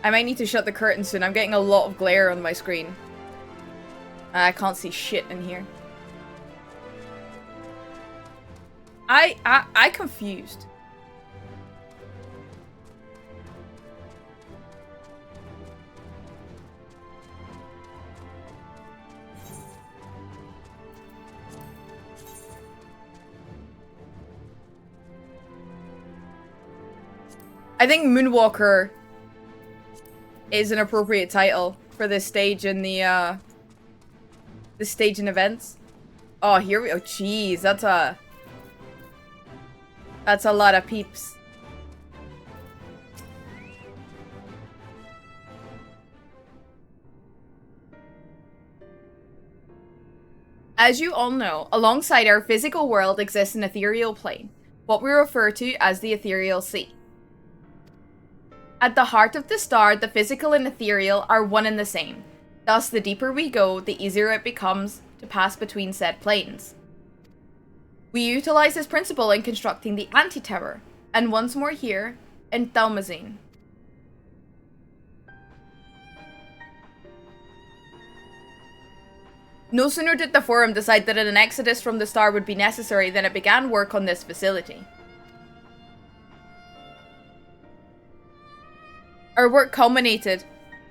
I might need to shut the curtain soon. I'm getting a lot of glare on my screen. I can't see shit in here. I confused. I think Moonwalker is an appropriate title for this stage in the this stage in events. Oh, here we go. Jeez, that's a lot of peeps. As you all know, alongside our physical world exists an ethereal plane, what we refer to as the ethereal sea. At the heart of the star, the physical and ethereal are one and the same. Thus, the deeper we go, the easier it becomes to pass between said planes. We utilize this principle in constructing the anti-tower, and once more here in Thalmazine. No sooner did the Forum decide that an exodus from the star would be necessary than it began work on this facility. Our work culminated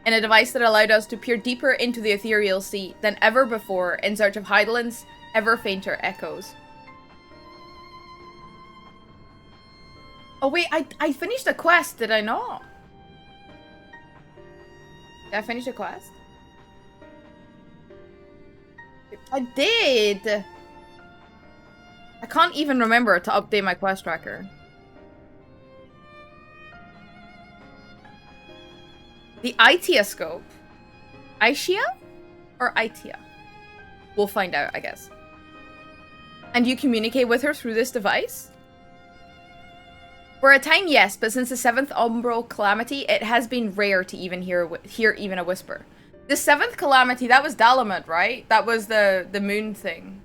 in a device that allowed us to peer deeper into the ethereal sea than ever before in search of Hydaelyn's ever fainter echoes. Oh wait, I finished a quest, did I not? Did I finish a quest? I did! I can't even remember to update my quest tracker. The Itioscope. Itia? Or Itia? We'll find out, I guess. And you communicate with her through this device? For a time, yes, but since the 7th Umbral Calamity, it has been rare to even hear even a whisper. The 7th Calamity, that was Dalamud, right? That was the moon thing.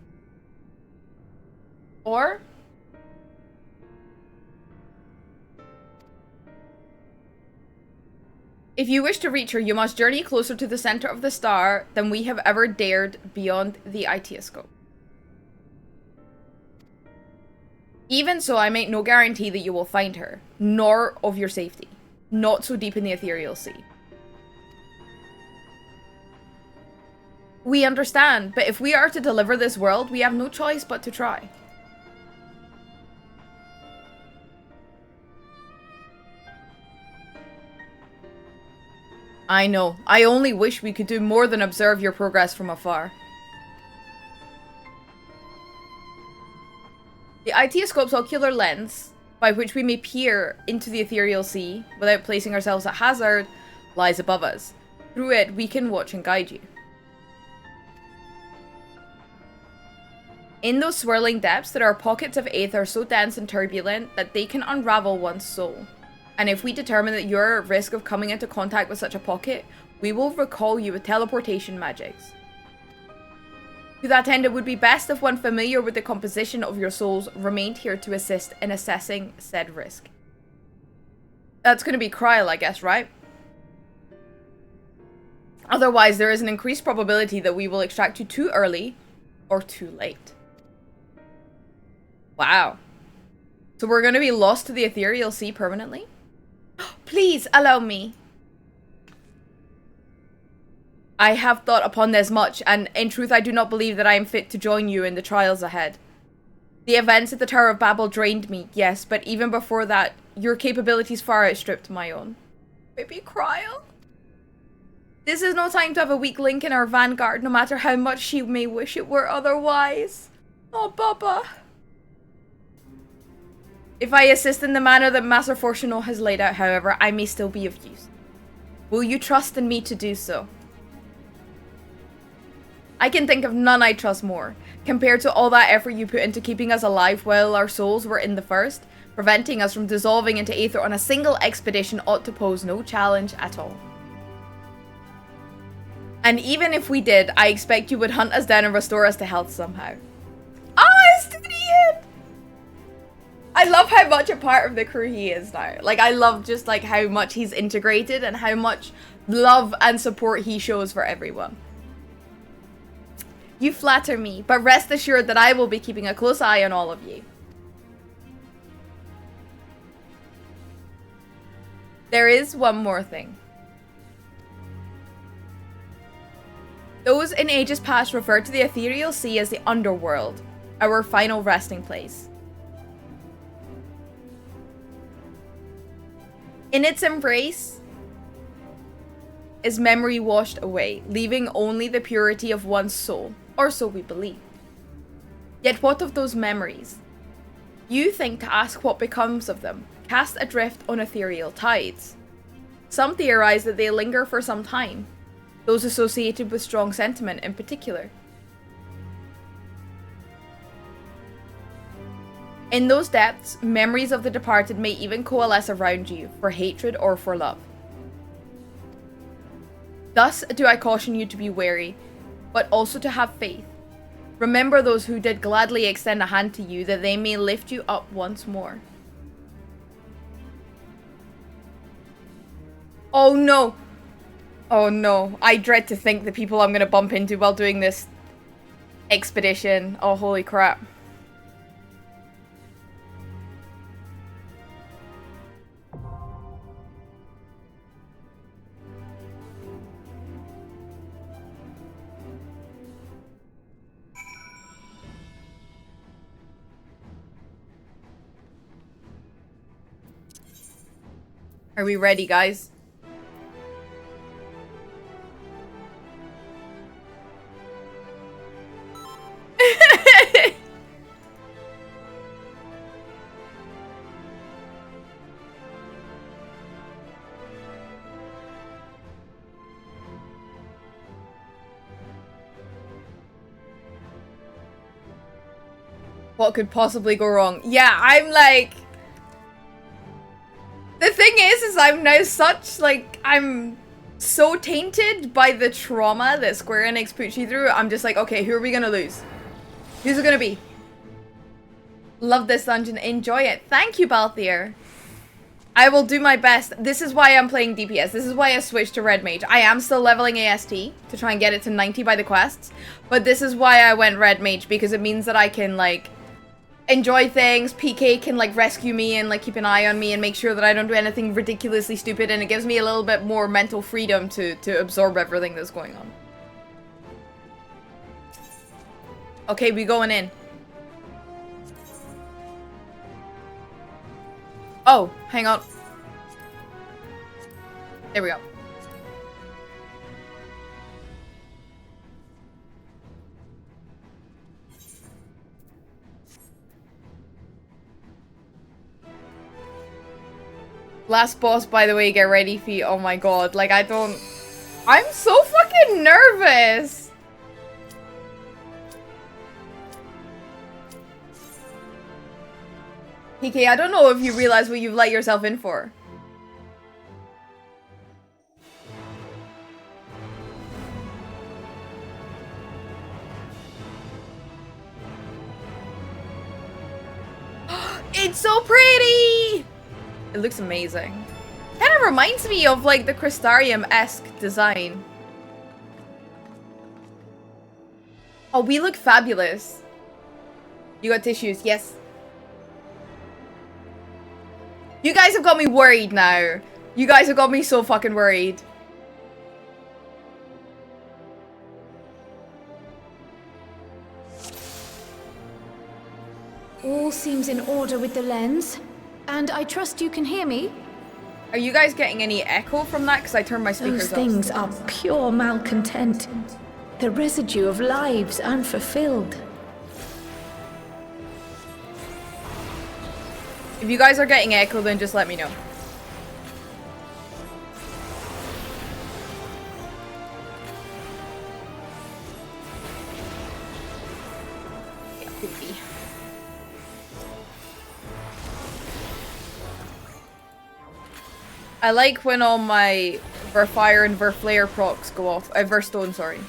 Or? If you wish to reach her, you must journey closer to the center of the star than we have ever dared beyond the Itioscope. Even so, I make no guarantee that you will find her, nor of your safety. Not so deep in the ethereal sea. We understand, but if we are to deliver this world, we have no choice but to try. I know. I only wish we could do more than observe your progress from afar. The Itioscope's ocular lens, by which we may peer into the ethereal sea without placing ourselves at hazard, lies above us. Through it, we can watch and guide you. In those swirling depths, there are pockets of aether so dense and turbulent that they can unravel one's soul. And if we determine that you're at risk of coming into contact with such a pocket, we will recall you with teleportation magics. To that end, it would be best if one familiar with the composition of your souls remained here to assist in assessing said risk. That's going to be Kryl, I guess, right? Otherwise, there is an increased probability that we will extract you too early or too late. Wow. So we're going to be lost to the ethereal sea permanently? Please allow me. I have thought upon this much, and in truth I do not believe that I am fit to join you in the trials ahead. The events at the Tower of Babel drained me, yes, but even before that, your capabilities far outstripped my own. Baby Kryl? This is no time to have a weak link in our vanguard, no matter how much she may wish it were otherwise. Oh, Baba. If I assist in the manner that Master Fortuno has laid out, however, I may still be of use. Will you trust in me to do so? I can think of none I trust more. Compared to all that effort you put into keeping us alive while our souls were in the first, preventing us from dissolving into aether on a single expedition ought to pose no challenge at all. And even if we did, I expect you would hunt us down and restore us to health somehow. Stydian! I love how much a part of the crew he is now. Like, I love just like how much he's integrated and how much love and support he shows for everyone. You flatter me, but rest assured that I will be keeping a close eye on all of you. There is one more thing. Those in ages past referred to the ethereal sea as the underworld, our final resting place. In its embrace is memory washed away, leaving only the purity of one's soul, or so we believe. Yet what of those memories? You think to ask what becomes of them, cast adrift on ethereal tides. Some theorize that they linger for some time, those associated with strong sentiment in particular. In those depths, memories of the departed may even coalesce around you, for hatred or for love. Thus do I caution you to be wary, but also to have faith. Remember those who did gladly extend a hand to you, that they may lift you up once more. Oh no! Oh no, I dread to think the people I'm gonna bump into while doing this expedition. Oh, holy crap. Are we ready, guys? What could possibly go wrong? Yeah, I'm like... The thing is I'm now such, like, I'm so tainted by the trauma that Square Enix puts you through. I'm just like, okay, who are we gonna lose? Who's it gonna be? Love this dungeon. Enjoy it. Thank you, Balthier. I will do my best. This is why I'm playing DPS. This is why I switched to Red Mage. I am still leveling AST to try and get it to 90 by the quests. But this is why I went Red Mage, because it means that I can, like, enjoy things. PK can, like, rescue me and, like, keep an eye on me and make sure that I don't do anything ridiculously stupid. And it gives me a little bit more mental freedom to absorb everything that's going on. Okay, we going in. Oh, hang on. There we go. Last boss, by the way, get ready feat. Oh my god, like I'm so fucking nervous. PK, I don't know if you realize what you've let yourself in for. It's so pretty! It looks amazing. Kind of reminds me of, like, the Crystarium-esque design. Oh, we look fabulous. You got tissues, yes. You guys have got me worried now. You guys have got me so fucking worried. All seems in order with the lens. And I trust you can hear me? Are you guys getting any echo from that? Because I turned my speakers Those things are pure malcontent. The residue of lives unfulfilled. If you guys are getting echo, then just let me know. Yeah, poopy. I like when all my Verfire and Verflare procs go off. Verstone, sorry.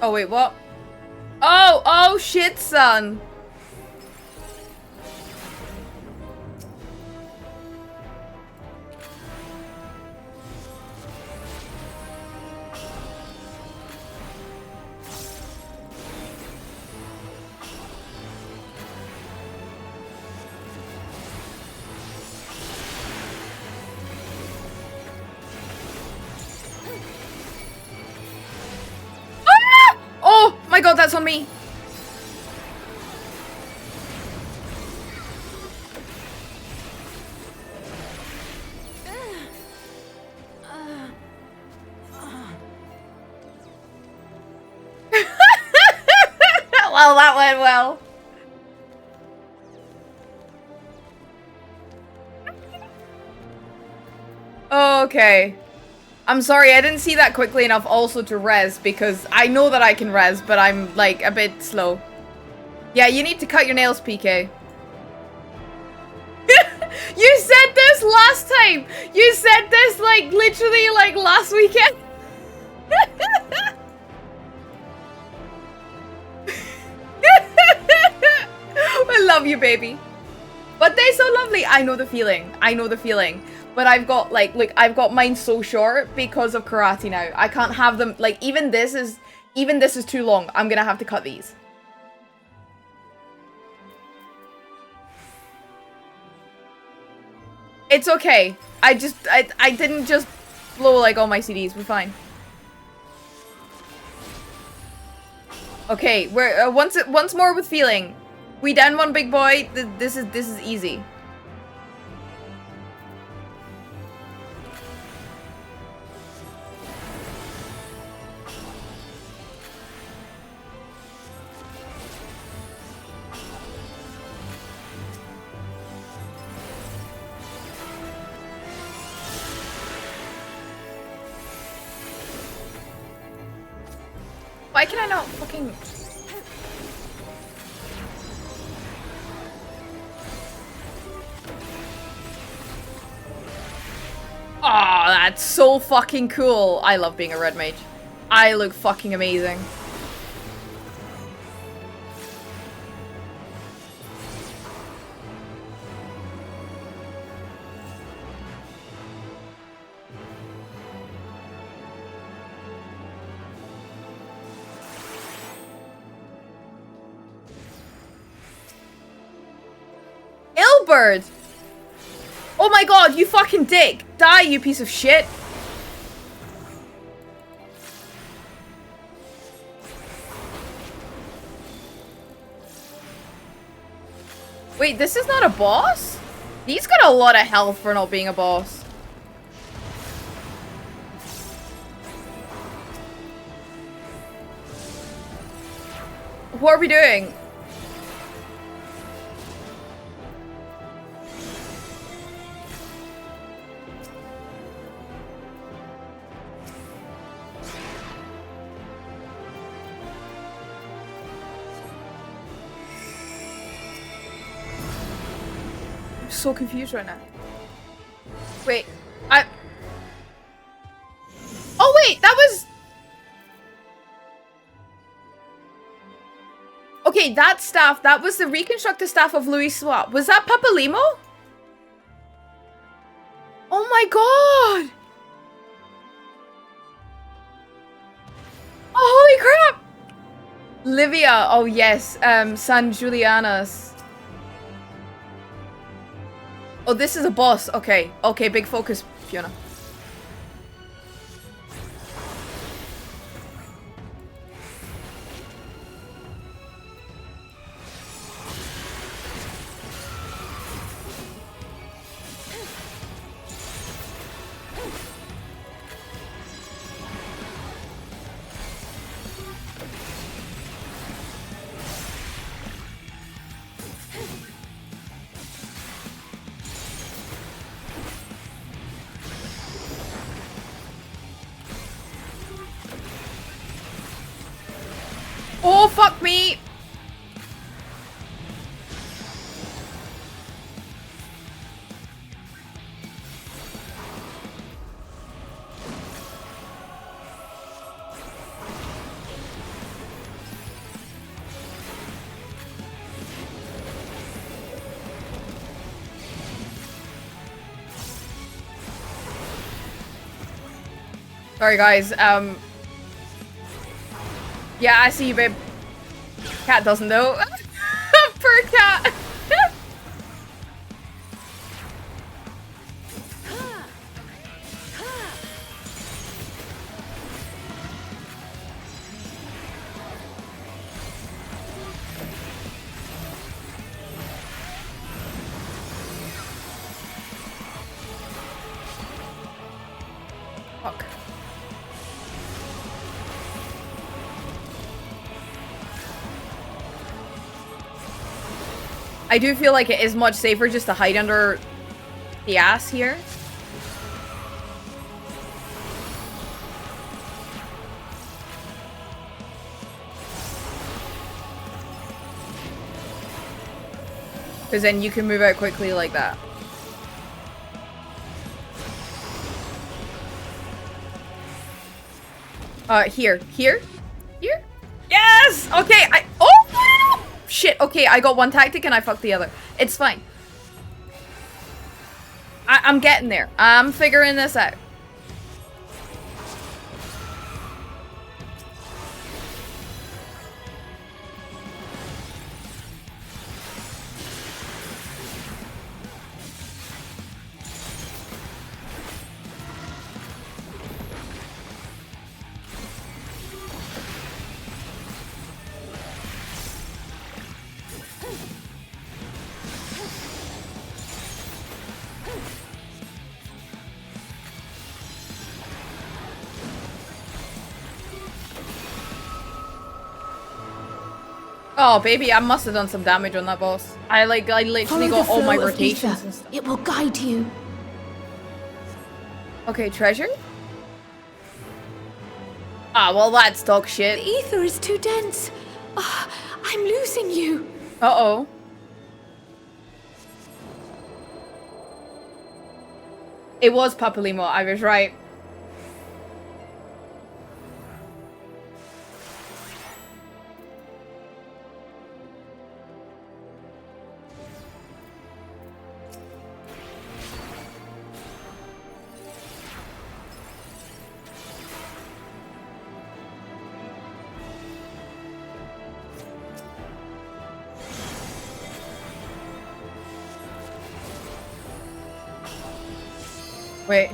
Oh wait, what? Oh shit, son. god, that's on me. Well, that went well. Okay. I'm sorry, I didn't see that quickly enough also to res, because I know that I can res, but I'm, like, a bit slow. Yeah, you need to cut your nails, PK. You said this last time! You said this, like, literally, like, last weekend! I love you, baby. But they're so lovely. I know the feeling. I know the feeling. But I've got, like, look, I've got mine so short because of karate now. I can't have them, like, even this is too long. I'm gonna have to cut these. It's okay. I didn't just blow, like, all my CDs. We're fine. Okay, we're, once more with feeling. We down one big boy. This is easy. Why can I not fucking... Oh, that's so fucking cool. I love being a red mage. I look fucking amazing. Ilbert! Oh my god, you fucking dick! Die, you piece of shit! Wait, this is not a boss? He's got a lot of health for not being a boss. What are we doing? So confused right now. Wait, oh wait, that was... Okay, that staff, that was the reconstructed staff of Louis Swap. Was that Papa Limo? Oh my god! Oh, holy crap! Livia, oh yes, San Julianas. Oh, this is a boss. Okay. Okay, big focus, Fiona. Oh, fuck me! Sorry, guys. Yeah, I see you, babe. Cat doesn't though. Poor cat. Fuck. I do feel like it is much safer just to hide under the ass here. Because then you can move out quickly like that. Here. Here? Here? Yes! Okay, oh! Shit, okay, I got one tactic and I fucked the other. It's fine. I'm getting there. I'm figuring this out. Oh, baby, I must have done some damage on that boss. I literally got all my rotations and stuff. It will guide you. Okay, treasure? Ah, well, that's dog shit. The ether is too dense. Oh, I'm losing you. Uh-oh. It was Papalimo, I was right. Wait.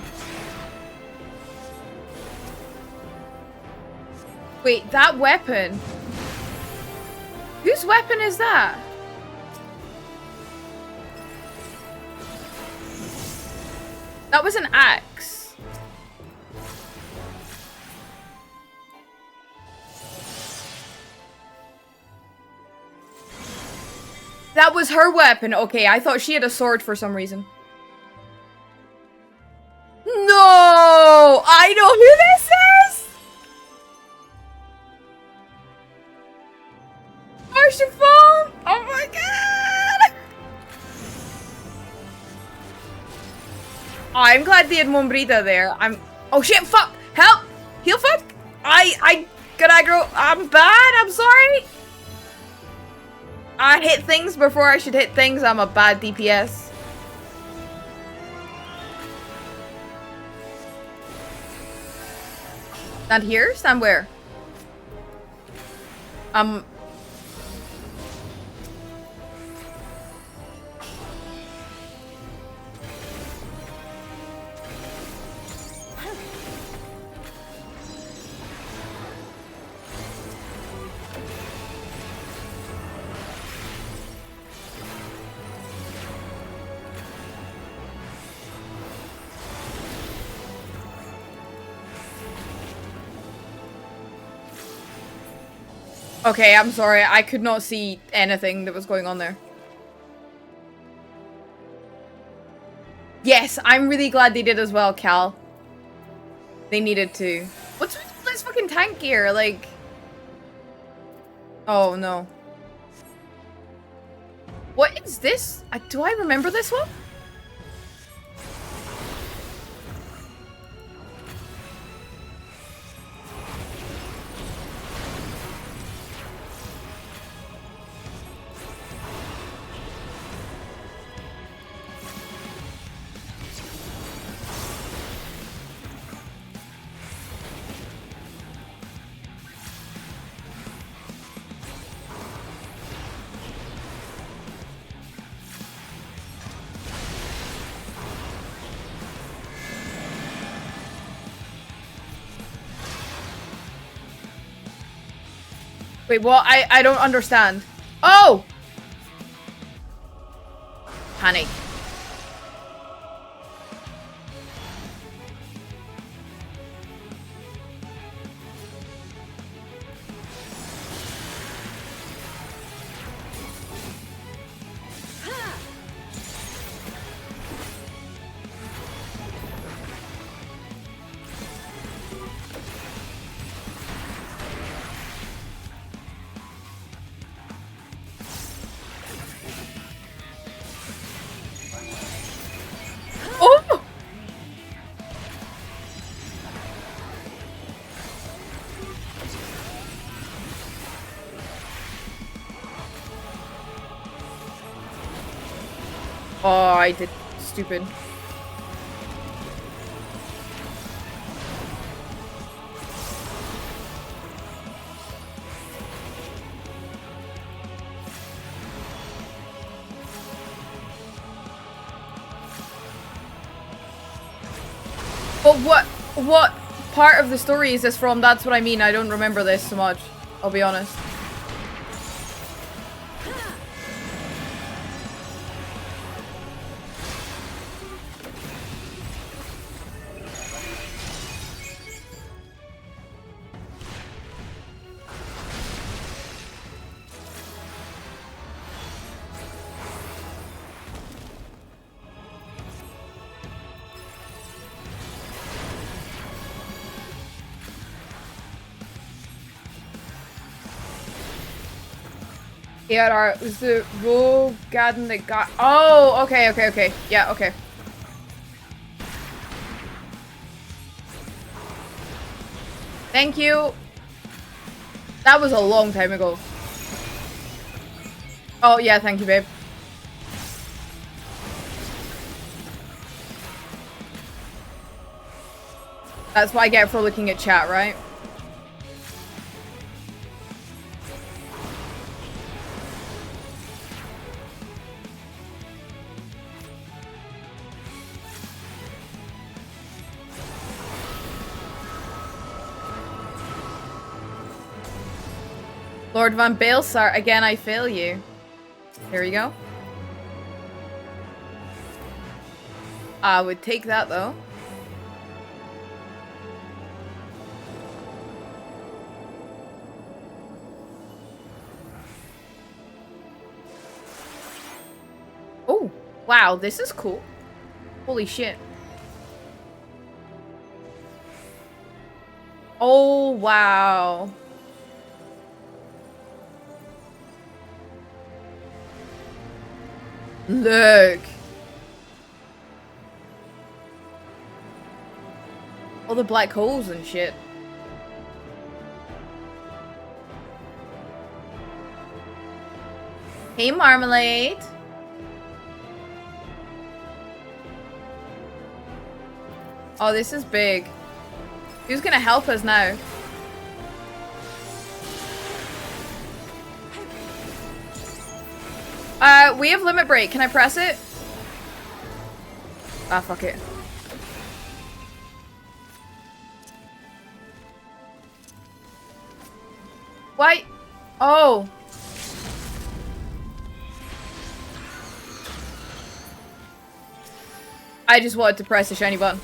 Wait, that weapon? Whose weapon is that? That was an axe. That was her weapon. Okay, I thought she had a sword for some reason. No! I know who this is! Archifon! Oh my god! I'm glad they had Mombrita there. Oh shit, fuck! Help! Heal fuck! I got aggro. I'm bad, I'm sorry! I hit things before I should hit things. I'm a bad DPS. Stand here? Stand where? Okay, I'm sorry. I could not see anything that was going on there. Yes, I'm really glad they did as well, Cal. They needed to. What's with all this fucking tank gear? Like... Oh, no. What is this? Do I remember this one? Wait, what? I don't understand. Oh! Panic. Oh, I did stupid. But what part of the story is this from? That's what I mean. I don't remember this so much. I'll be honest. Yeah, it was the rogue garden that got. Oh, okay. Yeah, okay. Thank you. That was a long time ago. Oh, yeah, thank you, babe. That's what I get for looking at chat, right? Lord Van Baelsar, again I fail you. Here we go. I would take that though. Oh, wow, this is cool. Holy shit. Oh, wow. Look. All the black holes and shit. Hey, Marmalade. Oh, this is big. Who's gonna help us now? We have limit break. Can I press it? Ah, fuck it. Why? Oh. I just wanted to press the shiny button.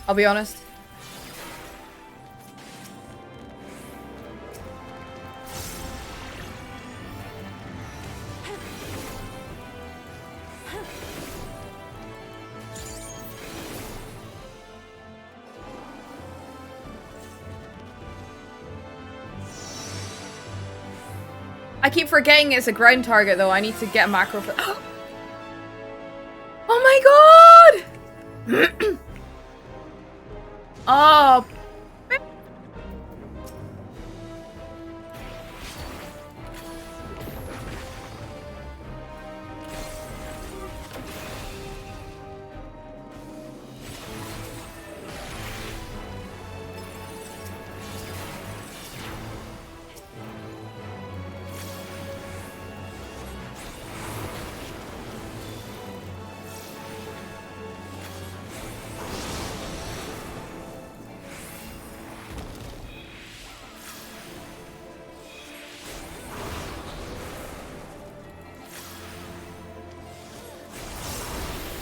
I'll be honest. I keep forgetting it's a ground target though. I need to get a macro for- Oh my god! Oh.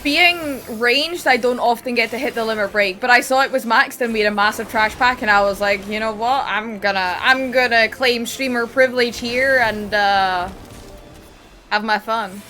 Being ranged, I don't often get to hit the limit break, but I saw it was maxed and we had a massive trash pack, and I was like, you know what? I'm gonna claim streamer privilege here and have my fun.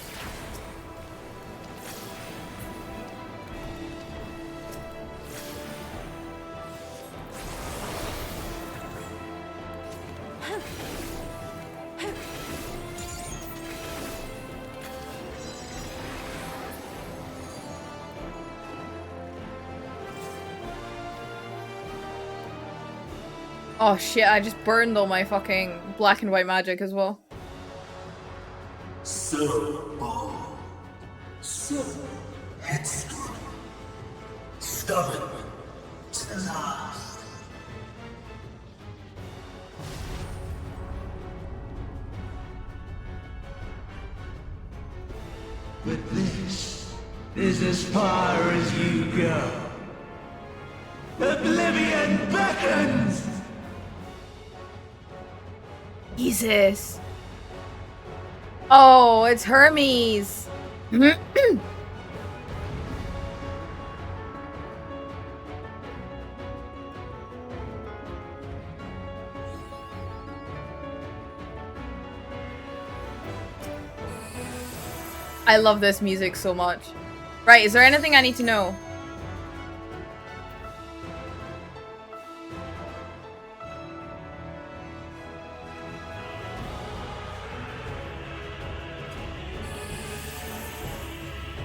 Oh shit, I just burned all my fucking black and white magic as well. So bold. So headstrong, stubborn to the last. But this is as far as you go. Oblivion beckons! Jesus. Oh, it's Hermes. I love this music so much. Right, is there anything I need to know?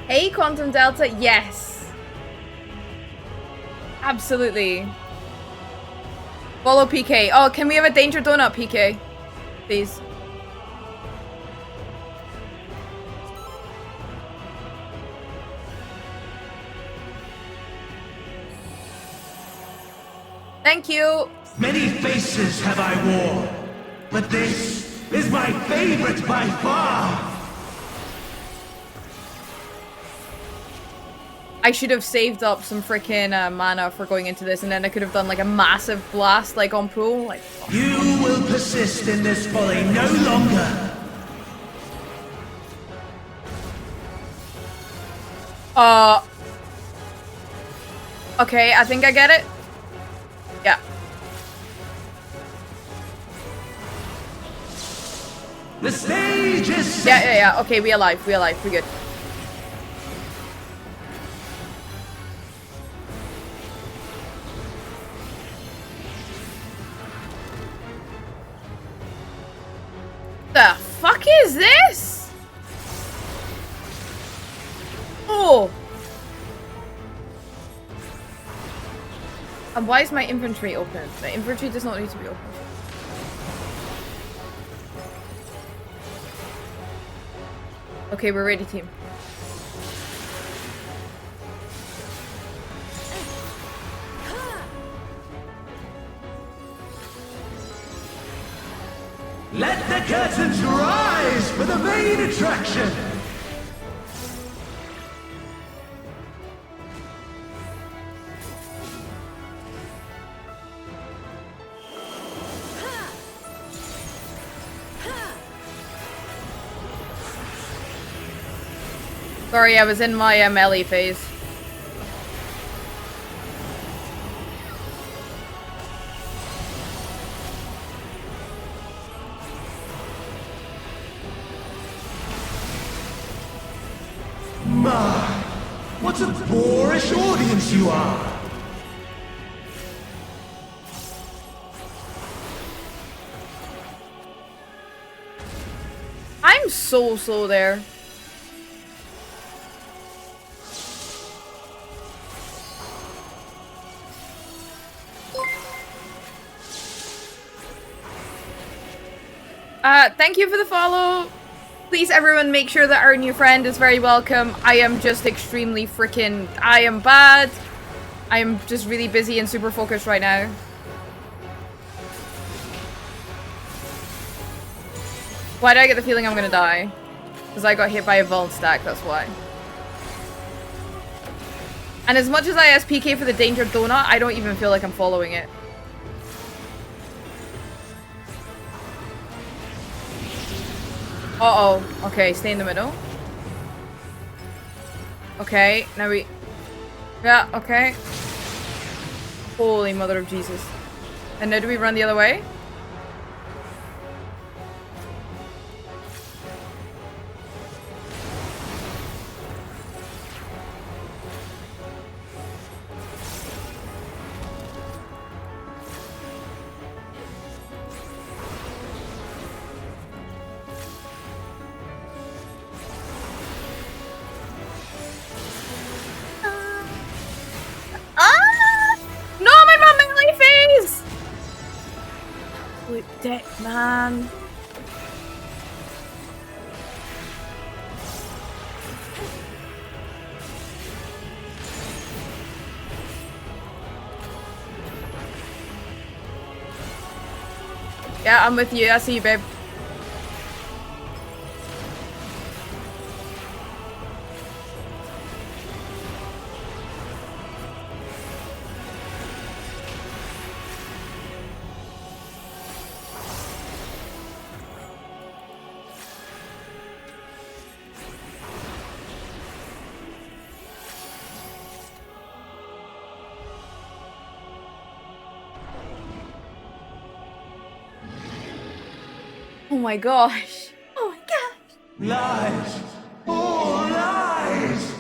Hey, Quantum Delta, yes. Absolutely. Follow PK. Oh, can we have a Danger Donut, PK? Please. Thank you. Many faces have I worn, but this is my favorite by far. I should have saved up some freaking mana for going into this, and then I could have done like a massive blast like on pool. Like, oh. You will persist in this folly no longer. Okay, I think I get it. Yeah. The stage is set. Yeah. Okay, we alive. We good. The fuck is this? Oh. And why is my inventory open? The inventory does not need to be open. Okay, we're ready, team. Let the curtains rise for the main attraction. Sorry, I was in my melee phase. My, what a boorish audience you are! I'm so slow there. Thank you for the follow. Please, everyone, make sure that our new friend is very welcome. I am just extremely freaking... I am bad. I am just really busy and super focused right now. Why do I get the feeling I'm gonna die? Because I got hit by a Vuln stack, that's why. And as much as I ask PK for the Danger Donut, I don't even feel like I'm following it. Uh-oh. Okay, stay in the middle. Okay, now we... Yeah, okay. Holy mother of Jesus. And now do we run the other way? Dick, man. Yeah, I'm with you. I see you, babe. Oh my gosh. Oh my gosh. Lies! All lies!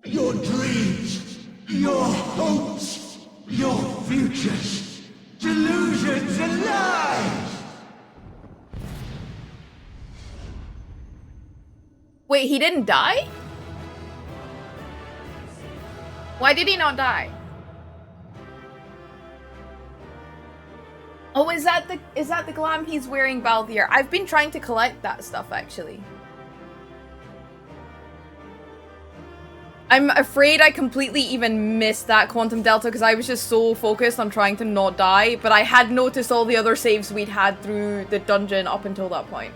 Your dreams, your hopes, your futures, delusions and lies! Wait, he didn't die? Why did he not die? Oh, is that the glam he's wearing, Balthier? I've been trying to collect that stuff, actually. I'm afraid I completely even missed that Quantum Delta because I was just so focused on trying to not die, but I had noticed all the other saves we'd had through the dungeon up until that point.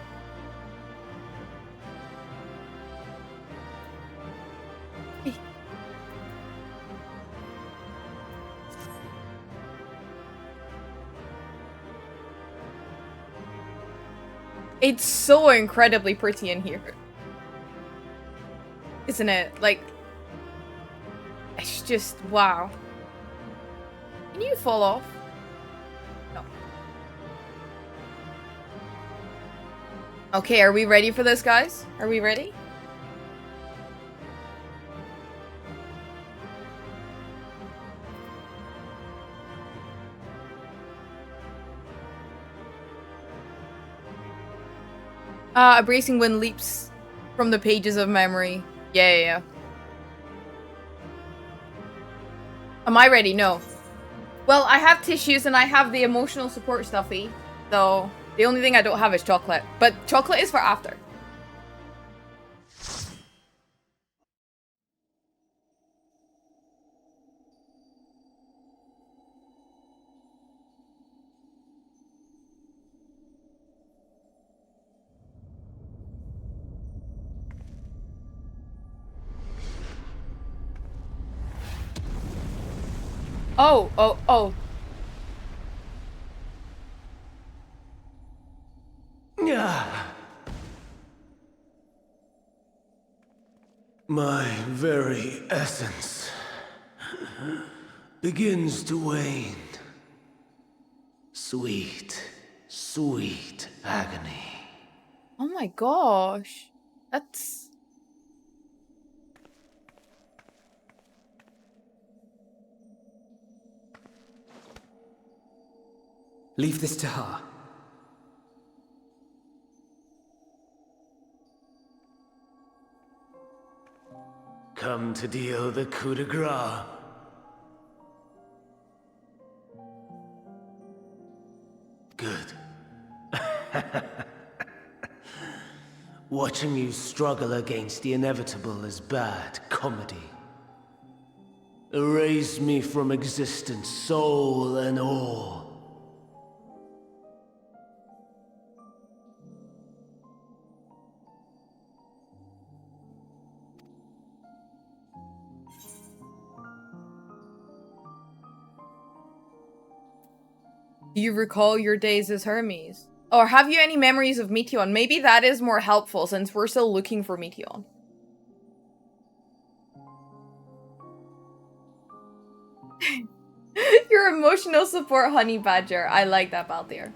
It's so incredibly pretty in here. Isn't it? Like, it's just, wow. Can you fall off? No. Okay, are we ready for this, guys? Are we ready? A bracing wind leaps from the pages of memory. Yeah. Am I ready? No. Well, I have tissues and I have the emotional support stuffy, so the only thing I don't have is chocolate. But chocolate is for after. Oh. My very essence begins to wane. Sweet, sweet agony. Oh my gosh. That's... Leave this to her. Come to deal the coup de grace. Good. Watching you struggle against the inevitable is bad comedy. Erase me from existence, soul and all. Do you recall your days as Hermes? Or have you any memories of Meteon? Maybe that is more helpful since we're still looking for Meteon. Your emotional support, Honey Badger. I like that, Balthier.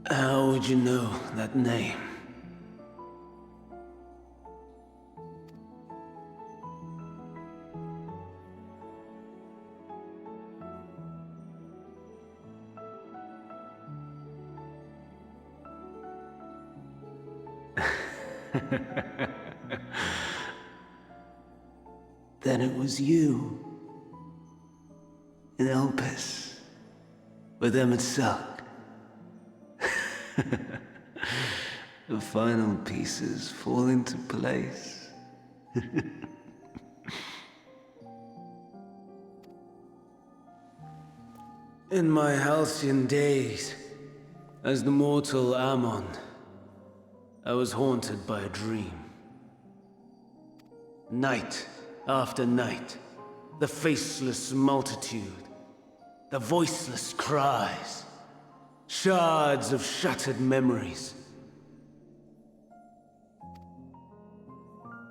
How would you know that name? Then it was you. In Elpis. With Emmett Silk. The final pieces fall into place. In my halcyon days, as the mortal Ammon, I was haunted by a dream. Night after night, the faceless multitude, the voiceless cries, shards of shattered memories.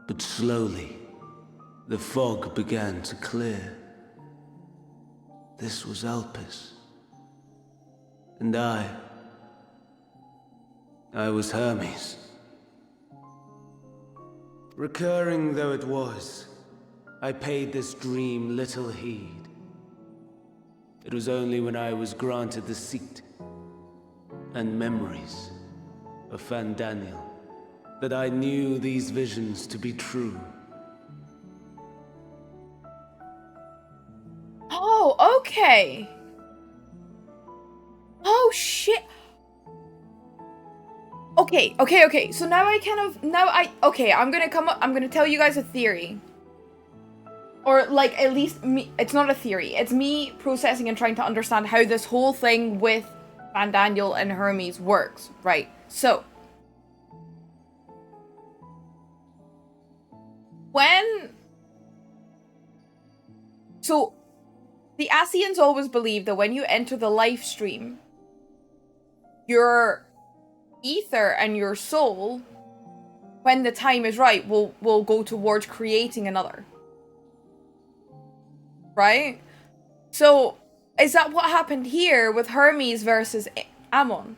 But slowly, the fog began to clear. This was Elpis. And I was Hermes. Recurring though it was, I paid this dream little heed. It was only when I was granted the seat and memories of Fandaniel that I knew these visions to be true. Oh, okay. Oh, shit. Okay. So now I'm gonna tell you guys a theory. Or, like, at least me, it's not a theory. It's me processing and trying to understand how this whole thing with Fandaniel and Hermes works, right? So, the Asians always believe that when you enter the life stream, your ether and your soul, when the time is right, will go towards creating another. Right? So, is that what happened here with Hermes versus Ammon?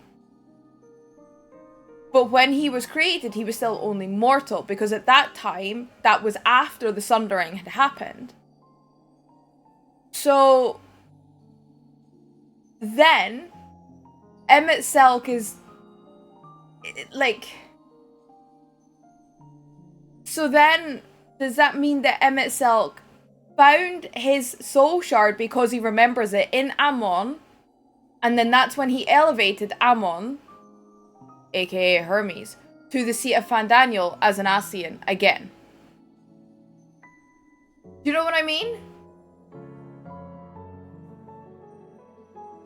But when he was created, he was still only mortal, because at that time, that was after the Sundering had happened. So, then, Emet-Selch is, like... So then, does that mean that Emet-Selch found his soul shard because he remembers it in Ammon, and then that's when he elevated Ammon, aka Hermes, to the seat of Fandaniel as an Asian again? Do you know what I mean?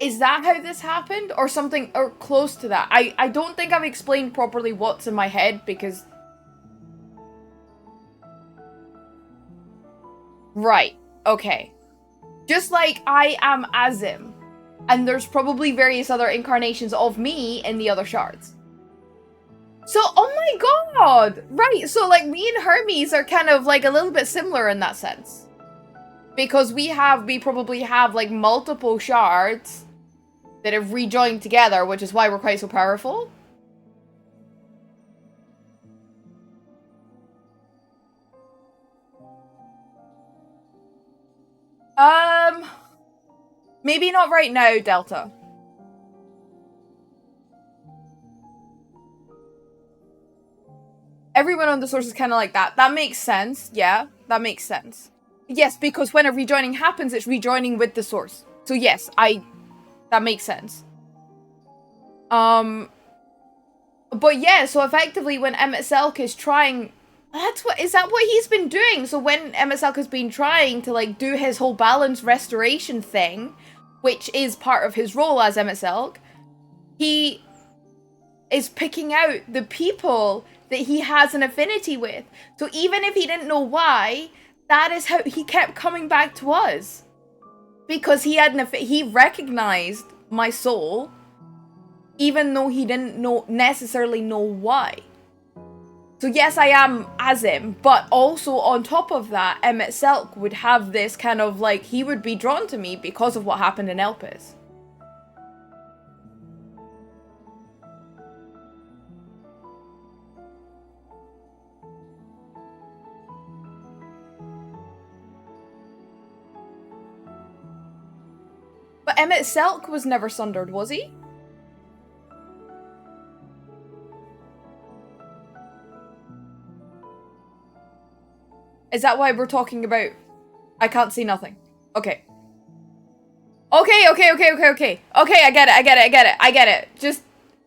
Is that how this happened? Or something, or close to that? I don't think I've explained properly what's in my head, because... Right, okay. Just like I am Azim, and there's probably various other incarnations of me in the other shards. So, oh my god! Right, so like me and Hermes are kind of like a little bit similar in that sense. Because we probably have like multiple shards that have rejoined together, which is why we're quite so powerful. Maybe not right now, Delta. Everyone on the source is kind of like that. That makes sense. Yeah, that makes sense. Yes, because when a rejoining happens, it's rejoining with the source. So yes, that makes sense. But yeah, so effectively when Emet-Selch is trying... Is that what he's been doing? So when Emet-Selch has been trying to, like, do his whole balance restoration thing, which is part of his role as Emet-Selch, he is picking out the people that he has an affinity with. So even if he didn't know why, that is how he kept coming back to us. Because he had he recognized my soul, even though he didn't necessarily know why. So yes, I am Azim, but also on top of that, Emet-Selch would have this kind of like, he would be drawn to me because of what happened in Elpis. But Emet-Selch was never sundered, was he? Is that why we're talking about... I can't see nothing. Okay. Okay, I get it. Just...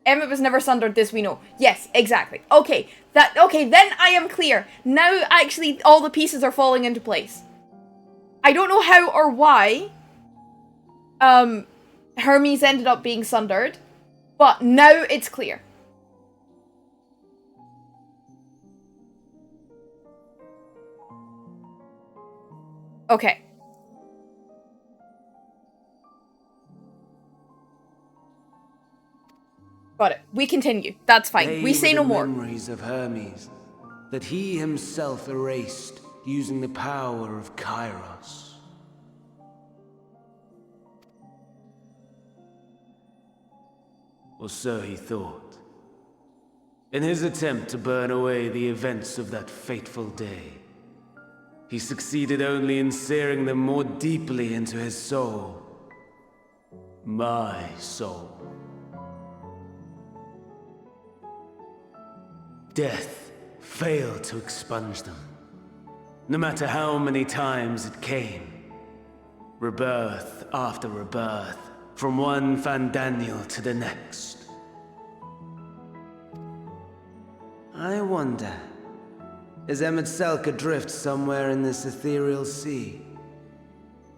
Emmett was never sundered, this we know. Yes, exactly. Okay, then I am clear. Now, actually, all the pieces are falling into place. I don't know how or why Hermes ended up being sundered, but now it's clear. Okay. Got it. We continue. That's fine. They We say were no the more. memories of Hermes that he himself erased using the power of Kairos. Or so he thought. In his attempt to burn away the events of that fateful day, he succeeded only in searing them more deeply into his soul. My soul. Death failed to expunge them, no matter how many times it came. Rebirth after rebirth, from one Fandaniel to the next. I wonder, is Emet adrift somewhere in this ethereal sea?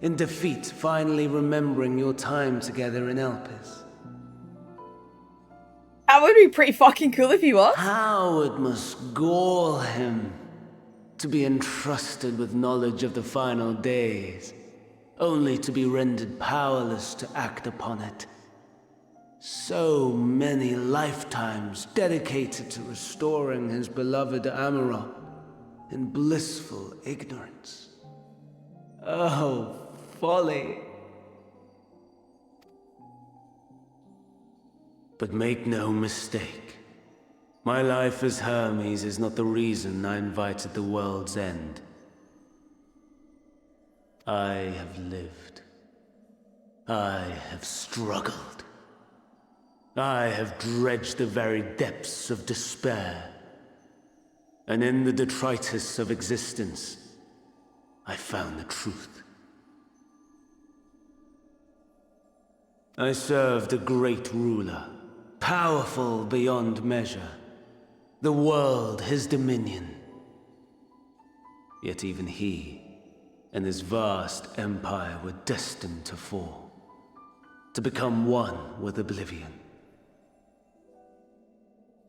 In defeat, finally remembering your time together in Elpis? That would be pretty fucking cool if he was. How it must gall him to be entrusted with knowledge of the final days, only to be rendered powerless to act upon it. So many lifetimes dedicated to restoring his beloved Amarok in blissful ignorance. Oh, folly. But make no mistake, my life as Hermes is not the reason I invited the world's end. I have lived. I have struggled. I have dredged the very depths of despair. And in the detritus of existence, I found the truth. I served a great ruler, powerful beyond measure. The world his dominion. Yet even he and his vast empire were destined to fall, to become one with oblivion.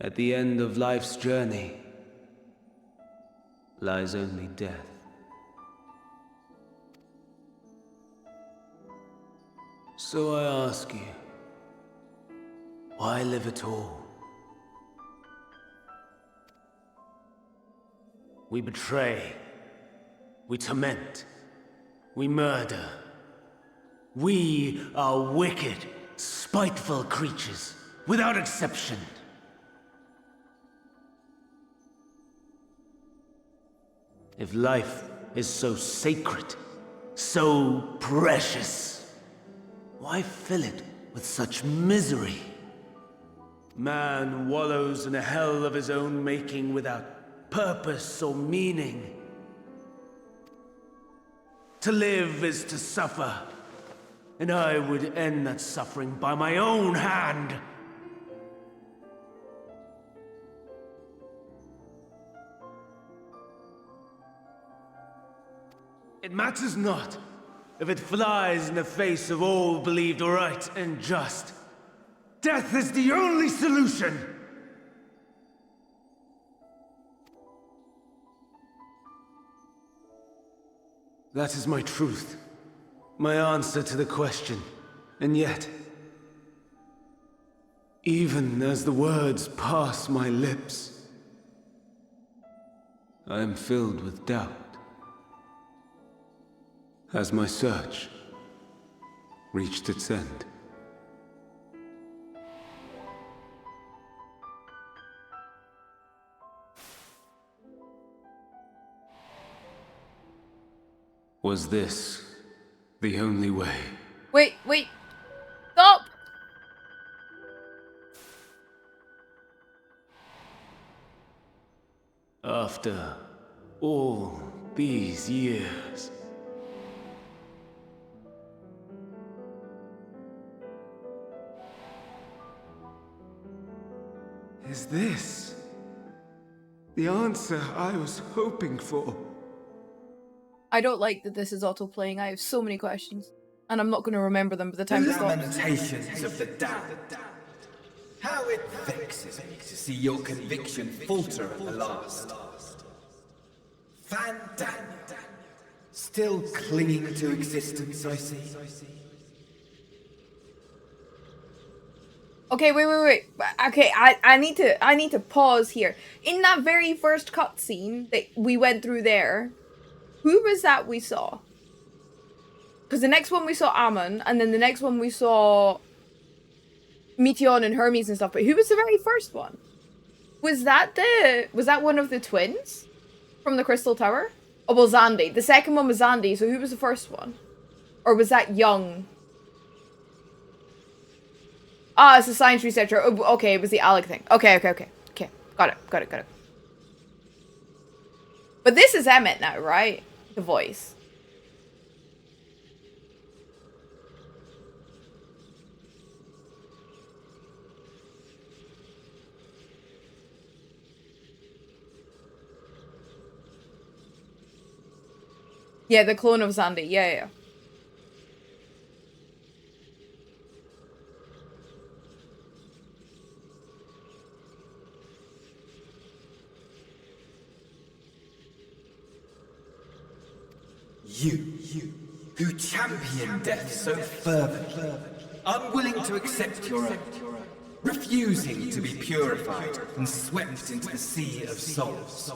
At the end of life's journey lies only death. So I ask you, why live at all? We betray, we torment, we murder. We are wicked, spiteful creatures, without exception. If life is so sacred, so precious, why fill it with such misery? Man wallows in a hell of his own making without purpose or meaning. To live is to suffer, and I would end that suffering by my own hand. It matters not if it flies in the face of all believed right and just. Death is the only solution! That is my truth, my answer to the question. And yet, even as the words pass my lips, I am filled with doubt. Has my search reached its end? Was this the only way? Wait, stop! After all these years, Is this the answer I was hoping for? I don't like that this is auto-playing. I have so many questions. And I'm not going to remember them by the time it stops. Lamentations of the damned. How it vexes me to see your conviction falter at the last. Fandango. Still clinging to existence, I see. Okay, wait. Okay, I need to pause here. In that very first cutscene that we went through there, who was that we saw? Because the next one we saw Ammon, and then the next one we saw Meteon and Hermes and stuff, but who was the very first one? Was that one of the twins from the Crystal Tower? Oh, well, Xandi. The second one was Xandi, so who was the first one? Or was that Young? Ah, it's a science researcher. Oh, okay, it was the Alec thing. Okay. Got it. But this is Emmett now, right? The voice. Yeah, the clone of Xandi. Yeah. You, who champion death so fervently, unwilling to accept your own, refusing to be purified and swept into the sea of souls,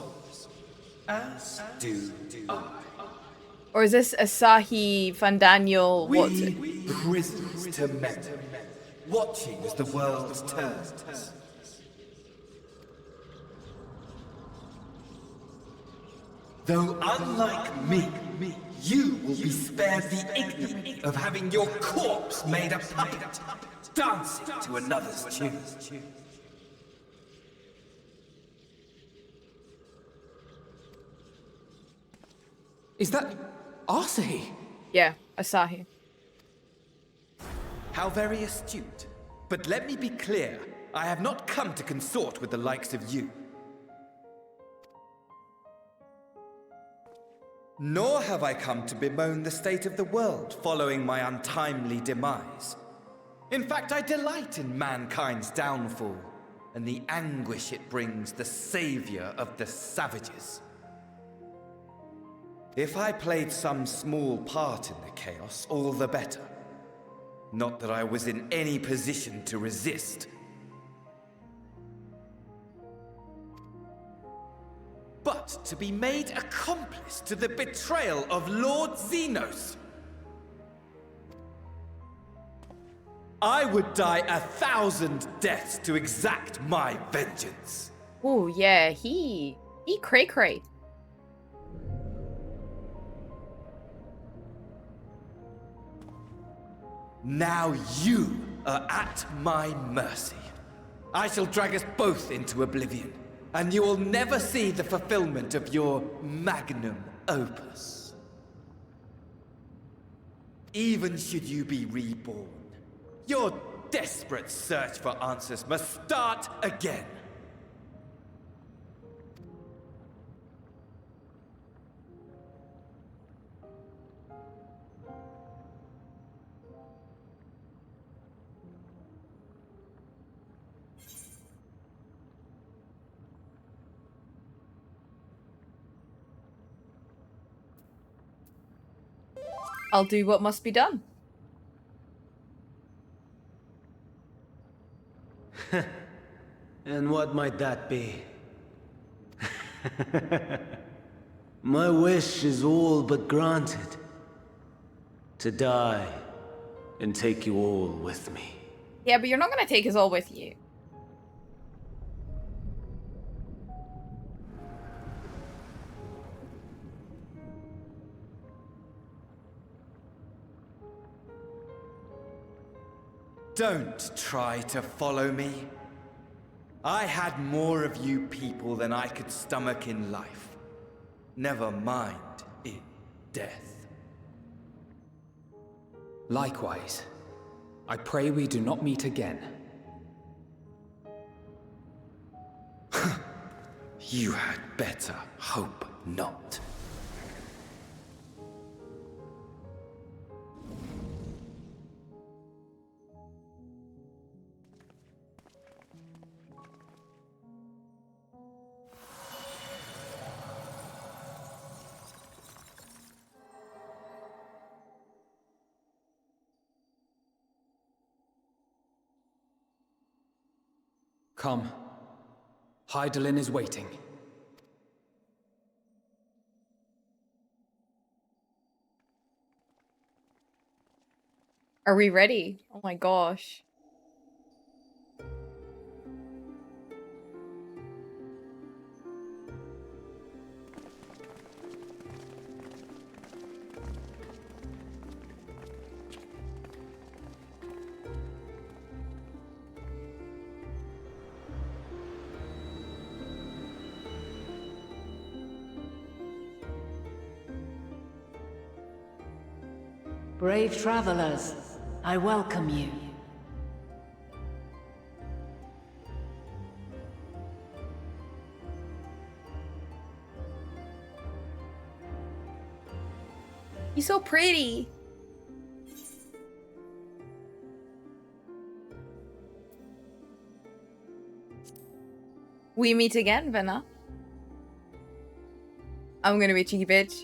as do I. Or is this Asahi Van Daniel? We prisoners to memory, watching as the world turns. Though unlike me, you will be spared the ignominy of having your corpse made a puppet, dancing to another's tune. Is that Asahi? Yeah, Asahi. How very astute. But let me be clear, I have not come to consort with the likes of you. Nor have I come to bemoan the state of the world following my untimely demise. In fact, I delight in mankind's downfall and the anguish it brings the savior of the savages. If I played some small part in the chaos, all the better. Not that I was in any position to resist. But to be made accomplice to the betrayal of Lord Xenos. I would die 1,000 deaths to exact my vengeance. Oh yeah, he cray. Now you are at my mercy. I shall drag us both into oblivion, and you will never see the fulfillment of your magnum opus. Even should you be reborn, your desperate search for answers must start again. I'll do what must be done. And what might that be? My wish is all but granted. To die and take you all with me. Yeah, but you're not gonna take us all with you. Don't try to follow me. I had more of you people than I could stomach in life. Never mind in death. Likewise. I pray we do not meet again. You had better hope not. Come. Hydaelyn is waiting. Are we ready? Oh my gosh. Brave travelers, I welcome you. He's so pretty. We meet again, Venna. I'm gonna be a cheeky bitch.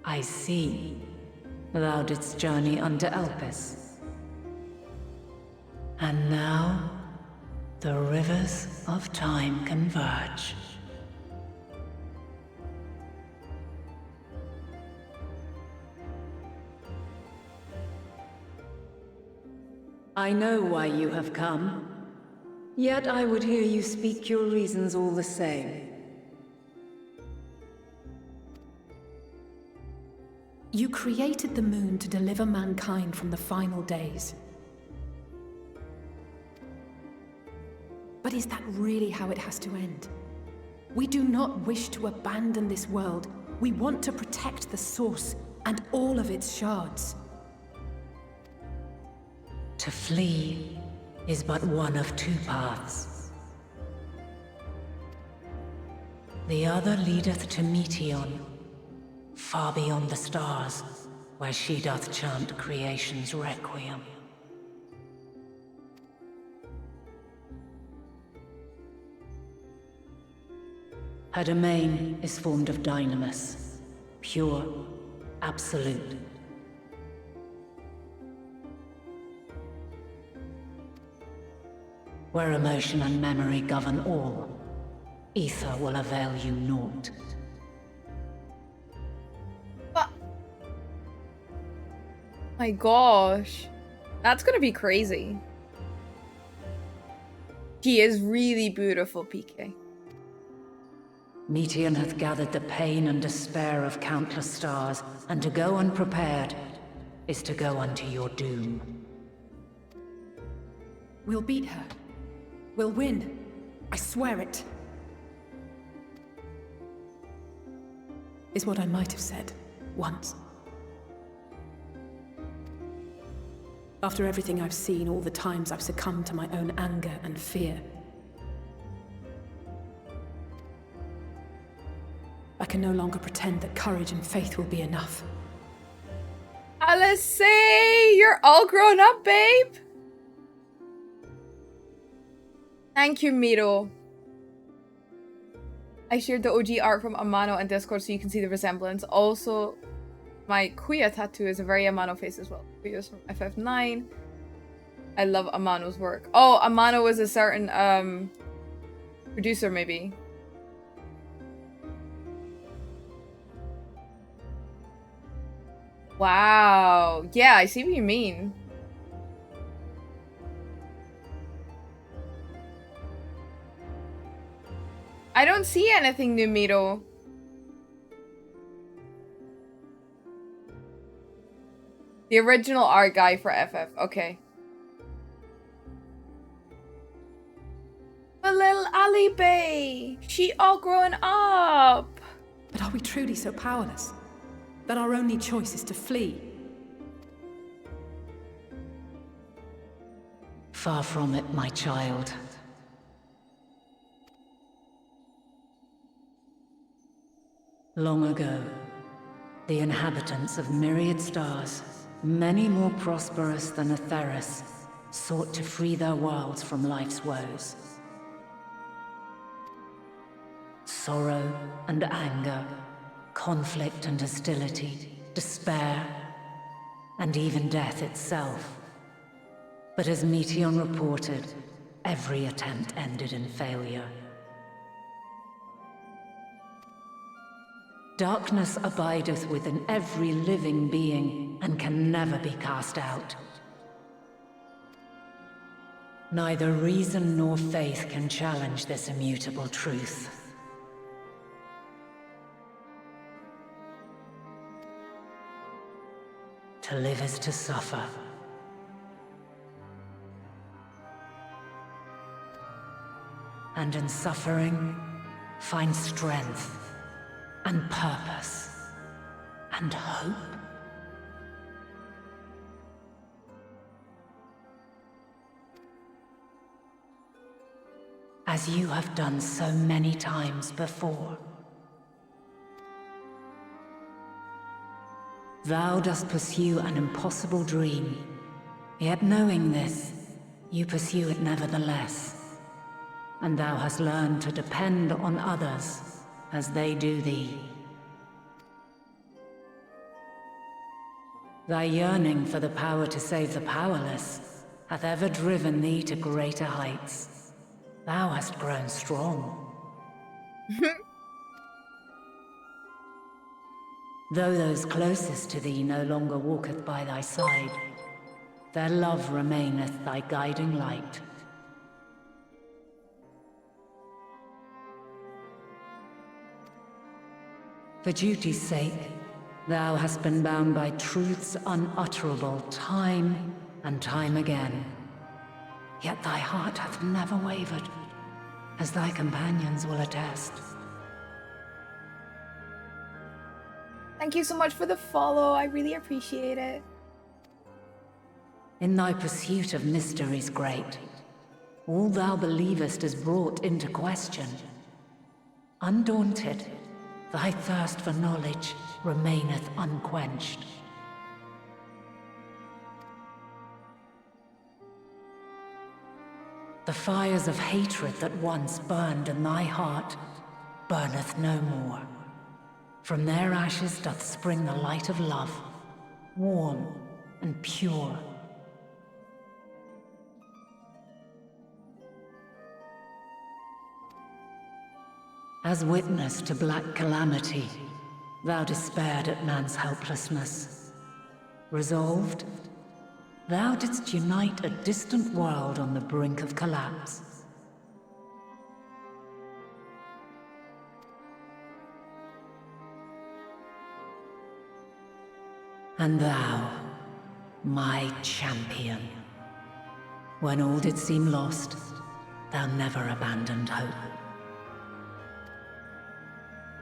I see. Thou didst journey under Elpis. And now, the rivers of time converge. I know why you have come. Yet I would hear you speak your reasons all the same. You created the moon to deliver mankind from the final days. But is that really how it has to end? We do not wish to abandon this world. We want to protect the source and all of its shards. To flee is but one of two paths. The other leadeth to Meteon, far beyond the stars, where she doth chant creation's requiem. Her domain is formed of dynamis, pure, absolute. Where emotion and memory govern all, ether will avail you naught. My gosh. That's gonna be crazy. He is really beautiful, PK. Meteon hath gathered the pain and despair of countless stars, and to go unprepared is to go unto your doom. We'll beat her. We'll win. I swear it. Is what I might have said once. After everything I've seen, all the times I've succumbed to my own anger and fear. I can no longer pretend that courage and faith will be enough. Alice, you're all grown up, babe. Thank you, Miro. I shared the OG art from Amano on Discord so you can see the resemblance. Also, my Kuya tattoo is a very Amano face as well. Kuya's from FF9. I love Amano's work. Oh, Amano was a certain producer, maybe. Wow. Yeah, I see what you mean. I don't see anything new, Miro. The original art guy for FF. Okay. But little Ali Bay, she all grown up. But are we truly so powerless? That our only choice is to flee? Far from it, my child. Long ago, the inhabitants of myriad stars, many more prosperous than Atheris, sought to free their worlds from life's woes. Sorrow and anger, conflict and hostility, despair, and even death itself. But as Meteion reported, every attempt ended in failure. Darkness abideth within every living being and can never be cast out. Neither reason nor faith can challenge this immutable truth. To live is to suffer. And in suffering, find strength, and purpose, and hope. As you have done so many times before. Thou dost pursue an impossible dream, yet knowing this, you pursue it nevertheless. And thou hast learned to depend on others as they do thee. Thy yearning for the power to save the powerless hath ever driven thee to greater heights. Thou hast grown strong. Though those closest to thee no longer walketh by thy side, their love remaineth thy guiding light. For duty's sake, thou hast been bound by truths unutterable time and time again. Yet thy heart hath never wavered, as thy companions will attest. Thank you so much for the follow. I really appreciate it. In thy pursuit of mysteries great, all thou believest is brought into question. Undaunted, thy thirst for knowledge remaineth unquenched. The fires of hatred that once burned in thy heart burneth no more. From their ashes doth spring the light of love, warm and pure. As witness to black calamity, thou despaired at man's helplessness. Resolved, thou didst unite a distant world on the brink of collapse. And thou, my champion, when all did seem lost, thou never abandoned hope.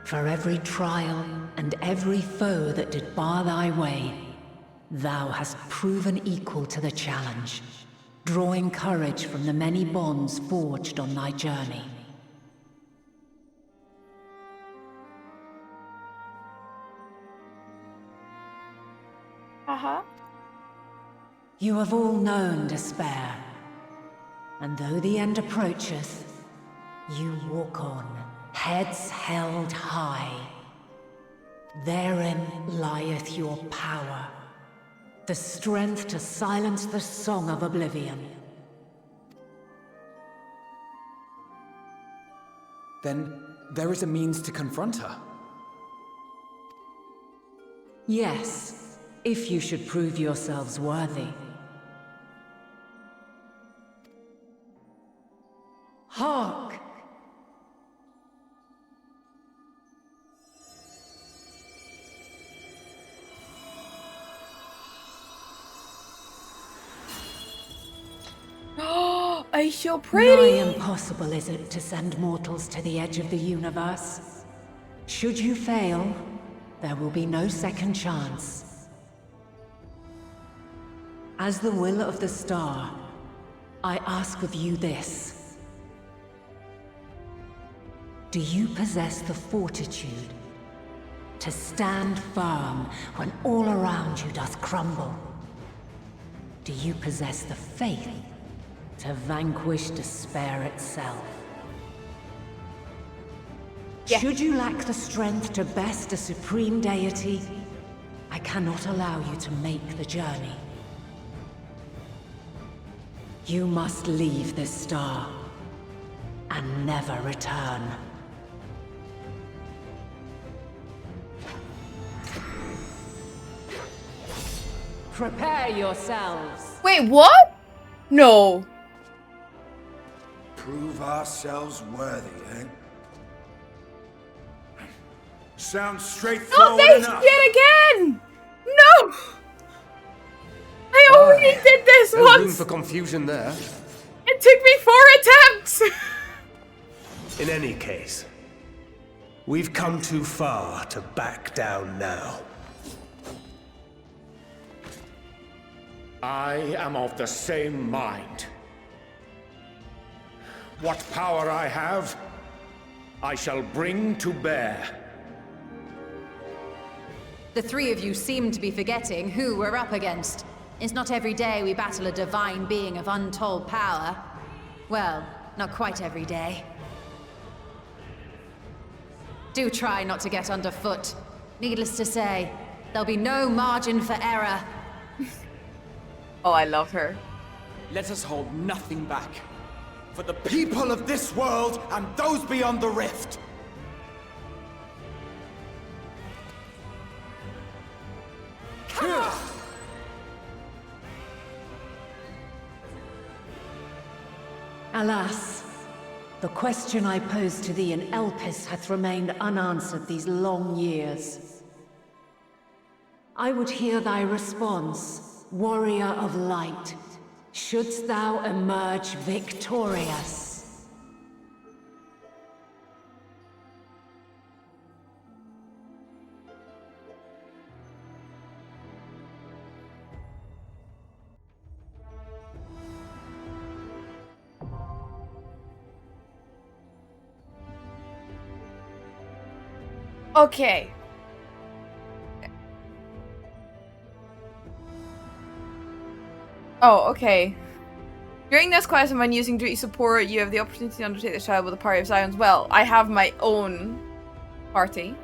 For every trial and every foe that did bar thy way, thou hast proven equal to the challenge, drawing courage from the many bonds forged on thy journey. You have all known despair, and though the end approacheth, you walk on, heads held high. Therein lieth your power, the strength to silence the song of oblivion. Then there is a means to confront her. Yes, if you should prove yourselves worthy. Hark! I so pretty! Nigh impossible is it to send mortals to the edge of the universe. Should you fail, there will be no second chance. As the will of the star, I ask of you this. Do you possess the fortitude to stand firm when all around you doth crumble? Do you possess the faith to vanquish despair itself? Should you lack the strength to best a supreme deity, I cannot allow you to make the journey. You must leave this star and never return. Prepare yourselves. Wait, what? No. Prove ourselves worthy, eh? Sounds straightforward Not this enough. yet again! No! I already did this No room once! for confusion there. It took me 4 attempts! In any case, we've come too far to back down now. I am of the same mind. What power I have, I shall bring to bear. The three of you seem to be forgetting who we're up against. It's not every day we battle a divine being of untold power. Well, not quite every day. Do try not to get underfoot. Needless to say, there'll be no margin for error. Oh, I love her. Let us hold nothing back. For the people of this world and those beyond the rift. Alas, the question I posed to thee in Elpis hath remained unanswered these long years. I would hear thy response, warrior of light, shouldst thou emerge victorious. Okay. Oh, okay. During this quest, when using duty support, you have the opportunity to undertake the trial with a party of Scions. Well, I have my own party.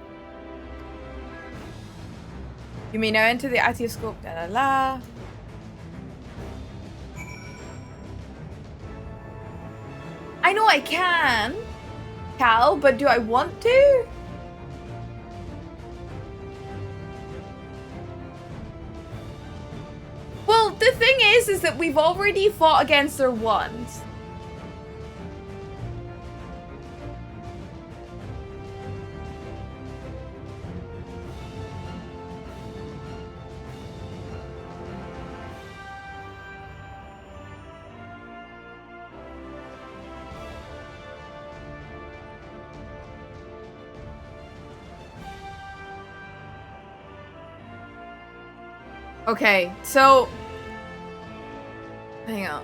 You may now enter the Atioscope. La la la. I know I can, Cal, but do I want to? Well, the thing is that we've already fought against her once. Okay, so hang on.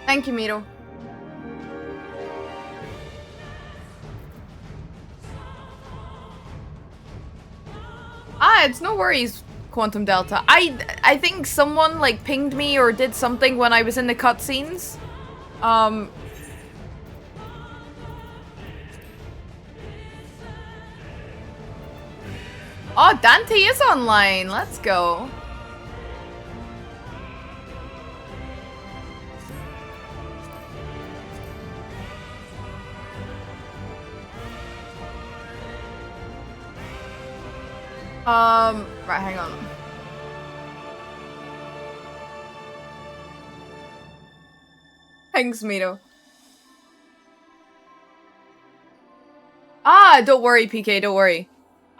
Thank you, Miro. Ah, it's no worries, Quantum Delta. I think someone like pinged me or did something when I was in the cutscenes. Oh, Dante is online. Let's go. Right, hang on. Thanks, Mito. Ah, don't worry, PK, don't worry.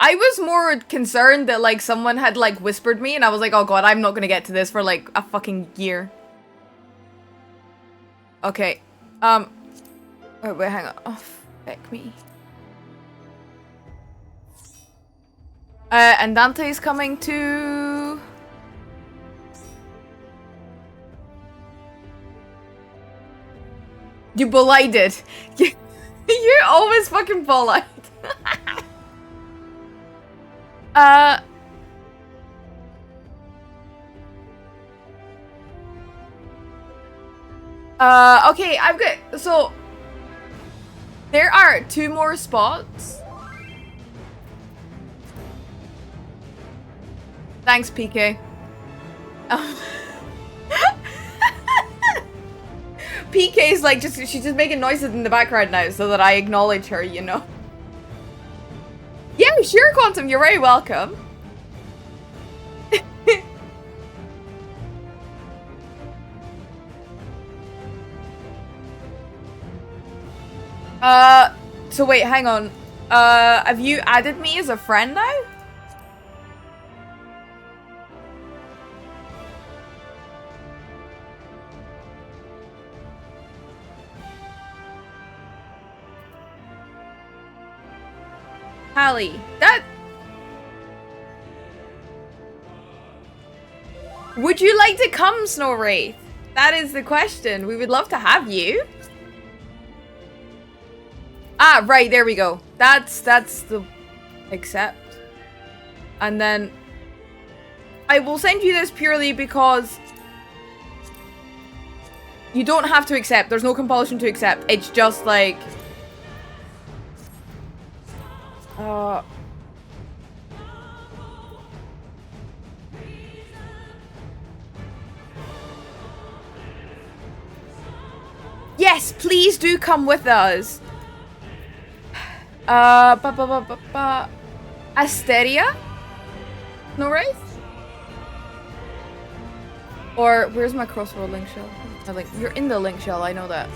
I was more concerned that, like, someone had, like, whispered me, and I was like, oh god, I'm not gonna get to this for, like, a fucking year. Okay. Wait, hang on. Oh, fuck me. And Dante's coming to... You bolided. You're always fucking bolide. Okay, I've got, so there are 2 more spots. Thanks, PK. PK's like, she's just making noises in the background now so that I acknowledge her, you know. Yeah, sure, Quantum, you're very welcome. So wait, hang on. Have you added me as a friend now? Hallie, that... Would you like to come, Snow Wraith? That is the question. We would love to have you. Ah, right, there we go. That's the accept. And then I will send you this purely because you don't have to accept. There's no compulsion to accept. It's just like yes, please do come with us. Asteria? No, right? Or where's my crossroad link shell? Like, you're in the link shell, I know that.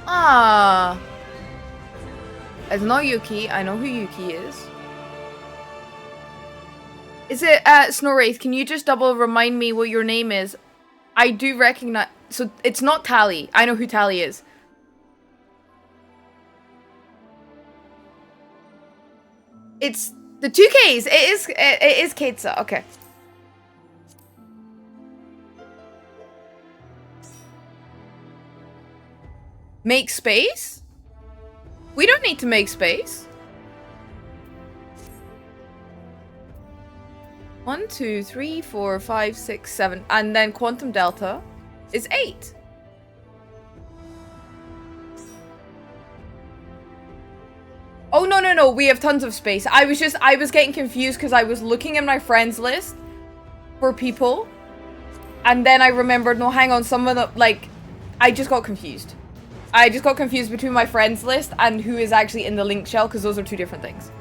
Ah, it's not Yuki. I know who Yuki is. Is it Snow Wraith? Can you just double remind me what your name is? I do recognize. So it's not Tally. I know who Tally is. It's the 2Ks. It is Keitsa. Okay. Make space? We don't need to make space. 1, 2, 3, 4, 5, 6, 7. And then Quantum Delta is 8. Oh, no. We have tons of space. I was getting confused because I was looking at my friends list for people. And then I remembered, no, hang on, some of the, like, I just got confused. I just got confused between my friends list and who is actually in the link shell because those are 2 different things.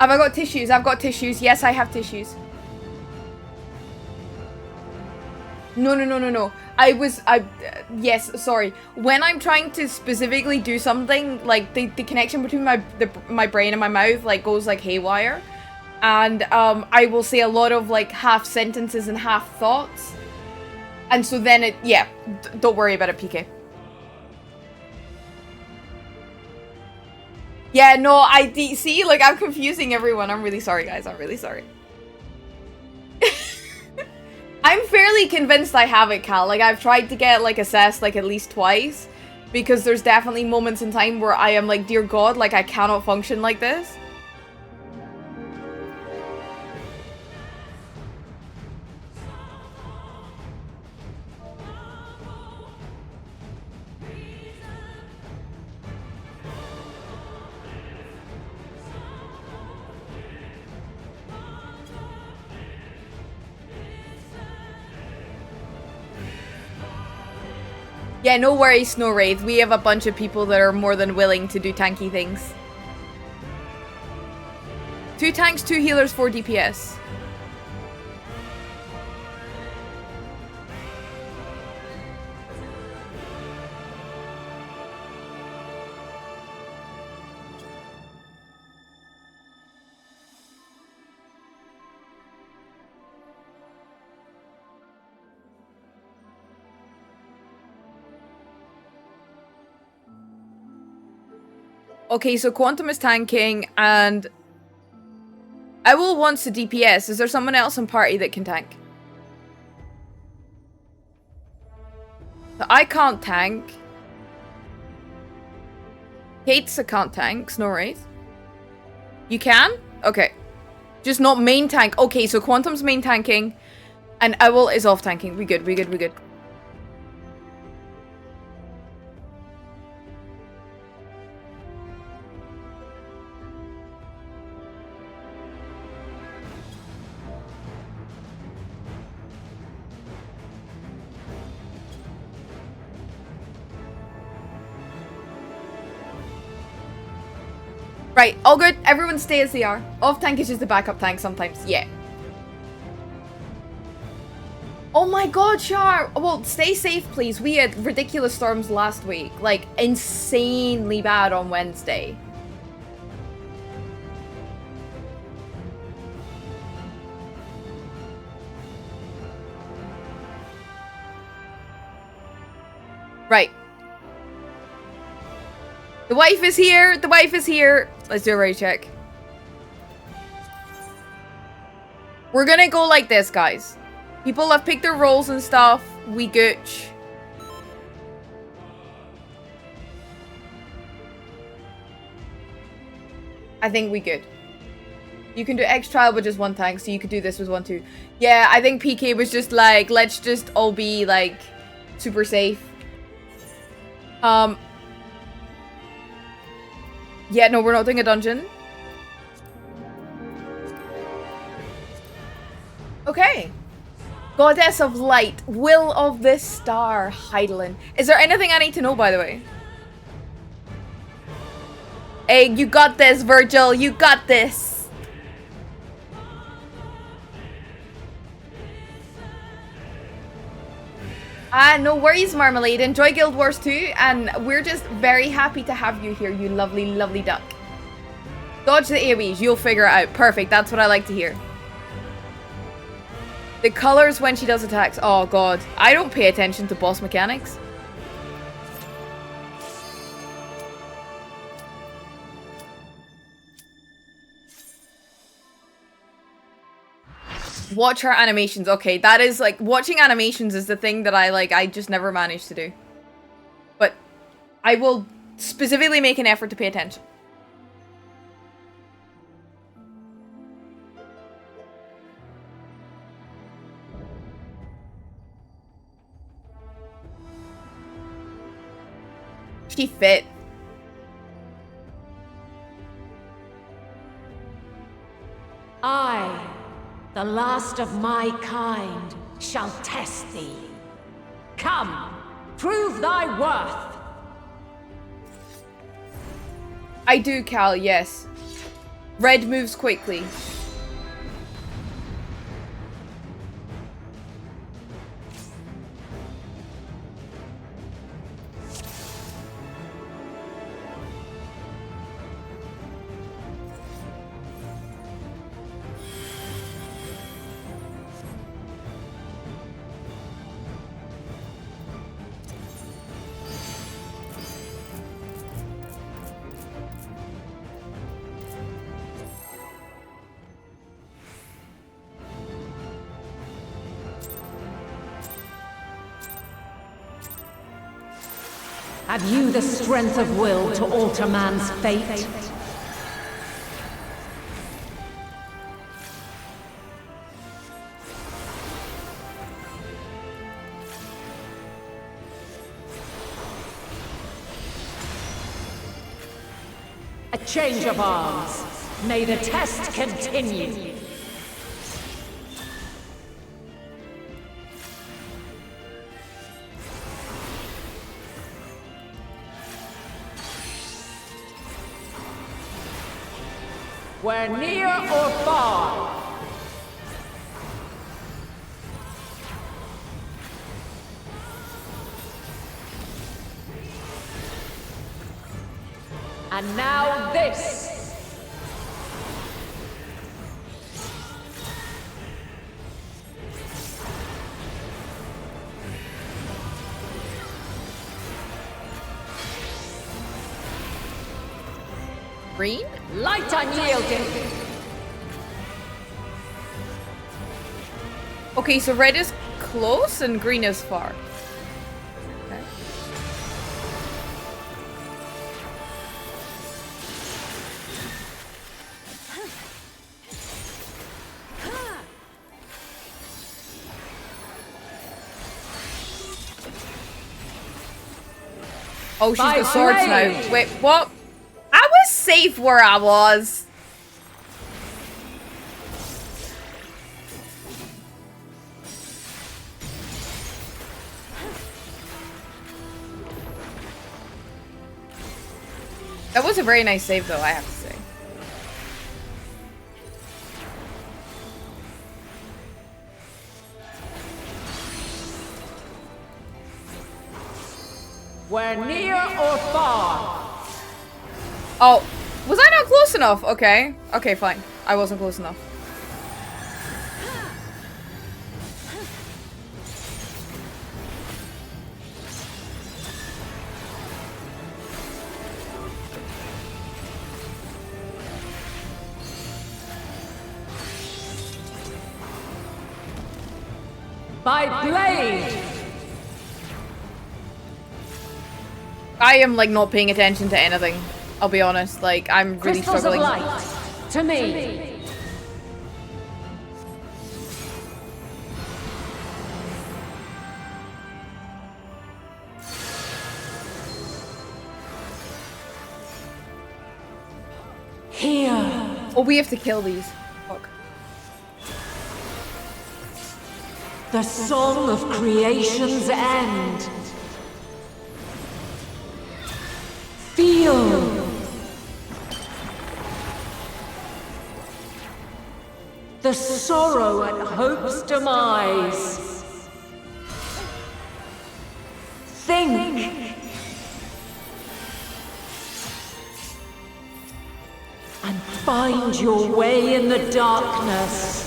Have I got tissues? I've got tissues. Yes, I have tissues. No. Yes, sorry. When I'm trying to specifically do something, like the connection between my brain and my mouth like goes like haywire, and I will say a lot of like half sentences and half thoughts, and so then it, yeah, don't worry about it, PK. Yeah, no, see, like I'm confusing everyone. I'm really sorry, guys. I'm really sorry. I'm fairly convinced I have it, Cal. Like, I've tried to get, like, assessed, like, at least twice. Because there's definitely moments in time where I am like, dear God, like, I cannot function like this. Yeah, no worries, Snow Wraith. We have a bunch of people that are more than willing to do tanky things. 2 tanks, 2 healers, 4 DPS. Okay, so Quantum is tanking, and Owl wants the DPS. Is there someone else in party that can tank? So I can't tank. Kate's a can't tank. Snow Wraith. You can? Okay. Just not main tank. Okay, so Quantum's main tanking, and Owl is off tanking. We good, we good, we good. Right, all good. Everyone stay as they are. Off tank is just the backup tank sometimes. Yeah. Oh my god, Char! Well, stay safe, please. We had ridiculous storms last week. Like, insanely bad on Wednesday. Right. The wife is here! The wife is here! Let's do a raid check. We're gonna go like this, guys. People have picked their roles and stuff. We gooch. I think we good. You can do X trial with just 1 tank, so you could do this with 1 too. Yeah, I think PK was just like, let's just all be like super safe. Yeah, no, we're not doing a dungeon. Okay. Goddess of Light, Will of the Star, Heidelin. Is there anything I need to know, by the way? Hey, you got this, Virgil. You got this. No worries, Marmalade. Enjoy Guild Wars 2, and we're just very happy to have you here, you lovely, lovely duck. Dodge the AoEs. You'll figure it out. Perfect. That's what I like to hear. The colors when she does attacks. Oh, God. I don't pay attention to boss mechanics. Watch her animations. Okay, that is like, watching animations is the thing that I just never managed to do. But I will specifically make an effort to pay attention. She fit. I, the last of my kind, shall test thee. Come, prove thy worth. I do, Cal, yes. Red moves quickly. Have you the strength of will to alter man's fate? A change of arms. May the test continue. Where near or far. And now this! Green? Light unyielding! Okay, so red is close and green is far. Okay. Oh, she's got swords now. Wait, what? I was safe where I was. That was a very nice save, though, I have to say. Where near or far. Oh, was I not close enough? Okay. Okay, fine. I wasn't close enough. By blade! I am, like, not paying attention to anything. I'll be honest. Like, I'm really Crystals struggling. of light, to me! Here! Oh, we have to kill these. Fuck. The song of creation's end. Feel the sorrow at hope's demise. Think and find your way in the darkness.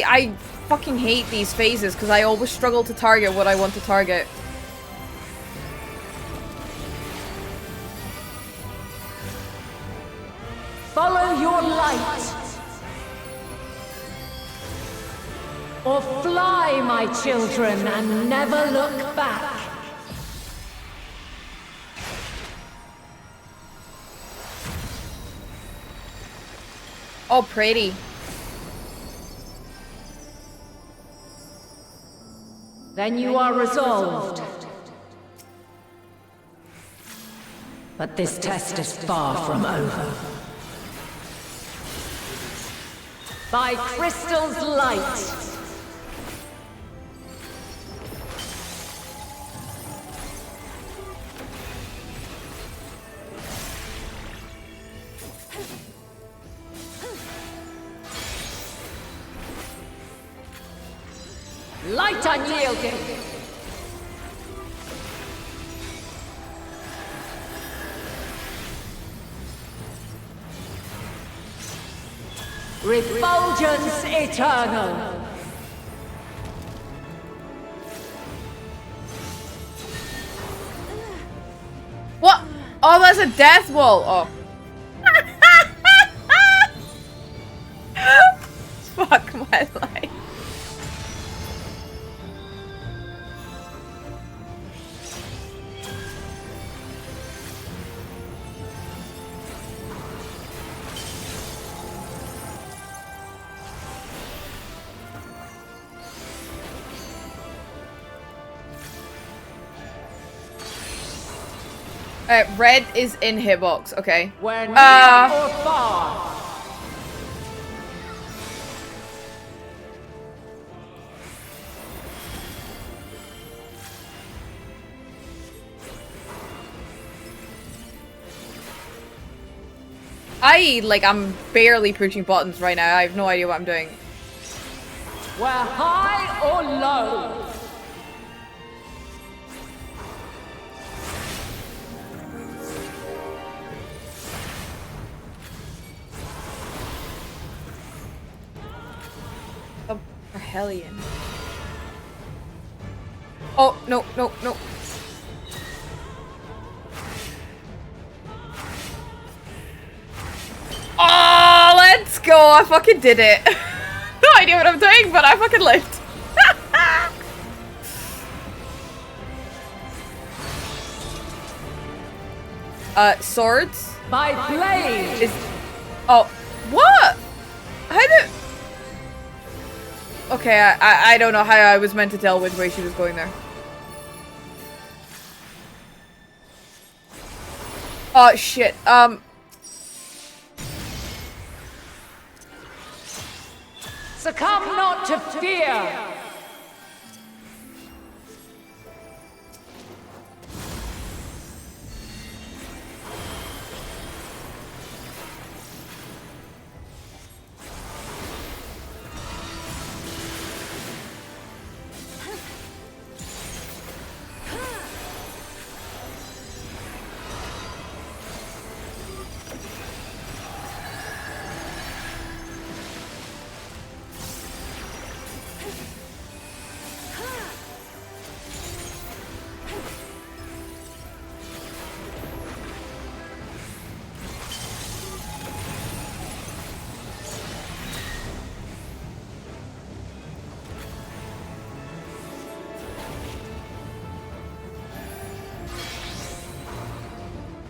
I fucking hate these phases because I always struggle to target what I want to target. Follow your light. Or fly, my children, and never look back. Oh, pretty. Then you are resolved. But this test is far from over. By crystal's light. Light unyielding. Refulgence eternal. What? Oh, that's a death wall. Oh. Fuck my life. Red is in hitbox. Okay. Where near or far. I'm barely pushing buttons right now. I have no idea what I'm doing. Where high or low. Oh, for hellion. Oh, no, no, no. Oh, let's go! I fucking did it. No idea what I'm doing, but I fucking lived. Swords? My blade! Is... Oh, what? How do... Okay, I don't know how I was meant to tell which way she was going there. Oh, shit. Succumb not to fear!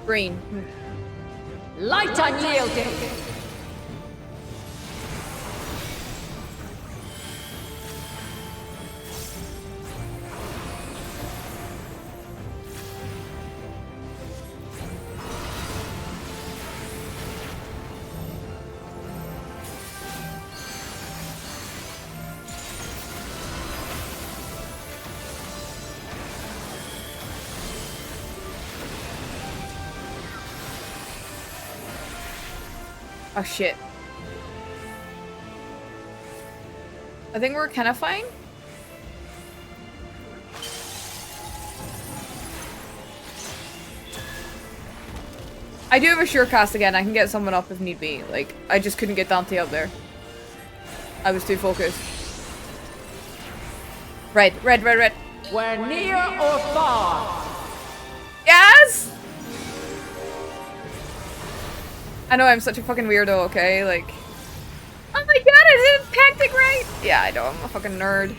Green. Light unyielding! Oh shit. I think we're kind of fine. I do have a sure cast again. I can get someone up if need be. Like, I just couldn't get Dante up there. I was too focused. Red, red, red, red. Where near or far. Yes! I know I'm such a fucking weirdo, okay? Like... Oh my god, I didn't tactic right! Yeah, I know, I'm a fucking nerd.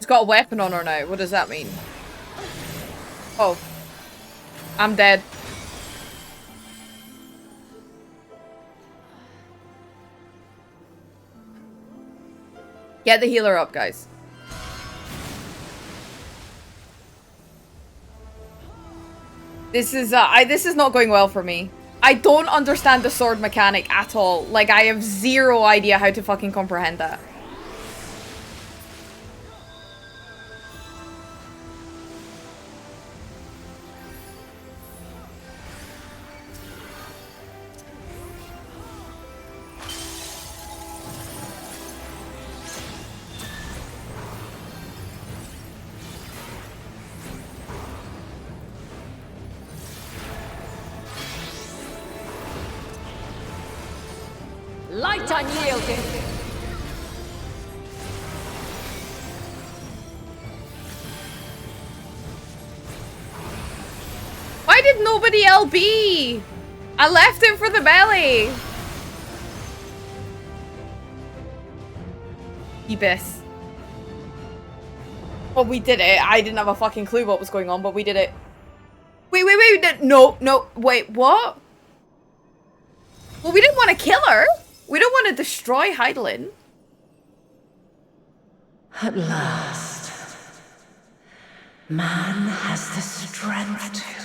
Got a weapon on her now. What does that mean? Oh. I'm dead. Get the healer up, guys. This is not going well for me. I don't understand the sword mechanic at all. Like, I have zero idea how to fucking comprehend that. Light unyielding. the LB! I left it for the melee! Ibis. Well, we did it. I didn't have a fucking clue what was going on, but we did it. Wait. No, wait, what? Well, we didn't want to kill her. We don't want to destroy Heidelin. At last, man has the strength to.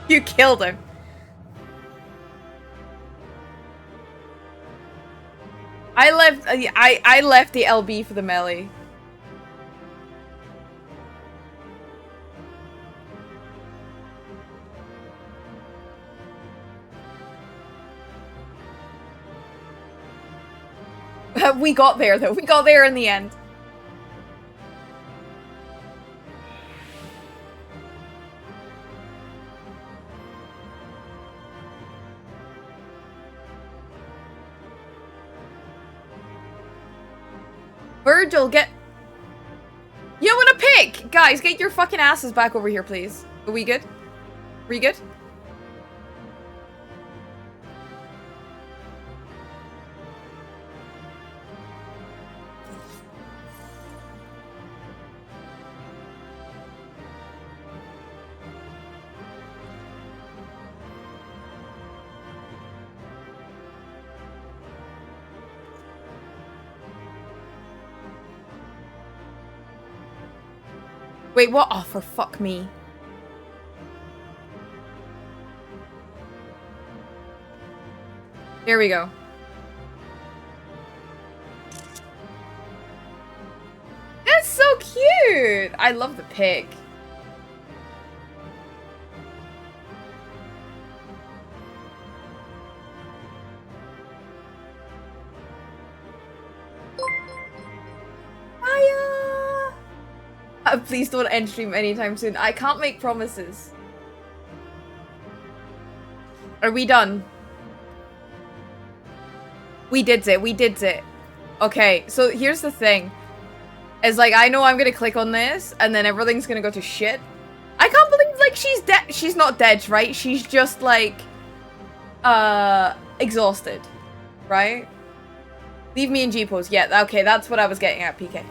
You killed him. I left the LB for the melee. We got there though. We got there in the end. Virgil, get... You don't want to pick! Guys, get your fucking asses back over here, please. Are we good? Are we good? Wait, what? Oh, for fuck me. There we go. That's so cute! I love the pig. Please don't end stream anytime soon. I can't make promises. Are we done? We did it. We did it. Okay, so here's the thing. Is like, I know I'm gonna click on this, and then everything's gonna go to shit. I can't believe, like, she's dead. She's not dead, right? She's just, like, exhausted. Right? Leave me in G-pose. Yeah, okay, that's what I was getting at, PK.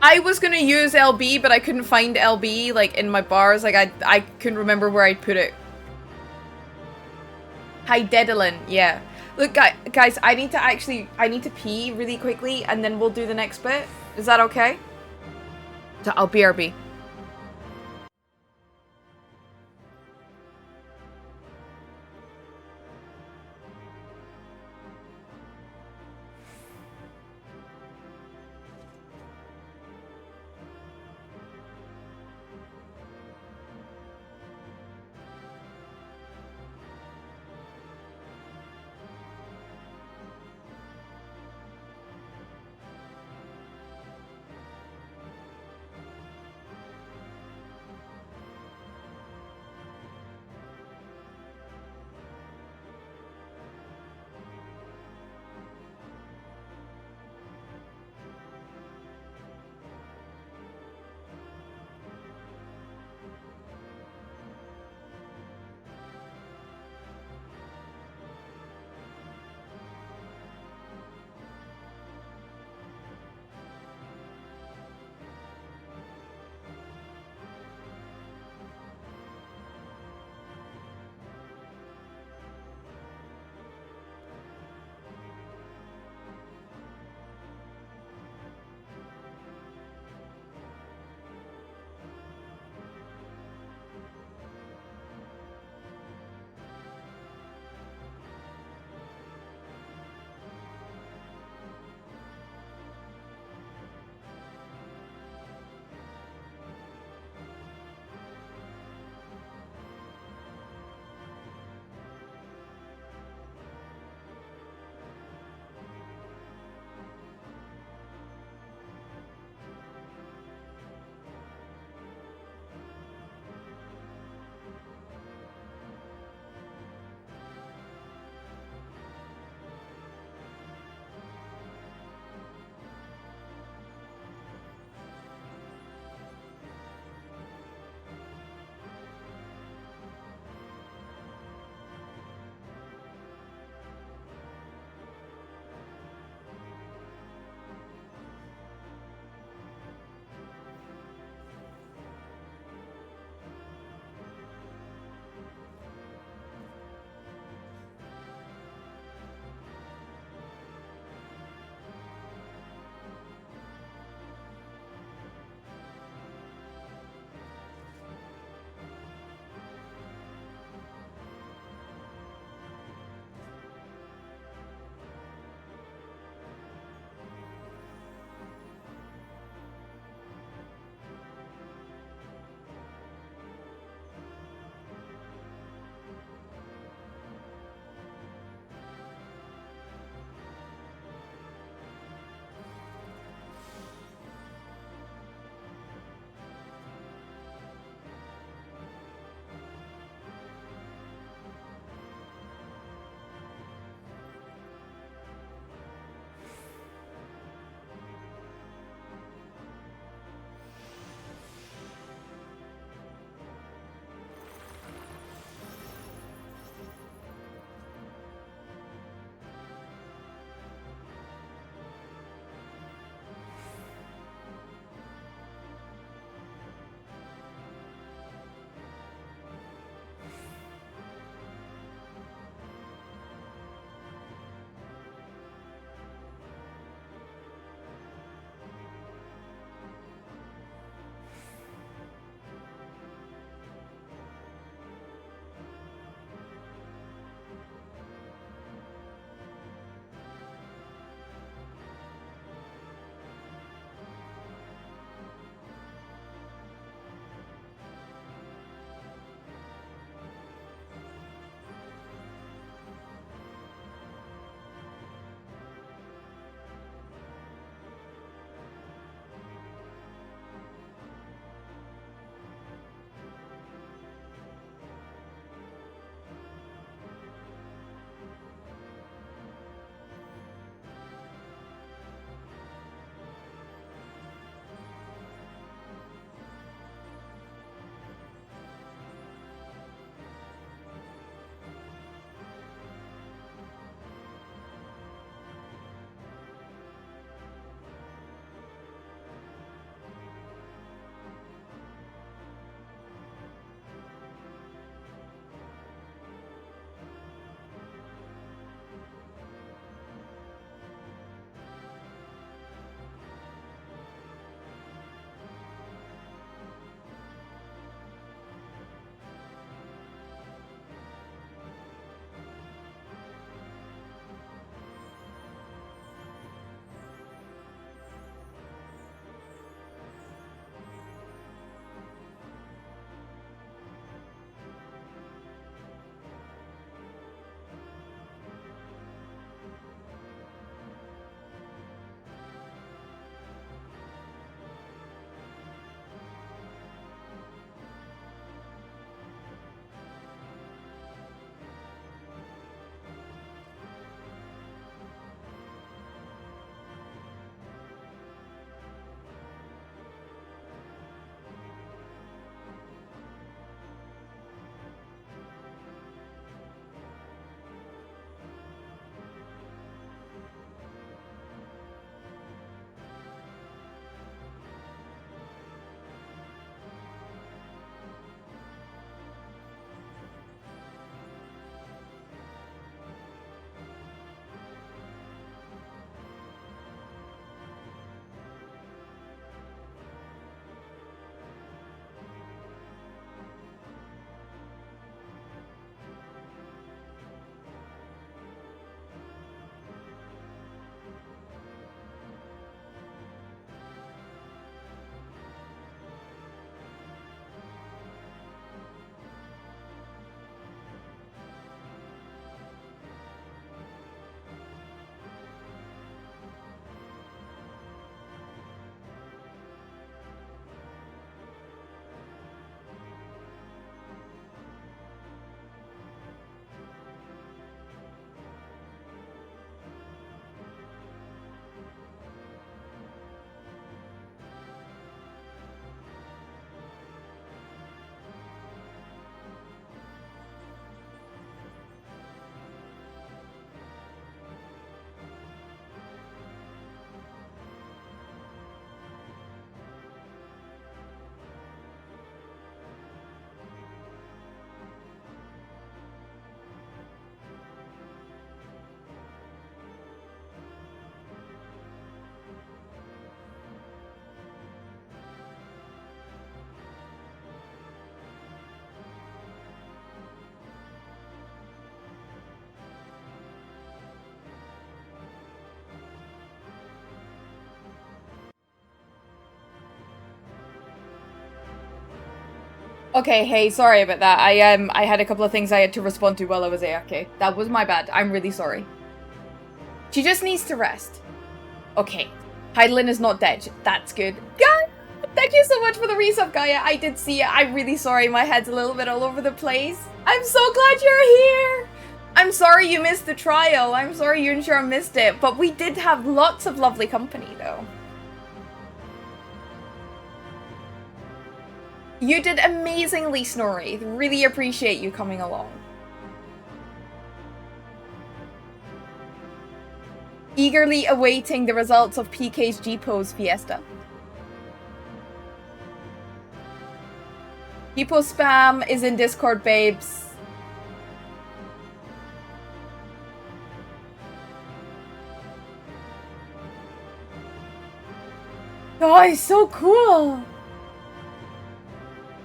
I was gonna use LB, but I couldn't find LB, like, in my bars. Like, I couldn't remember where I'd put it. Heidelin, yeah. Look, guys, I need to pee really quickly, and then we'll do the next bit. Is that okay? So I'll BRB. Okay, hey, sorry about that. I had a couple of things I had to respond to while I was AFK. That was my bad. I'm really sorry. She just needs to rest. Okay. Heidelin is not dead. That's good. Gaia! Thank you so much for the resub, Gaia. I did see it. I'm really sorry. My head's a little bit all over the place. I'm so glad you're here! I'm sorry you missed the trial. I'm sorry you and Sharon missed it. But we did have lots of lovely company, though. You did amazingly, Snorri. Really appreciate you coming along. Eagerly awaiting the results of PK's G-Pose Fiesta. G-Pose spam is in Discord, babes. Oh, it's so cool.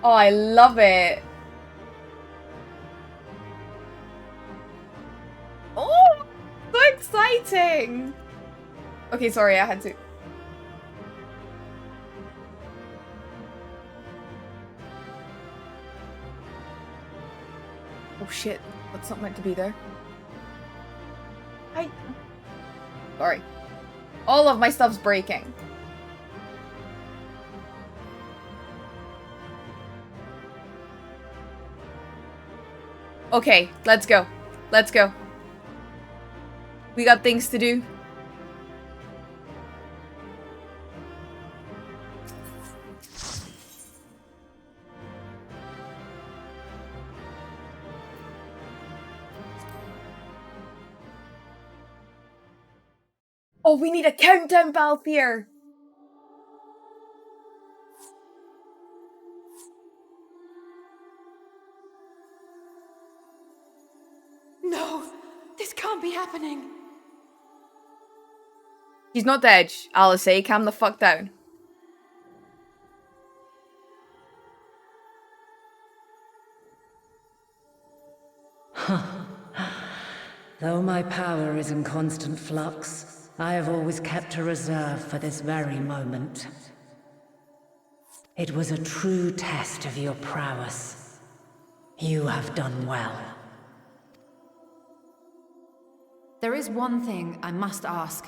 Oh, I love it. Oh, so exciting. Okay, sorry, I had to. Oh shit, that's not meant to be there. Sorry. All of my stuff's breaking. Okay, let's go. Let's go. We got things to do. Oh, we need a countdown, Balthier! No! This can't be happening! He's not dead, Alice. Calm the fuck down. Though my power is in constant flux, I have always kept a reserve for this very moment. It was a true test of your prowess. You have done well. There is one thing I must ask.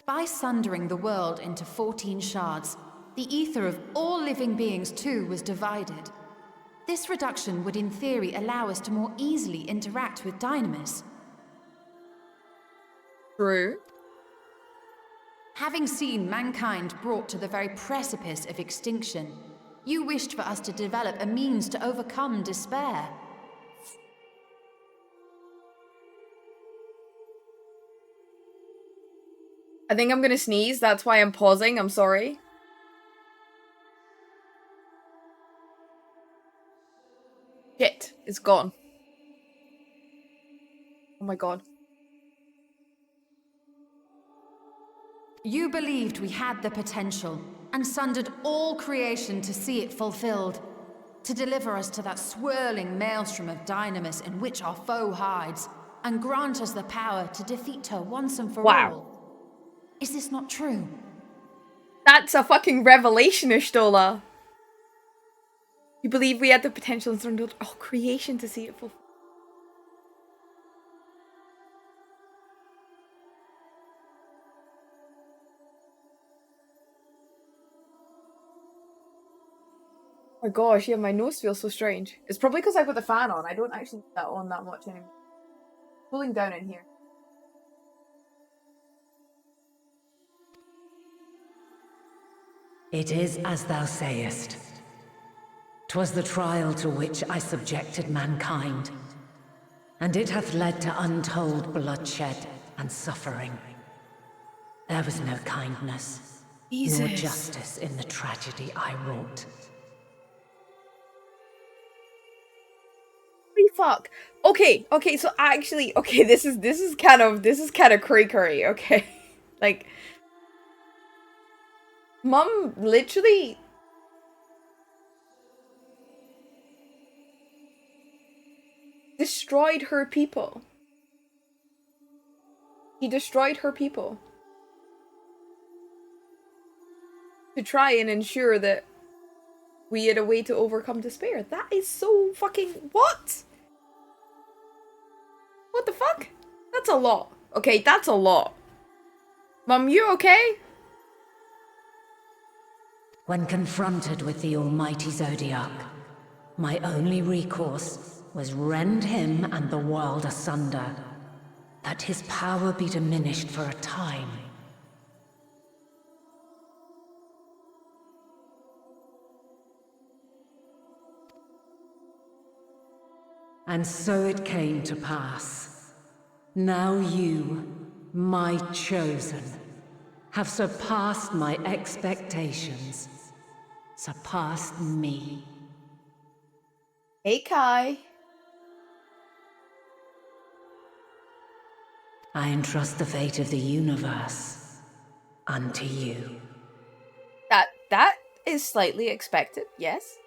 By sundering the world into 14 shards, the ether of all living beings too was divided. This reduction would in theory allow us to more easily interact with Dynamis. True. Having seen mankind brought to the very precipice of extinction, you wished for us to develop a means to overcome despair. I think I'm gonna sneeze, that's why I'm pausing, I'm sorry. Shit, it's gone. Oh my god. You believed we had the potential, and sundered all creation to see it fulfilled. To deliver us to that swirling maelstrom of Dynamis in which our foe hides, and grant us the power to defeat her once and for all. Is this not true? That's a fucking revelation, Ishtola. You believe we had the potential and sundered all creation to see it fulfilled. Oh my gosh, yeah, my nose feels so strange. It's probably because I've got the fan on. I don't actually need that on that much anymore. Cooling down in here. It is as thou sayest. 'Twas the trial to which I subjected mankind, and it hath led to untold bloodshed and suffering. There was no kindness, nor justice in the tragedy I wrought. Holy fuck. Okay, so actually, okay, this is kind of cray-cray, okay? Like, Mum literally destroyed her people. He destroyed her people. To try and ensure that We had a way to overcome despair. That is so fucking... What? What the fuck? That's a lot. Okay, that's a lot. Mum, you okay? When confronted with the almighty Zodiac, my only recourse was rend him and the world asunder, that his power be diminished for a time. And so it came to pass. Now you, my chosen, have surpassed my expectations. Surpassed me. Hey, Kai. I entrust the fate of the universe unto you. That is slightly expected, yes?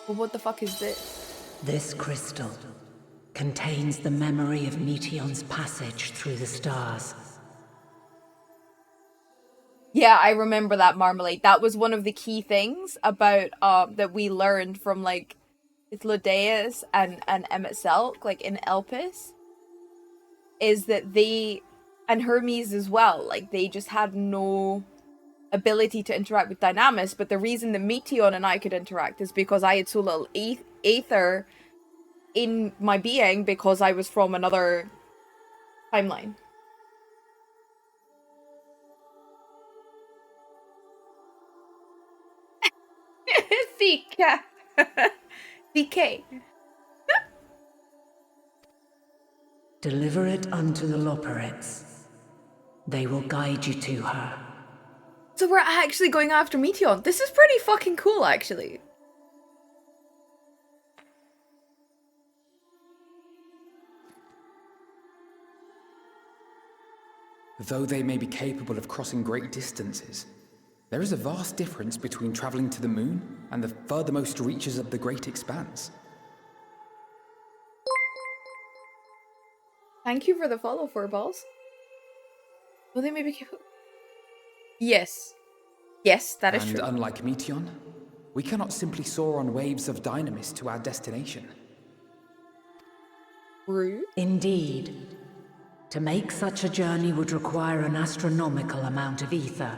But what the fuck is this? This crystal contains the memory of Meteion's passage through the stars. Yeah, I remember that, Marmalade. That was one of the key things about that we learned from like Ithlodeus and Emmett Selk, like in Elpis, is that they, and Hermes as well, like they just had no ability to interact with Dynamis, but the reason that Meteion and I could interact is because I had so little Aether in my being because I was from another timeline. CK. CK. Deliver it unto the Loporrits. They will guide you to her. So we're actually going after Meteion. This is pretty fucking cool, actually. Though they may be capable of crossing great distances, there is a vast difference between traveling to the moon and the furthermost reaches of the great expanse. Thank you for the follow, Furballs. Well, they may be capable. Yes. Yes, that is true. And unlike Meteion, we cannot simply soar on waves of dynamis to our destination. Rude. Indeed. To make such a journey would require an astronomical amount of ether.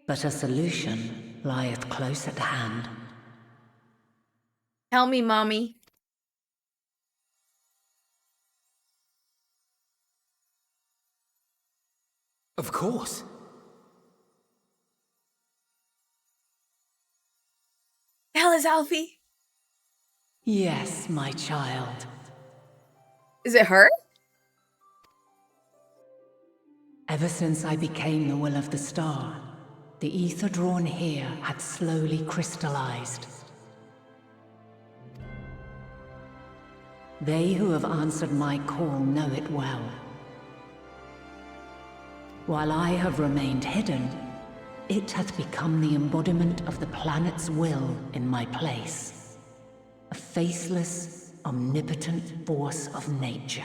But a solution lieth close at hand. Tell me, Mommy. Of course. Hell is Alfie? Yes, my child. Is it her? Ever since I became the will of the star, the ether drawn here had slowly crystallized. They who have answered my call know it well. While I have remained hidden, it hath become the embodiment of the planet's will in my place. A faceless, omnipotent force of nature.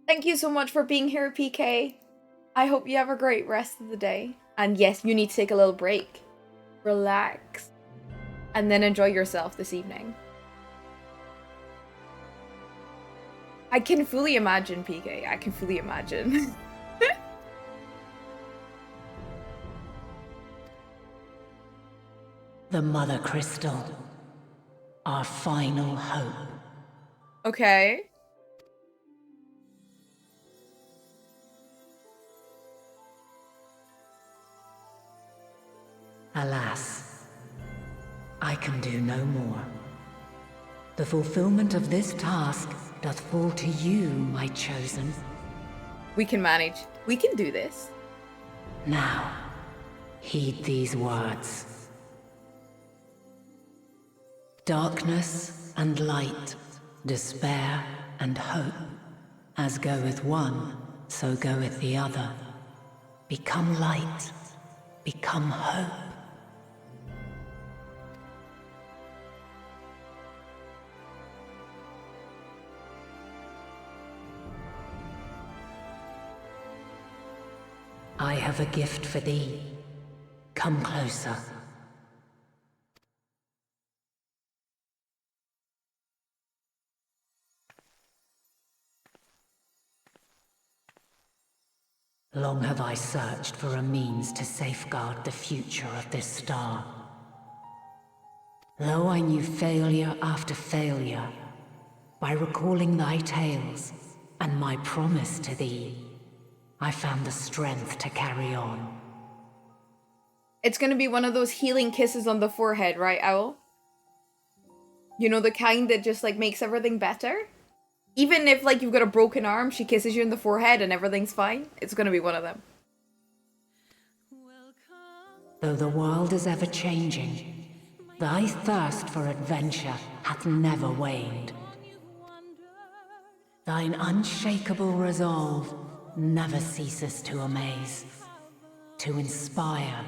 Thank you so much for being here, PK. I hope you have a great rest of the day. And yes, you need to take a little break. Relax. And then enjoy yourself this evening. I can fully imagine, PK. I can fully imagine. The Mother Crystal. Our final hope. Okay. Alas, I can do no more. The fulfillment of this task doth fall to you, my chosen. We can manage. We can do this. Now, heed these words. Darkness and light, despair and hope. As goeth one, so goeth the other. Become light, become hope. I have a gift for thee. Come closer. Long have I searched for a means to safeguard the future of this star. Though I knew failure after failure, by recalling thy tales and my promise to thee, I found the strength to carry on. It's gonna be one of those healing kisses on the forehead, right, Owl? You know, the kind that just, like, makes everything better? Even if, like, you've got a broken arm, she kisses you in the forehead and everything's fine. It's gonna be one of them. Though the world is ever changing, thy thirst for adventure hath never waned. Thine unshakable resolve never ceases to amaze, to inspire.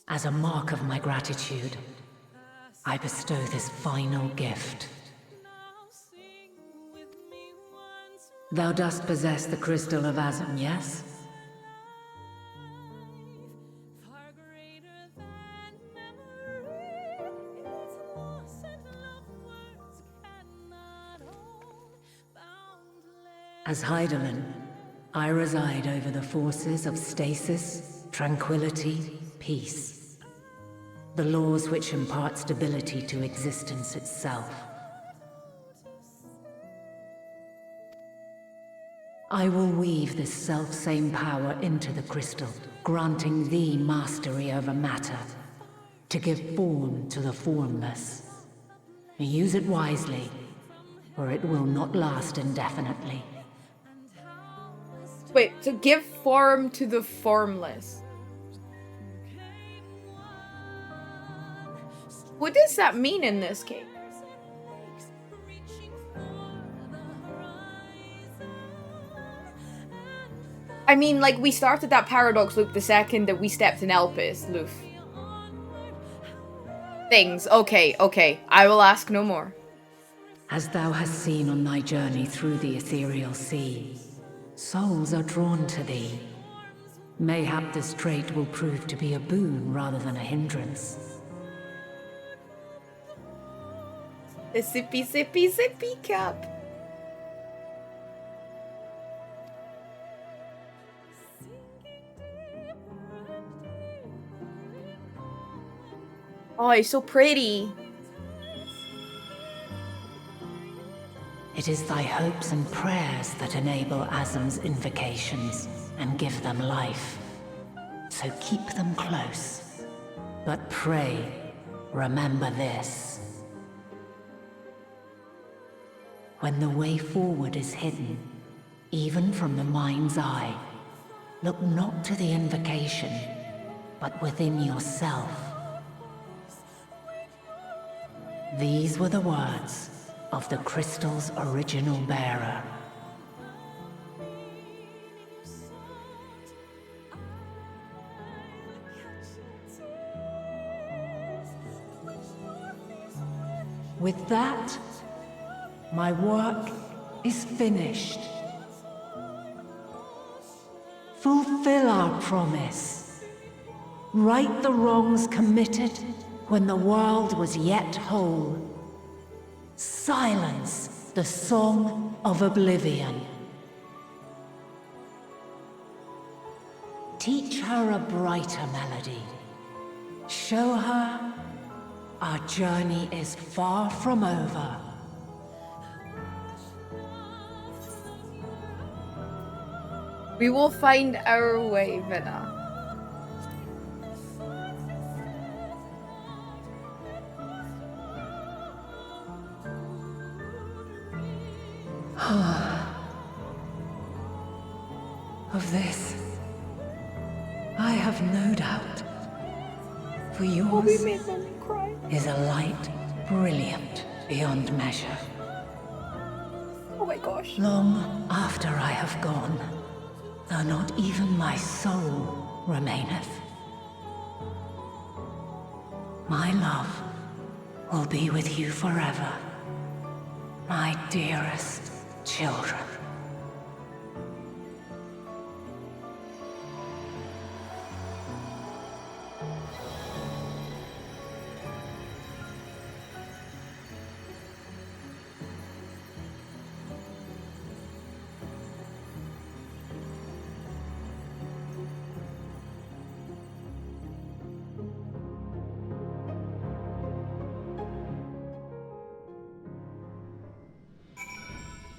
As a mark of my gratitude, I bestow this final gift. Thou dost possess the Crystal of Azum, yes? As Hydaelyn, I reside over the forces of stasis, tranquility, peace. The laws which impart stability to existence itself. I will weave this self-same power into the crystal, granting thee mastery over matter, to give form to the formless. Use it wisely, or it will not last indefinitely. Wait, to give form to the formless. What does that mean in this case? I mean, like, we started that paradox loop the second that we stepped in Elpis, Loof. Things. Okay. I will ask no more. As thou hast seen on thy journey through the ethereal sea, souls are drawn to thee. Mayhap this trait will prove to be a boon rather than a hindrance. The sippy cup. Oh, it's so pretty. It is thy hopes and prayers that enable Azum's invocations and give them life. So keep them close. But pray, remember this. When the way forward is hidden, even from the mind's eye, look not to the invocation, but within yourself. These were the words of the crystal's original bearer. With that, my work is finished. Fulfill our promise. Right the wrongs committed when the world was yet whole. Silence the song of oblivion. Teach her a brighter melody. Show her our journey is far from over. We will find our way, Vena. Of this, I have no doubt. For yours is a light brilliant beyond measure. Oh my gosh. Long after I have gone, though not even my soul remaineth, my love will be with you forever, my dearest children.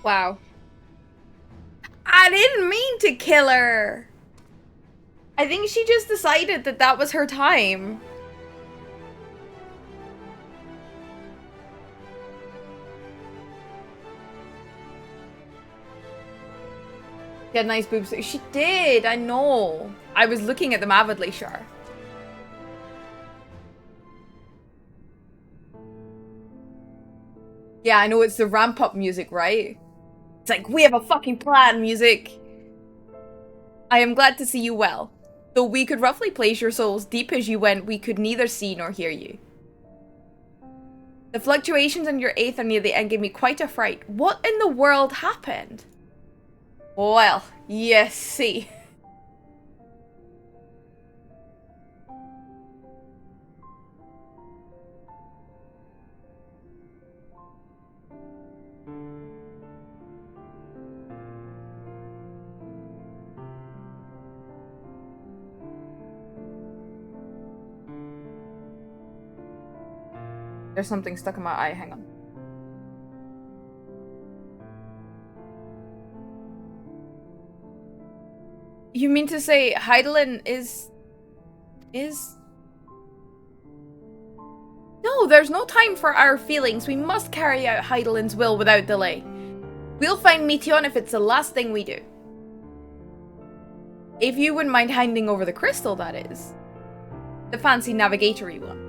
Wow. I didn't mean to kill her. I think she just decided that that was her time. She had nice boobs. She did, I know. I was looking at them avidly, sure. Yeah, I know, it's the ramp-up music, right? It's like, we have a fucking plan, music. I am glad to see you well. Though we could roughly place your souls deep as you went, we could neither see nor hear you. The fluctuations in your aether near the end gave me quite a fright. What in the world happened? Well, yes, see. There's something stuck in my eye, hang on. You mean to say Hydaelyn is... No, there's no time for our feelings. We must carry out Hydaelyn's will without delay. We'll find Meteion if it's the last thing we do. If you wouldn't mind handing over the crystal, that is. The fancy navigatory one.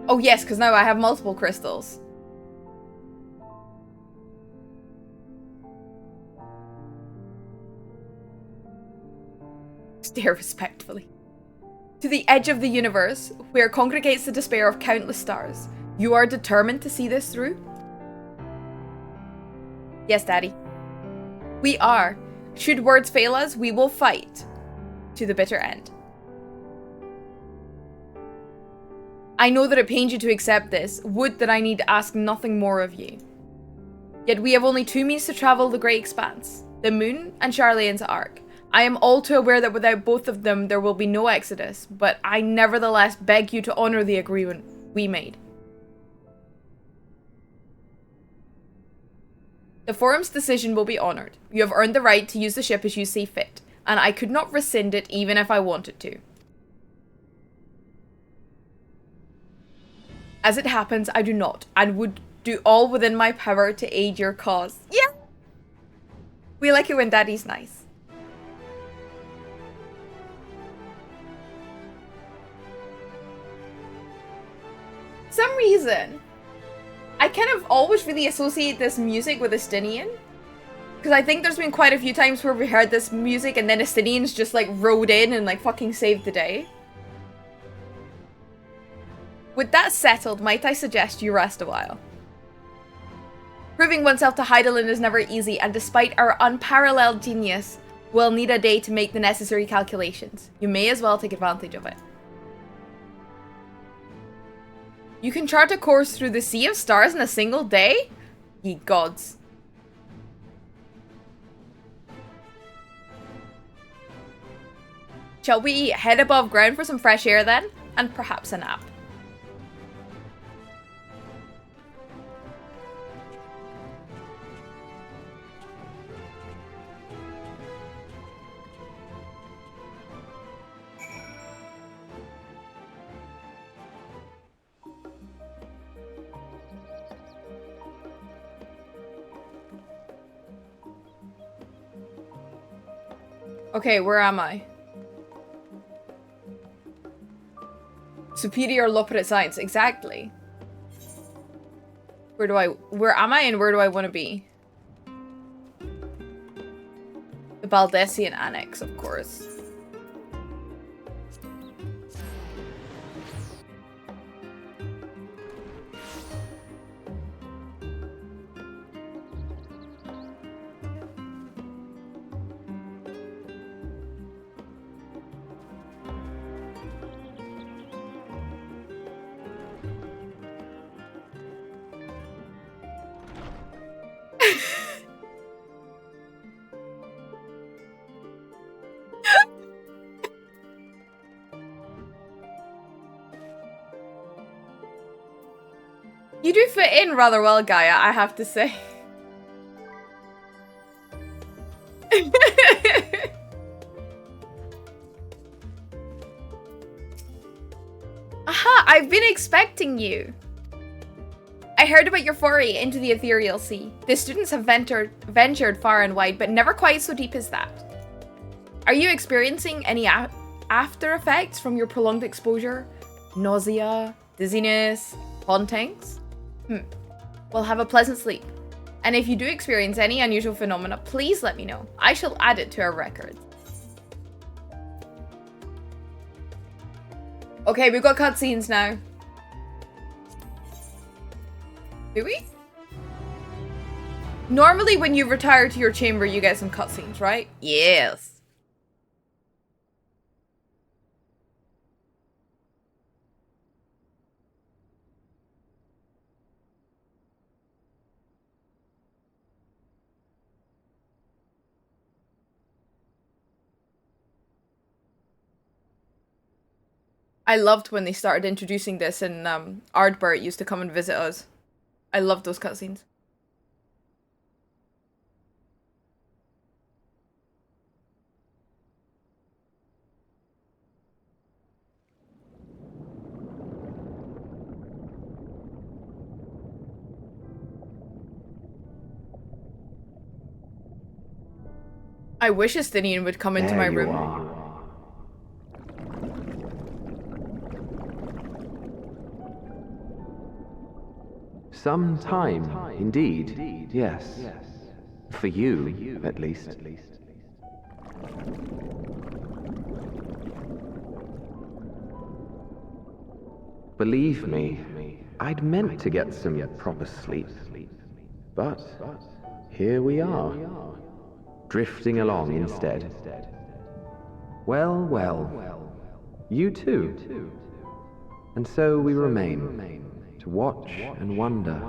Oh yes, because now I have multiple crystals. Stare respectfully. To the edge of the universe, where congregates the despair of countless stars, you are determined to see this through? Yes, Daddy. We are. Should words fail us, we will fight. To the bitter end. I know that it pains you to accept this. Would that I need ask nothing more of you. Yet we have only two means to travel the great expanse. The moon and Charlane's arc. I am all too aware that without both of them there will be no exodus, but I nevertheless beg you to honor the agreement we made. The forum's decision will be honored. You have earned the right to use the ship as you see fit, and I could not rescind it even if I wanted to. As it happens, I do not, and would do all within my power to aid your cause. Yeah! We like it when Daddy's nice. For some reason, I kind of always really associate this music with Estinian. Because I think there's been quite a few times where we heard this music and then Estinians just like rode in and like fucking saved the day. With that settled, might I suggest you rest a while? Proving oneself to Hydaelyn is never easy, and despite our unparalleled genius, we'll need a day to make the necessary calculations. You may as well take advantage of it. You can chart a course through the sea of stars in a single day? Ye gods. Shall we head above ground for some fresh air then? And perhaps a nap. Okay, where am I? Superior Loperate Science, exactly. Where am I and where do I want to be? The Baldessian Annex, of course. You do fit in rather well, Gaia, I have to say. Aha, I've been expecting you. I heard about your foray into the ethereal sea. The students have ventured far and wide, but never quite so deep as that. Are you experiencing any after effects from your prolonged exposure? Nausea, dizziness, hauntings? Well, have a pleasant sleep. And if you do experience any unusual phenomena, please let me know. I shall add it to our records. Okay, we've got cutscenes now. Do we? Normally when you retire to your chamber, you get some cutscenes, right? Yes. I loved when they started introducing this and Ardbert used to come and visit us. I loved those cutscenes. I wish Estinian would come into my room. Some time, indeed, yes. For you, at least. Believe me, I'd meant to get some proper sleep. But here we are, drifting along instead. Well, well, you too. And so we remain, to watch and wonder.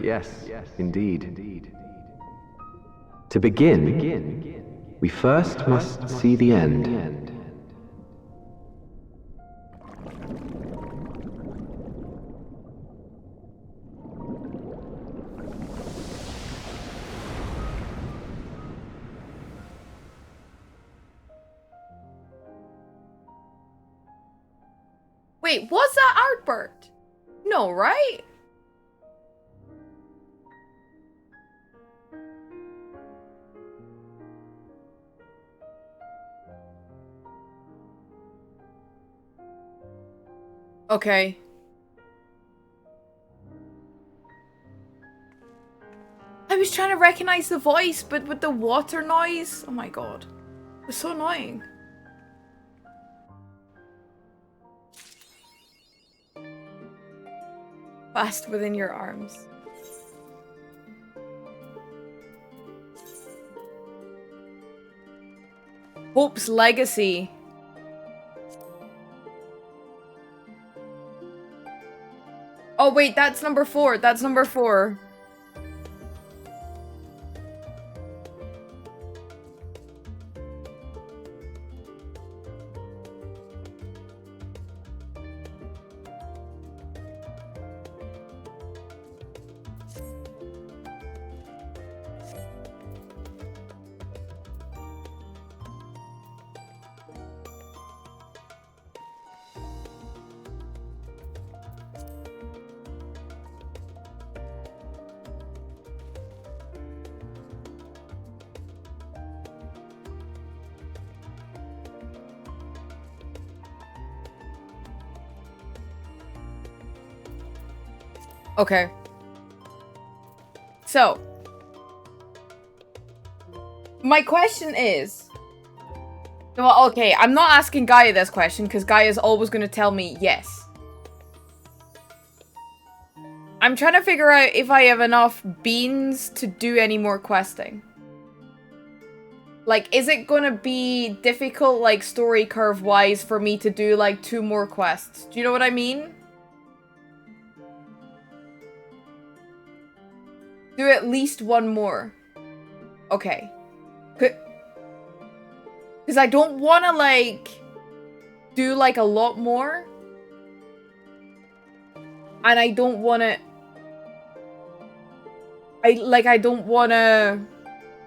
Yes, indeed. To begin, we first must see the end. Wait, was that Ardbert? No, right? Okay. I was trying to recognize the voice, but with the water noise, oh my god. It was so annoying. Fast within your arms. Hope's Legacy. Oh wait, that's number 4. That's number 4. Okay. So, my question is, well, okay, I'm not asking Gaia this question because Gaia's always going to tell me yes. I'm trying to figure out if I have enough beans to do any more questing. Like, is it gonna be difficult, like, story curve-wise for me to do, like, 2 more quests? Do you know what I mean? Do at least 1 more. Okay. Because I don't want to, like, do, like, a lot more. And I don't want to... I don't want to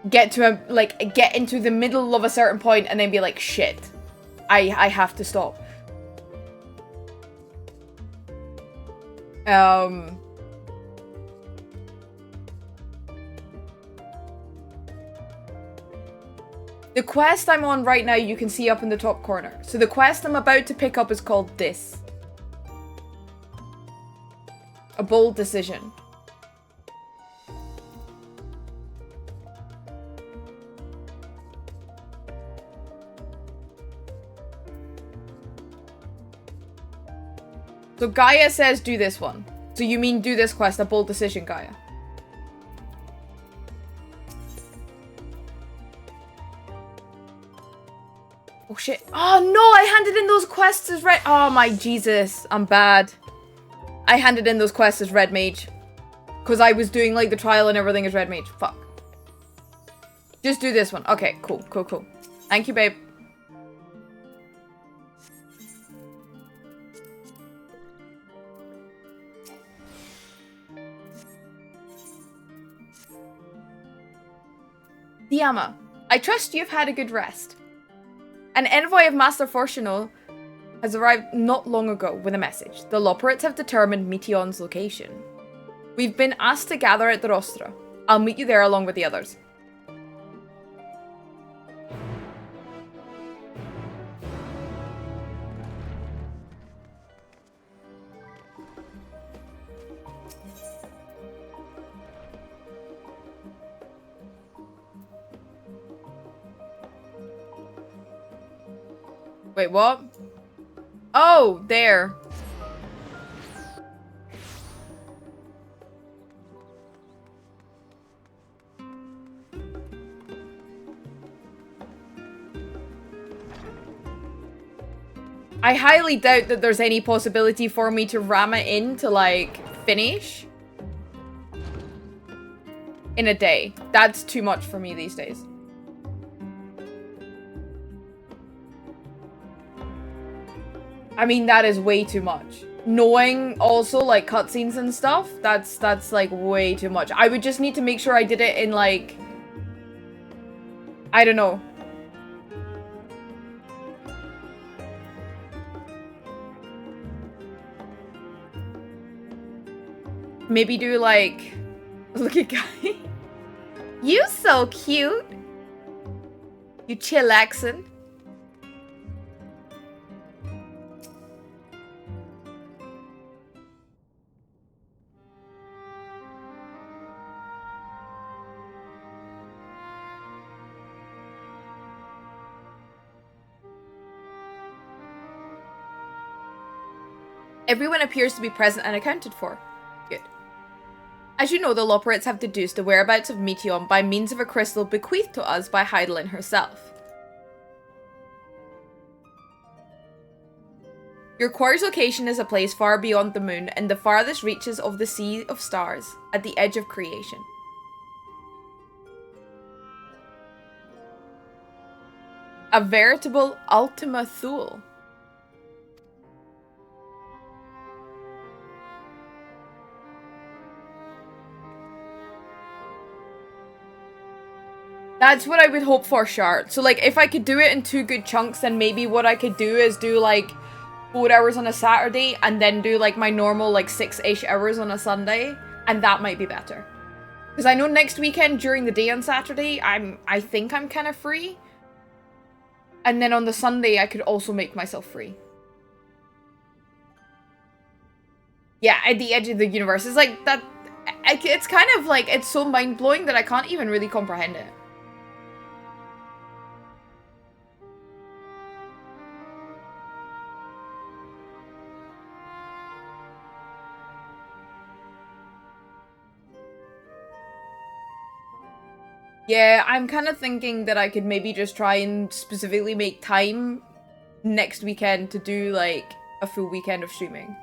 get to a, like, get into the middle of a certain point and then be like, shit. I have to stop. The quest I'm on right now, you can see up in the top corner. So the quest I'm about to pick up is called this. A bold decision. So Gaia says do this one. So you mean do this quest, a bold decision, Gaia? Oh shit. Oh no, I handed in those quests as red. Oh my Jesus, I'm bad. I handed in those quests as red mage. Because I was doing like the trial and everything as red mage. Fuck. Just do this one. Okay, cool, cool, cool. Thank you, babe. Diama, I trust you've had a good rest. An envoy of Master Fortuno has arrived not long ago with a message. The Loperates have determined Meteon's location. We've been asked to gather at the Rostra. I'll meet you there along with the others. Wait, what? Oh, there. I highly doubt that there's any possibility for me to ram it in to, like, finish in a day. That's too much for me these days. I mean, that is way too much. Knowing also, like, cutscenes and stuff, that's, like, way too much. I would just need to make sure I did it in, like... I don't know. Maybe do, like... Look at Guy. You so cute. You chillaxin'. Everyone appears to be present and accounted for. Good. As you know, the Loperates have deduced the whereabouts of Meteon by means of a crystal bequeathed to us by Heidelin herself. Your quarry's location is a place far beyond the moon and the farthest reaches of the Sea of Stars, at the edge of creation. A veritable Ultima Thule. That's what I would hope for, Shard. So, like, if I could do it in 2 good chunks, then maybe what I could do is do, like, 4 hours on a Saturday, and then do, like, my normal, like, 6-ish hours on a Sunday, and that might be better. Because I know next weekend, during the day on Saturday, I think I'm kind of free. And then on the Sunday, I could also make myself free. Yeah, at the edge of the universe. It's like, that... It's kind of, like, it's so mind-blowing that I can't even really comprehend it. Yeah, I'm kind of thinking that I could maybe just try and specifically make time next weekend to do, like, a full weekend of streaming.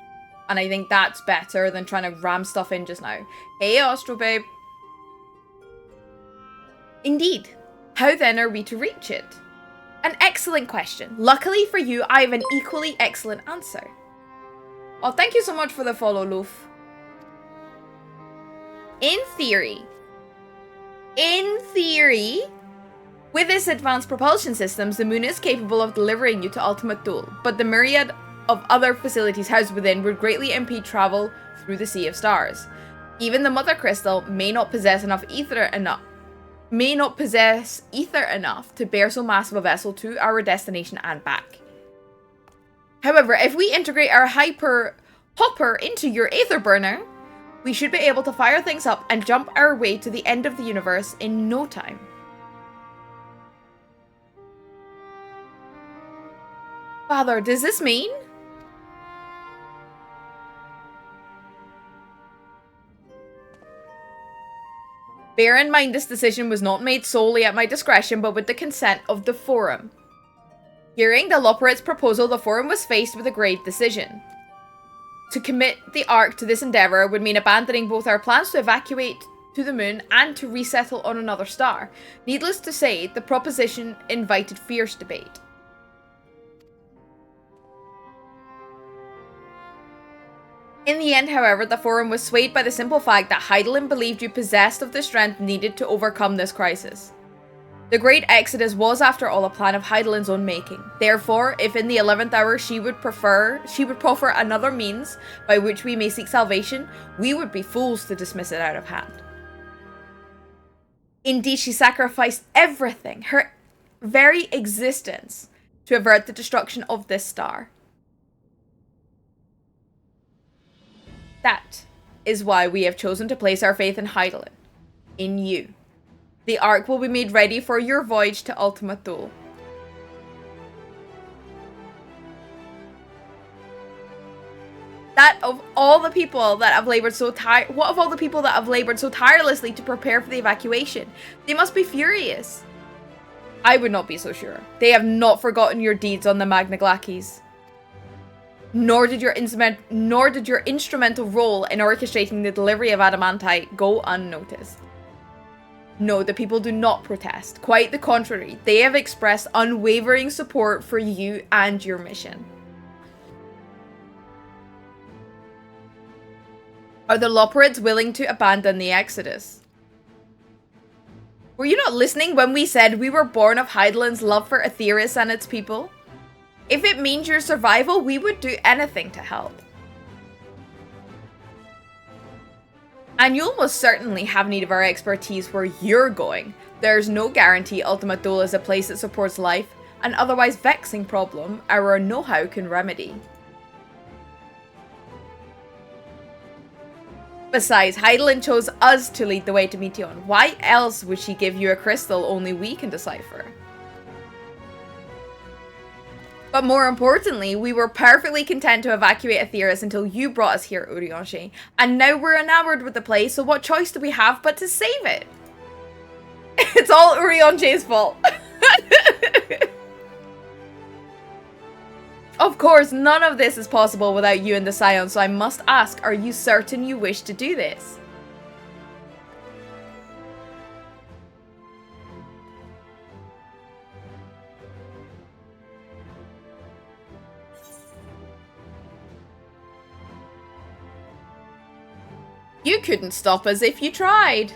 And I think that's better than trying to ram stuff in just now. Hey, Astro Babe. Indeed. How then are we to reach it? An excellent question. Luckily for you, I have an equally excellent answer. Oh, thank you so much for the follow, Loof. In theory, with its advanced propulsion systems, the moon is capable of delivering you to ultimate duel, but the myriad of other facilities housed within would greatly impede travel through the sea of stars. Even the mother crystal may not possess ether enough to bear so massive a vessel to our destination and back. However, if we integrate our hyper hopper into your aether burner, we should be able to fire things up and jump our way to the end of the universe in no time. Father, does this mean? Bear in mind this decision was not made solely at my discretion, but with the consent of the Forum. Hearing the Loporit's proposal, the Forum was faced with a grave decision. To commit the Ark to this endeavour would mean abandoning both our plans to evacuate to the moon and to resettle on another star. Needless to say, the proposition invited fierce debate. In the end, however, the Forum was swayed by the simple fact that Hydaelyn believed you possessed of the strength needed to overcome this crisis. The Great Exodus was, after all, a plan of Hydaelyn's own making. Therefore, if in the 11th hour she would proffer another means by which we may seek salvation, we would be fools to dismiss it out of hand. Indeed, she sacrificed everything, her very existence, to avert the destruction of this star. That is why we have chosen to place our faith in Hydaelyn, in you. The Ark will be made ready for your voyage to ultimate duel. That of all the people that have labored so tirelessly to prepare for the evacuation? They must be furious. I would not be so sure. They have not forgotten your deeds on the Magna Glacies. Nor did your instrumental role in orchestrating the delivery of Adamantite go unnoticed. No, the people do not protest. Quite the contrary. They have expressed unwavering support for you and your mission. Are the Loporids willing to abandon the Exodus? Were you not listening when we said we were born of Hydaelyn's love for Aetheris and its people? If it means your survival, we would do anything to help. And you'll most certainly have need of our expertise where you're going. There's no guarantee Ultimate Duel is a place that supports life, an otherwise vexing problem our know-how can remedy. Besides, Hydaelyn chose us to lead the way to Meteion. Why else would she give you a crystal only we can decipher? But more importantly, we were perfectly content to evacuate Aetheris until you brought us here, Urianger. And now we're enamored with the place, so what choice do we have but to save it? It's all Urianger's fault. Of course, none of this is possible without you and the Scion, so I must ask, are you certain you wish to do this? You couldn't stop us if you tried.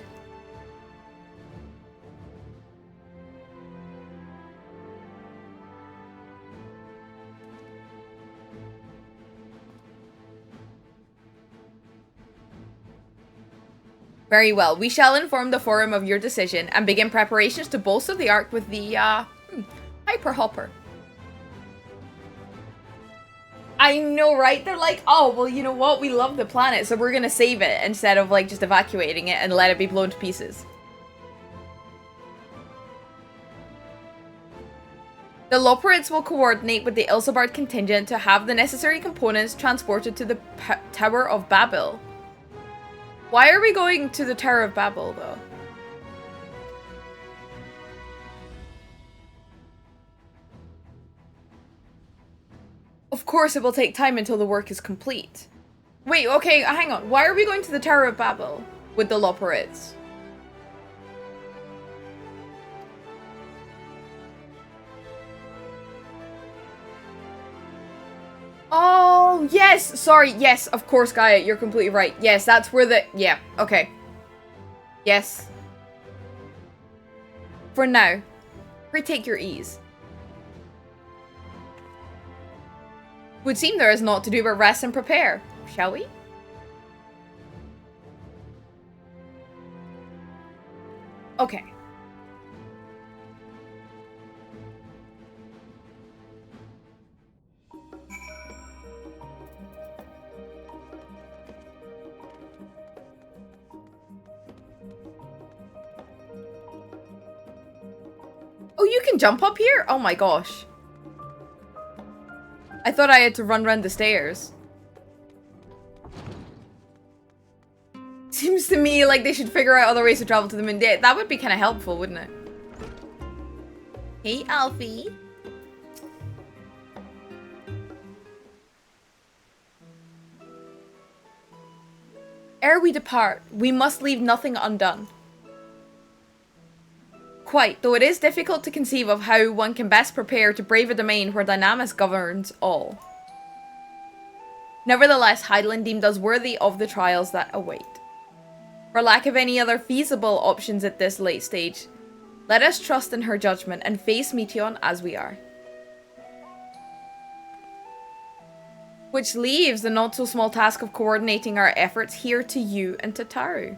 Very well, we shall inform the Forum of your decision and begin preparations to bolster the Ark with the, Hyper Hopper. I know, right? They're like, oh, well, you know what? We love the planet, so we're gonna save it instead of, like, just evacuating it and let it be blown to pieces. The Loporids will coordinate with the Ilsabard contingent to have the necessary components transported to the Tower of Babel. Why are we going to the Tower of Babel, though? Of course it will take time until the work is complete. Wait, okay, hang on. Why are we going to the Tower of Babel with the Loporids? Oh, yes! Sorry, yes, of course, Gaia, you're completely right. Yes, that's where the... Yeah, okay. Yes. For now, retake your ease. Would seem there is naught to do but rest and prepare. Shall we? Okay. Oh, you can jump up here? Oh my gosh. I thought I had to run around the stairs. Seems to me like they should figure out other ways to travel to the moon. That would be kind of helpful, wouldn't it? Hey, Alfie. Ere we depart, we must leave nothing undone. Quite, though it is difficult to conceive of how one can best prepare to brave a domain where Dynamis governs all. Nevertheless, Hydaelyn deemed us worthy of the trials that await. For lack of any other feasible options at this late stage, let us trust in her judgment and face Meteion as we are. Which leaves the not so small task of coordinating our efforts here to you and to Taru.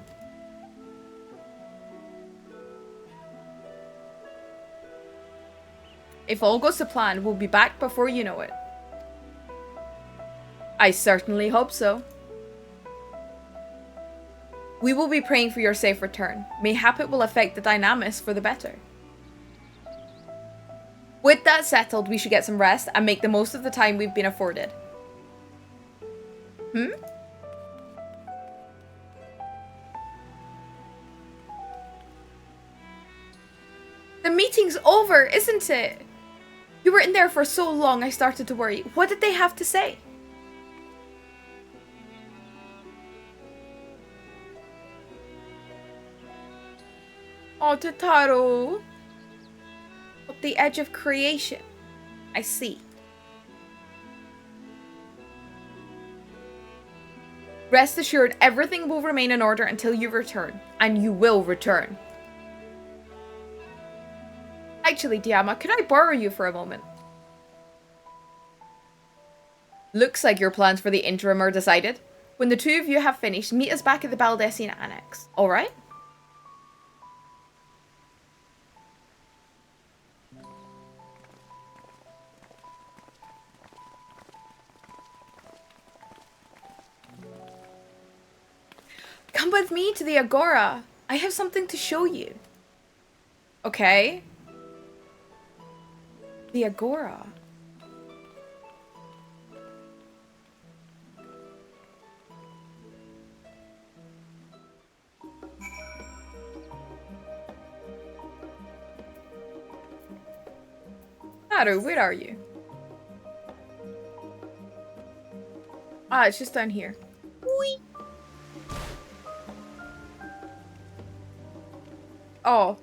If all goes to plan, we'll be back before you know it. I certainly hope so. We will be praying for your safe return. Mayhap it will affect the Dynamis for the better. With that settled, we should get some rest and make the most of the time we've been afforded. The meeting's over, isn't it? You were in there for so long I started to worry. What did they have to say? Oh, Tataru. At the edge of creation. I see. Rest assured, everything will remain in order until you return. And you will return. Actually, Diama, could I borrow you for a moment? Looks like your plans for the interim are decided. When the two of you have finished, meet us back at the Baldessian Annex. Alright? Come with me to the Agora. I have something to show you. Okay. The Agora. Haru, where are you? Ah, it's just down here. Whee! Oh.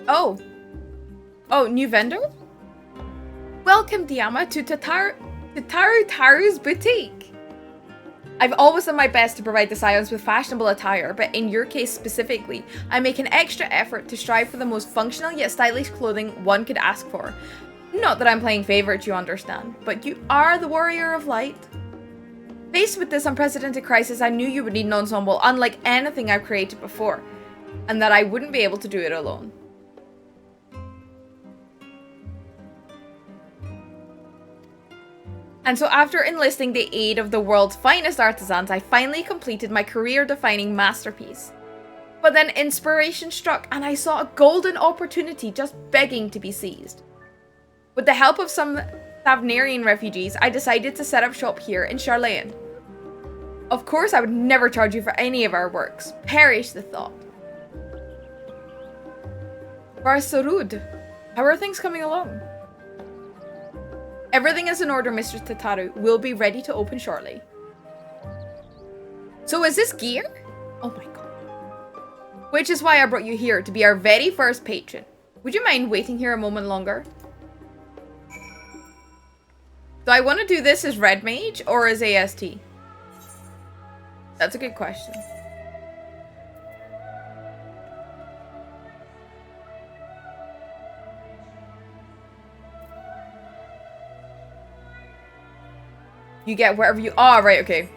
Oh. Oh, new vendor? Welcome, Diama, to Taru's boutique. I've always done my best to provide the Scions with fashionable attire, but in your case specifically, I make an extra effort to strive for the most functional yet stylish clothing one could ask for. Not that I'm playing favorites, you understand, but you are the warrior of light. Faced with this unprecedented crisis, I knew you would need an ensemble unlike anything I've created before, and that I wouldn't be able to do it alone. And so after enlisting the aid of the world's finest artisans, I finally completed my career-defining masterpiece. But then inspiration struck and I saw a golden opportunity just begging to be seized. With the help of some Thavnarian refugees, I decided to set up shop here in Charlayan. Of course, I would never charge you for any of our works. Perish the thought. Varsarud, How are things coming along? Everything is in order, Mistress Tataru. We'll be ready to open shortly. So is this gear? Oh my god. Which is why I brought you here, to be our very first patron. Would you mind waiting here a moment longer? Do I want to do this as Red Mage or as AST? That's a good question. You get wherever you are, right, okay.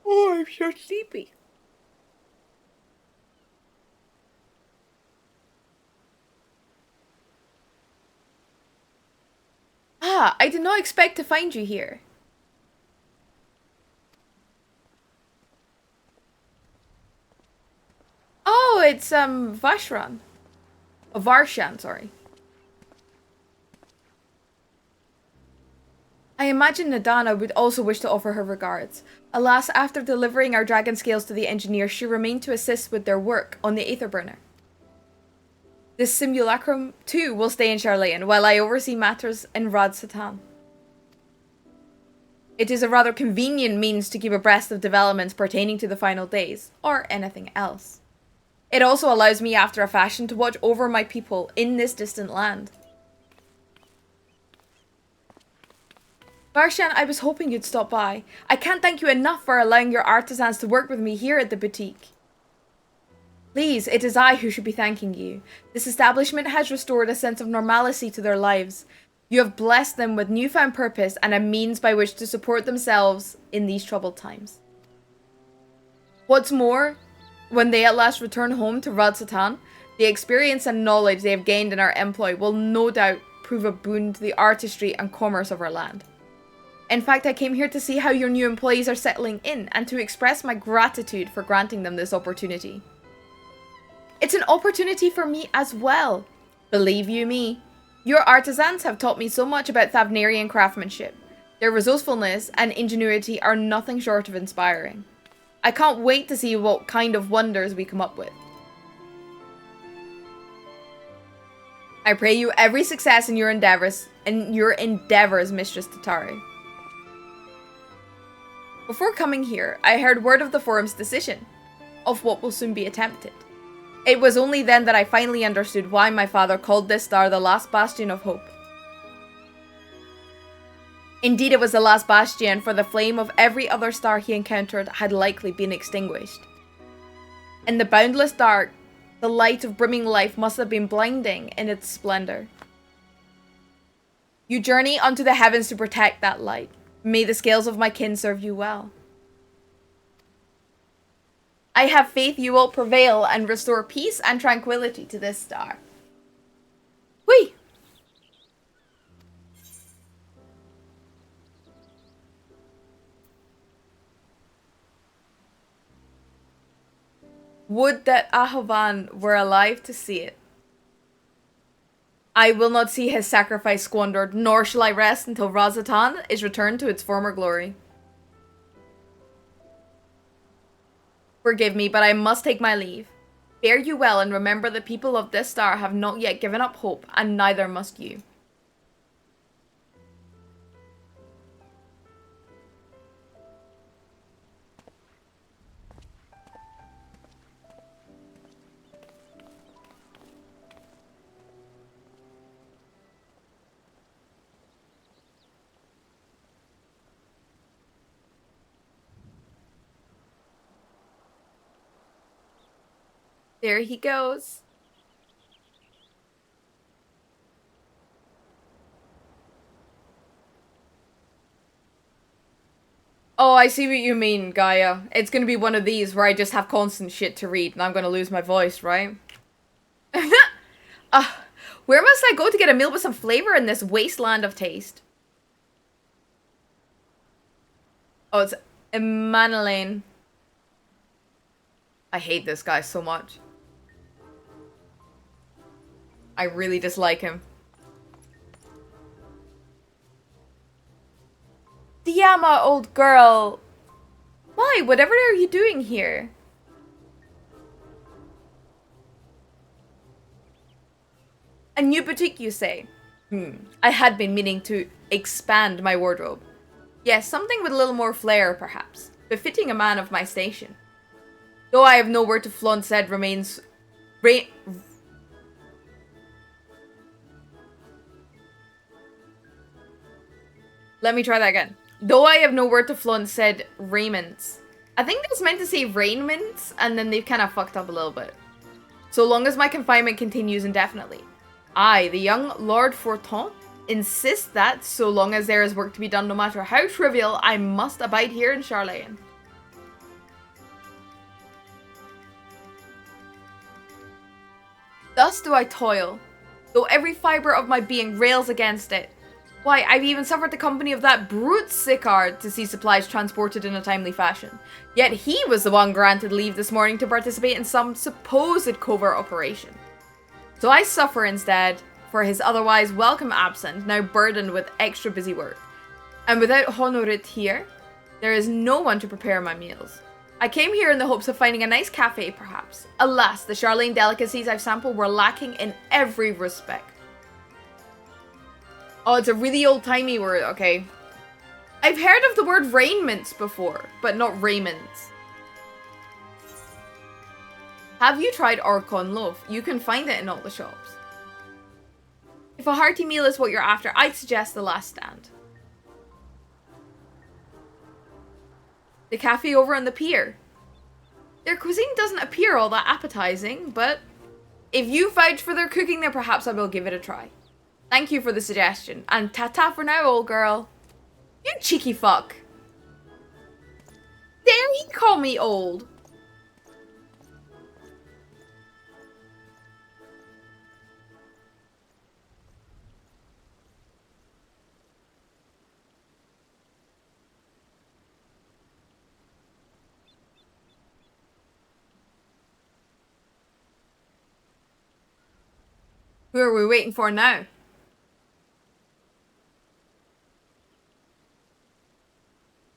Oh, I'm so sleepy. Ah, I did not expect to find you here. Oh, it's, Vashran. Oh, Varshan, sorry. I imagine Nadana would also wish to offer her regards. Alas, after delivering our dragon scales to the engineer, she remained to assist with their work on the Aether Burner. This simulacrum, too, will stay in Charlayan, while I oversee matters in Rad Satan. It is a rather convenient means to keep abreast of developments pertaining to the final days, or anything else. It also allows me, after a fashion, to watch over my people in this distant land. Varshan, I was hoping you'd stop by. I can't thank you enough for allowing your artisans to work with me here at the boutique. Please, it is I who should be thanking you. This establishment has restored a sense of normalcy to their lives. You have blessed them with newfound purpose and a means by which to support themselves in these troubled times. What's more, when they at last return home to Rad Satan, the experience and knowledge they have gained in our employ will no doubt prove a boon to the artistry and commerce of our land. In fact, I came here to see how your new employees are settling in and to express my gratitude for granting them this opportunity. It's an opportunity for me as well. Believe you me, your artisans have taught me so much about Thavnarian craftsmanship. Their resourcefulness and ingenuity are nothing short of inspiring. I can't wait to see what kind of wonders we come up with. I pray you every success in your endeavors, Mistress Tataru. Before coming here, I heard word of the forum's decision, of what will soon be attempted. It was only then that I finally understood why my father called this star the last bastion of hope. Indeed, it was the last bastion, for the flame of every other star he encountered had likely been extinguished. In the boundless dark, the light of brimming life must have been blinding in its splendor. You journey unto the heavens to protect that light. May the scales of my kin serve you well. I have faith you will prevail and restore peace and tranquility to this star. Whee! Would that Ahovan were alive to see it. I will not see his sacrifice squandered, nor shall I rest until Rad Satan is returned to its former glory. Forgive me, but I must take my leave. Fare you well, and remember the people of this star have not yet given up hope, and neither must you. There he goes. Oh, I see what you mean, Gaia. It's gonna be one of these where I just have constant shit to read and I'm gonna lose my voice, right? Where must I go to get a meal with some flavor in this wasteland of taste? Oh, it's Emanalane. I hate this guy so much. I really dislike him. Diama, old girl. Why? Whatever are you doing here? A new boutique, you say? I had been meaning to expand my wardrobe. Yes, something with a little more flair, perhaps. Befitting a man of my station. Though I have no word to flaunt, said remains... Let me try that again. Though I have no word to flaunt, said raiments. I think that's meant to say raiments, and then they've kind of fucked up a little bit. So long as my confinement continues indefinitely. I, the young Lord Forton, insist that, so long as there is work to be done, no matter how trivial, I must abide here in Charlene. Thus do I toil, though every fibre of my being rails against it. Why, I've even suffered the company of that brute Sicard to see supplies transported in a timely fashion. Yet he was the one granted leave this morning to participate in some supposed covert operation. So I suffer instead for his otherwise welcome absence, now burdened with extra busy work. And without Honorit here, there is no one to prepare my meals. I came here in the hopes of finding a nice cafe, perhaps. Alas, the Charlene delicacies I've sampled were lacking in every respect. Oh, it's a really old-timey word, okay. I've heard of the word raiments before, but not raiments. Have you tried Orcon loaf? You can find it in all the shops. If a hearty meal is what you're after, I'd suggest the last stand. The cafe over on the pier. Their cuisine doesn't appear all that appetizing, but if you vouch for their cooking, then perhaps I will give it a try. Thank you for the suggestion, and ta-ta for now, old girl. You cheeky fuck. Dare he call me old? Who are we waiting for now?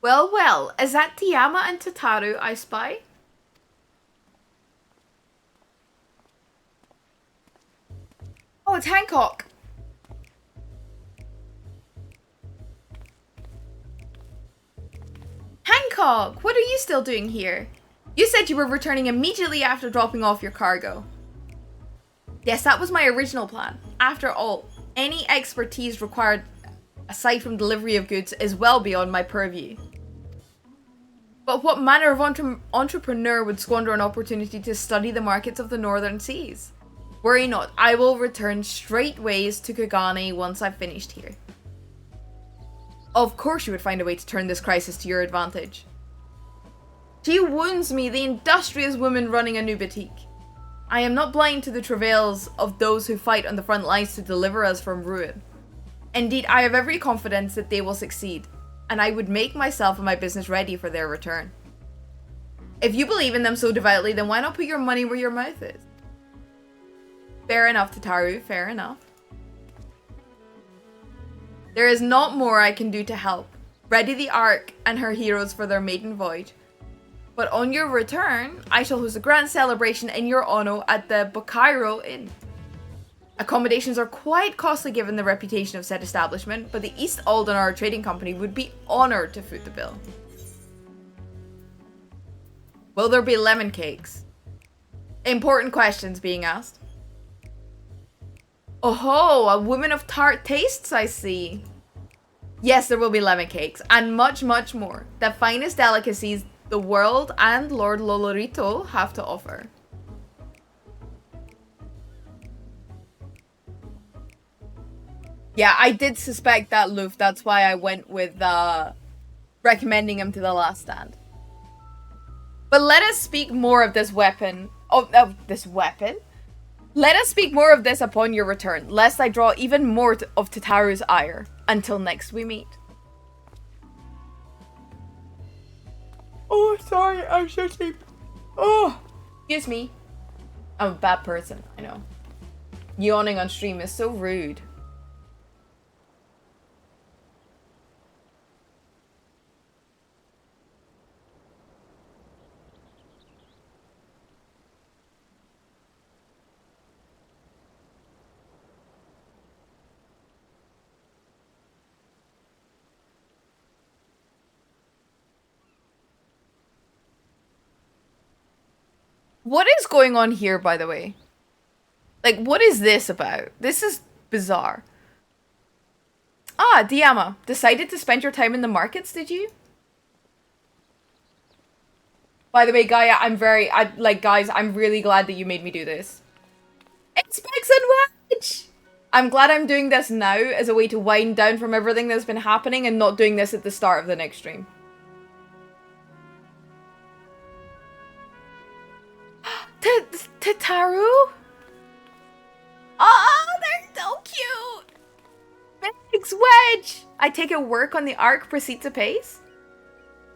Well, well, is that Tiama and Tataru I spy? Oh, it's Hancock. Hancock, what are you still doing here? You said you were returning immediately after dropping off your cargo. Yes, that was my original plan. After all, any expertise required aside from delivery of goods is well beyond my purview. But what manner of entrepreneur would squander an opportunity to study the markets of the northern seas? Worry not, I will return straightways to Kagane once I've finished here. Of course you would find a way to turn this crisis to your advantage. She wounds me, the industrious woman running a new boutique. I am not blind to the travails of those who fight on the front lines to deliver us from ruin. Indeed, I have every confidence that they will succeed, and I would make myself and my business ready for their return. If you believe in them so devoutly, then why not put your money where your mouth is? Fair enough, Tataru, fair enough. There is not more I can do to help. Ready the Ark and her heroes for their maiden voyage. But on your return, I shall host a grand celebration in your honor at the Bokairo Inn. Accommodations are quite costly given the reputation of said establishment, but the East Aldenar Trading Company would be honoured to foot the bill. Will there be lemon cakes? Important questions being asked. Oh-ho, a woman of tart tastes, I see. Yes, there will be lemon cakes, and much, much more. The finest delicacies the world and Lord Lolorito have to offer. Yeah, I did suspect that, Luff. That's why I went with recommending him to the last stand. But let us speak more of this weapon. Let us speak more of this upon your return, lest I draw even more of Tataru's ire. Until next we meet. Oh, sorry, I'm so sleepy. Oh, Excuse me. I'm a bad person, I know. Yawning on stream is so rude. What is going on here, by the way? Like, what is this about? This is bizarre. Ah, Diama, decided to spend your time in the markets, did you? By the way, Gaia, guys, I'm really glad that you made me do this. It's Specs and Wedge! I'm glad I'm doing this now as a way to wind down from everything that's been happening and not doing this at the start of the next stream. Tataru? Oh, they're so cute! Thanks, Wedge! I take it work on the arc proceeds apace?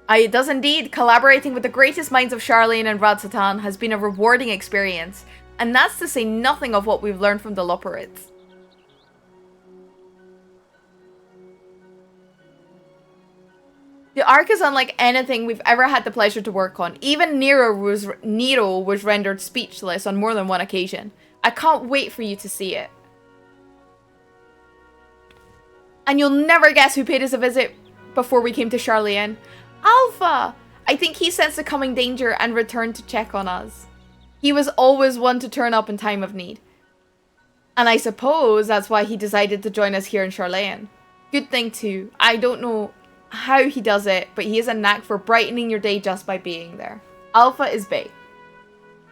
It does indeed. Collaborating with the greatest minds of Charlene and Radsatan has been a rewarding experience, and that's to say nothing of what we've learned from the Loperids. The arc is unlike anything we've ever had the pleasure to work on. Even Nero was rendered speechless on more than one occasion. I can't wait for you to see it. And you'll never guess who paid us a visit before we came to Charlene. Alpha! I think he sensed the coming danger and returned to check on us. He was always one to turn up in time of need. And I suppose that's why he decided to join us here in Charlene. Good thing too. I don't know how he does it, but he has a knack for brightening your day just by being there. Alpha is bae.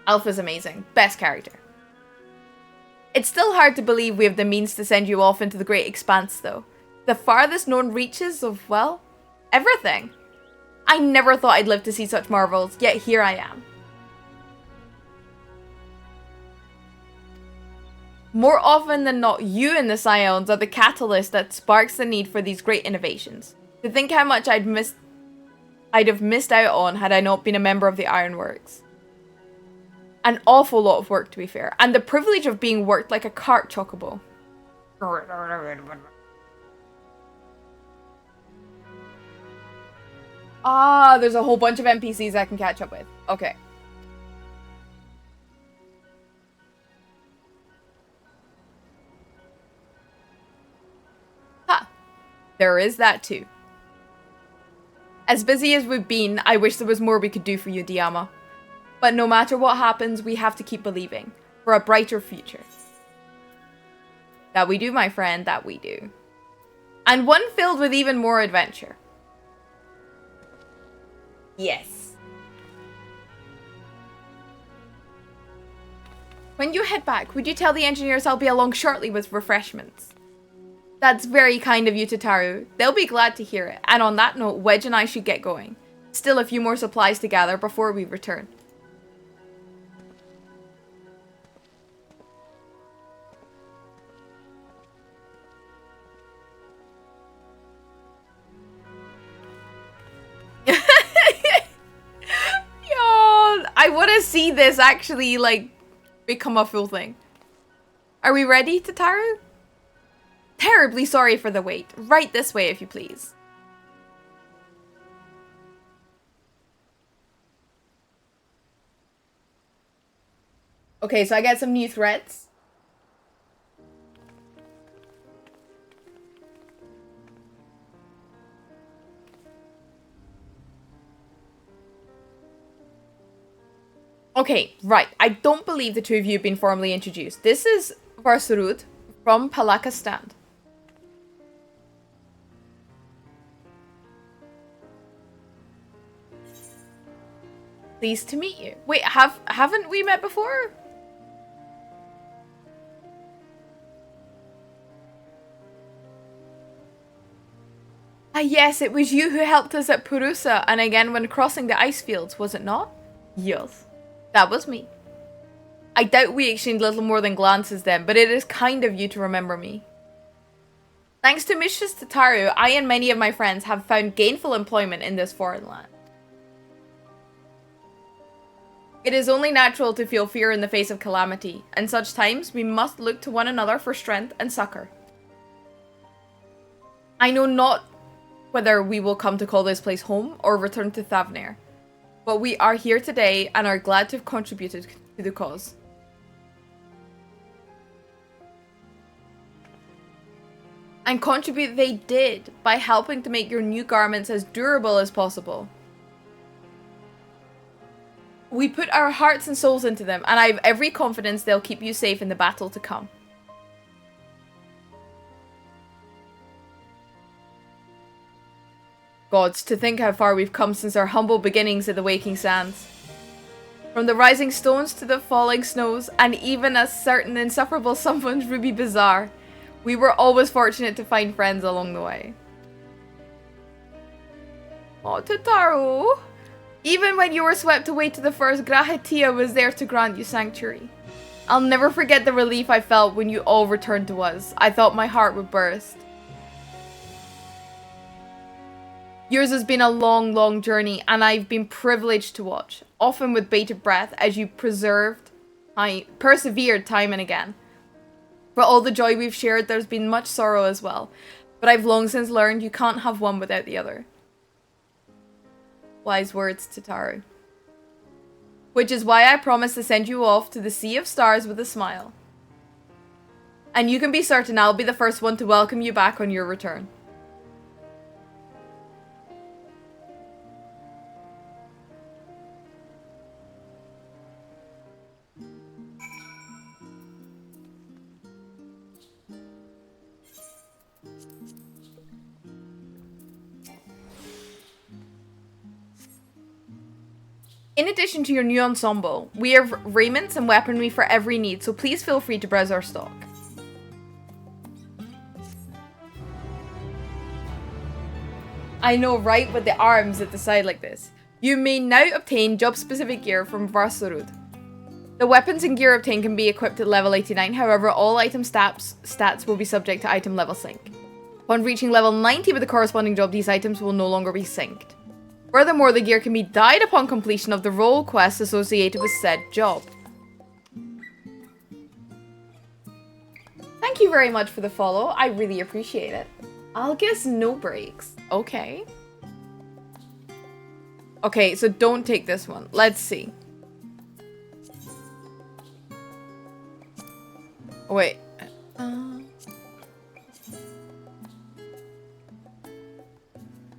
Alpha's amazing. Best character. It's still hard to believe we have the means to send you off into the great expanse, though. The farthest known reaches of, well, everything. I never thought I'd live to see such marvels, yet here I am. More often than not, you and the Scions are the catalyst that sparks the need for these great innovations. To think how much I'd have missed out on had I not been a member of the Ironworks. An awful lot of work, to be fair. And the privilege of being worked like a cart chocobo. Ah, there's a whole bunch of NPCs I can catch up with. Okay. Ha! There is that too. As busy as we've been, I wish there was more we could do for you, Diama. But no matter what happens, we have to keep believing. For a brighter future. That we do, my friend, that we do. And one filled with even more adventure. Yes. When you head back, would you tell the engineers I'll be along shortly with refreshments? That's very kind of you, Tataru. They'll be glad to hear it. And on that note, Wedge and I should get going. Still a few more supplies to gather before we return. I want to see this actually, like, become a full thing. Are we ready, Tataru? Terribly sorry for the wait. Right this way, if you please. Okay, so I get some new threats. Okay, right. I don't believe the two of you have been formally introduced. This is Varsarud from Palaka Stand. Pleased to meet you. Wait, haven't we met before? Ah yes, it was you who helped us at Purusa and again when crossing the ice fields, was it not? Yes. That was me. I doubt we exchanged little more than glances then, but it is kind of you to remember me. Thanks to Mistress Tataru, I and many of my friends have found gainful employment in this foreign land. It is only natural to feel fear in the face of calamity. In such times, we must look to one another for strength and succor. I know not whether we will come to call this place home or return to Thavnair, but we are here today and are glad to have contributed to the cause. And contribute they did by helping to make your new garments as durable as possible. We put our hearts and souls into them, and I have every confidence they'll keep you safe in the battle to come. Gods, to think how far we've come since our humble beginnings at the Waking Sands. From the rising stones to the falling snows, and even a certain insufferable someone's Ruby Bazaar, we were always fortunate to find friends along the way. Oh, Tataru! Even when you were swept away to the first, Grahatia was there to grant you sanctuary. I'll never forget the relief I felt when you all returned to us. I thought my heart would burst. Yours has been a long, long journey, and I've been privileged to watch, often with bated breath, as you persevered time and again. For all the joy we've shared, there's been much sorrow as well, but I've long since learned you can't have one without the other. Wise words, Tataru. Which is why I promise to send you off to the Sea of Stars with a smile. And you can be certain I'll be the first one to welcome you back on your return. In addition to your new ensemble, we have raiments and weaponry for every need, so please feel free to browse our stock. I know, right, with the arms at the side like this. You may now obtain job-specific gear from Varsarud. The weapons and gear obtained can be equipped at level 89, however all item stats will be subject to item level sync. Upon reaching level 90 with the corresponding job, these items will no longer be synced. Furthermore, the gear can be dyed upon completion of the role quest associated with said job. Thank you very much for the follow. I really appreciate it. I'll guess no breaks. Okay. Okay, so don't take this one. Let's see. Wait.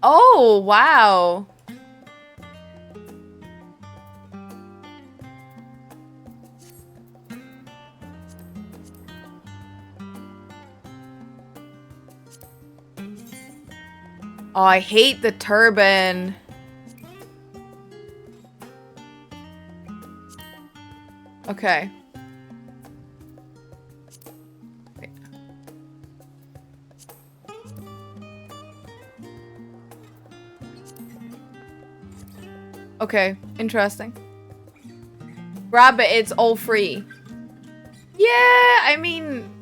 Oh, wow. Oh, I hate the turban. Okay. Wait. Okay, interesting. Grab it, it's all free. Yeah, I mean...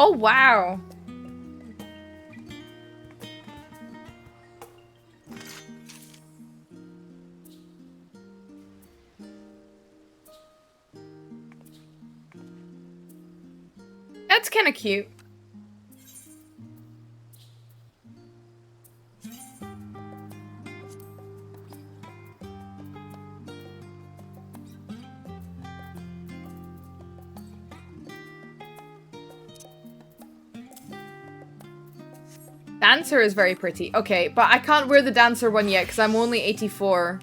Oh, wow. That's kind of cute. Dancer is very pretty. Okay, but I can't wear the dancer one yet because I'm only 84.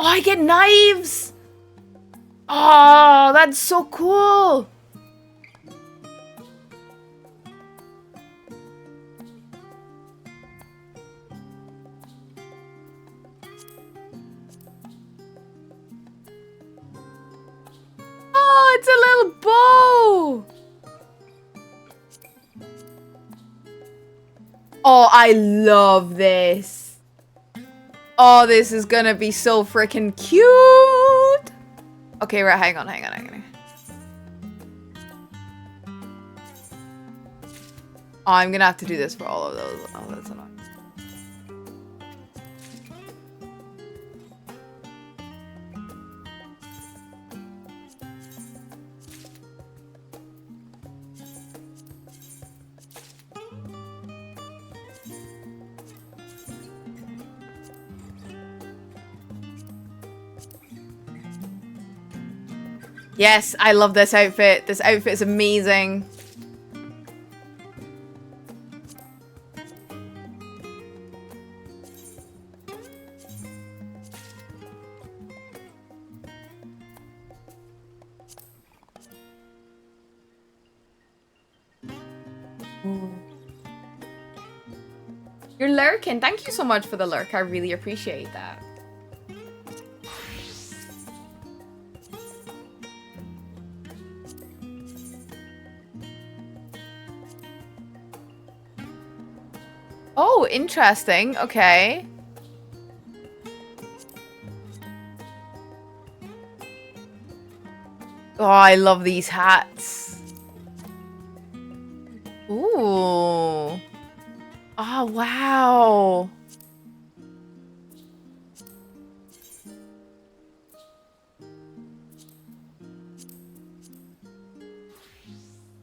Oh, I get knives! Oh, that's so cool! Oh, it's a little bow! Oh, I love this. Oh, this is gonna be so freaking cute! Okay, right, hang on. Oh, I'm gonna have to do this for all of those. Oh, that's annoying. Yes, I love this outfit. This outfit is amazing. You're lurking. Thank you so much for the lurk. I really appreciate that. Oh, interesting. Okay. Oh, I love these hats. Ooh. Oh, wow.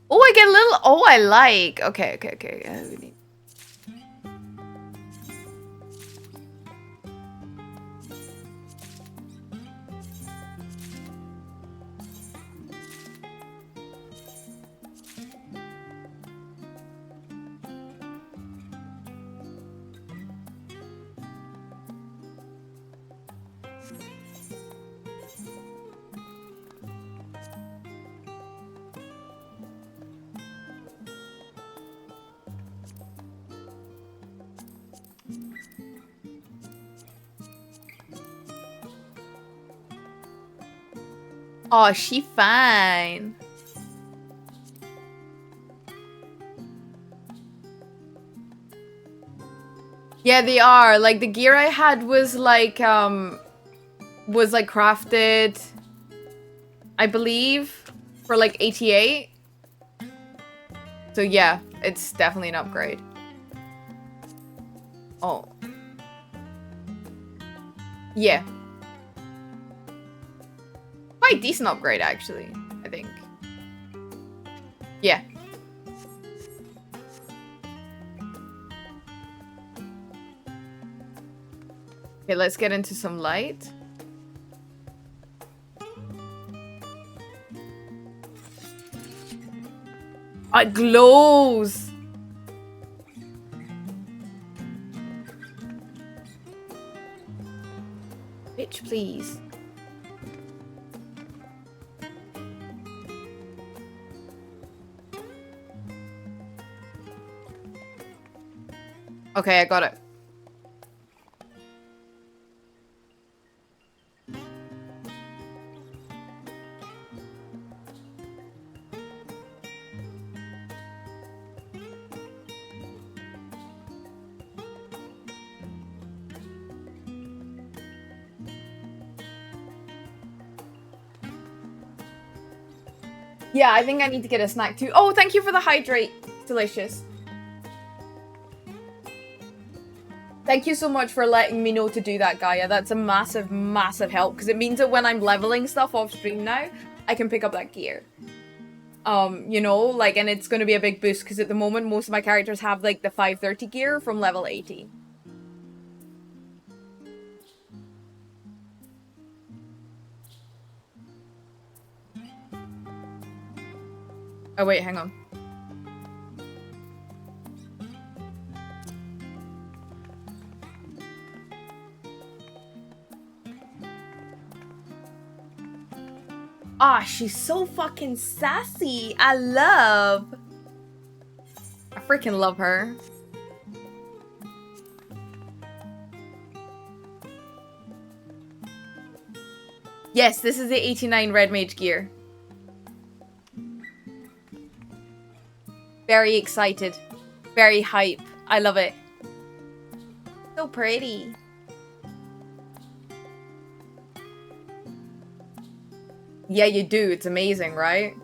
Oh, I get a little... Oh, I like. Okay. We need... Oh, she fine. Yeah, they are. Like, the gear I had was like crafted, I believe, for like 88. So yeah, it's definitely an upgrade. Oh. Yeah. Quite decent upgrade, actually, I think. Yeah. Okay, let's get into some light. It glows! Bitch, please. Okay, I got it. Yeah, I think I need to get a snack too. Oh, thank you for the hydrate. Delicious. Thank you so much for letting me know to do that, Gaia. That's a massive, massive help, because it means that when I'm leveling stuff off stream now, I can pick up that gear. You know, like, and it's going to be a big boost, because at the moment, most of my characters have, like, the 530 gear from level 80. Oh, wait, hang on. Ah, she's so fucking sassy. I freaking love her. Yes, this is the 89 Red Mage gear. Very excited. Very hype. I love it. So pretty. Yeah, you do. It's amazing, right?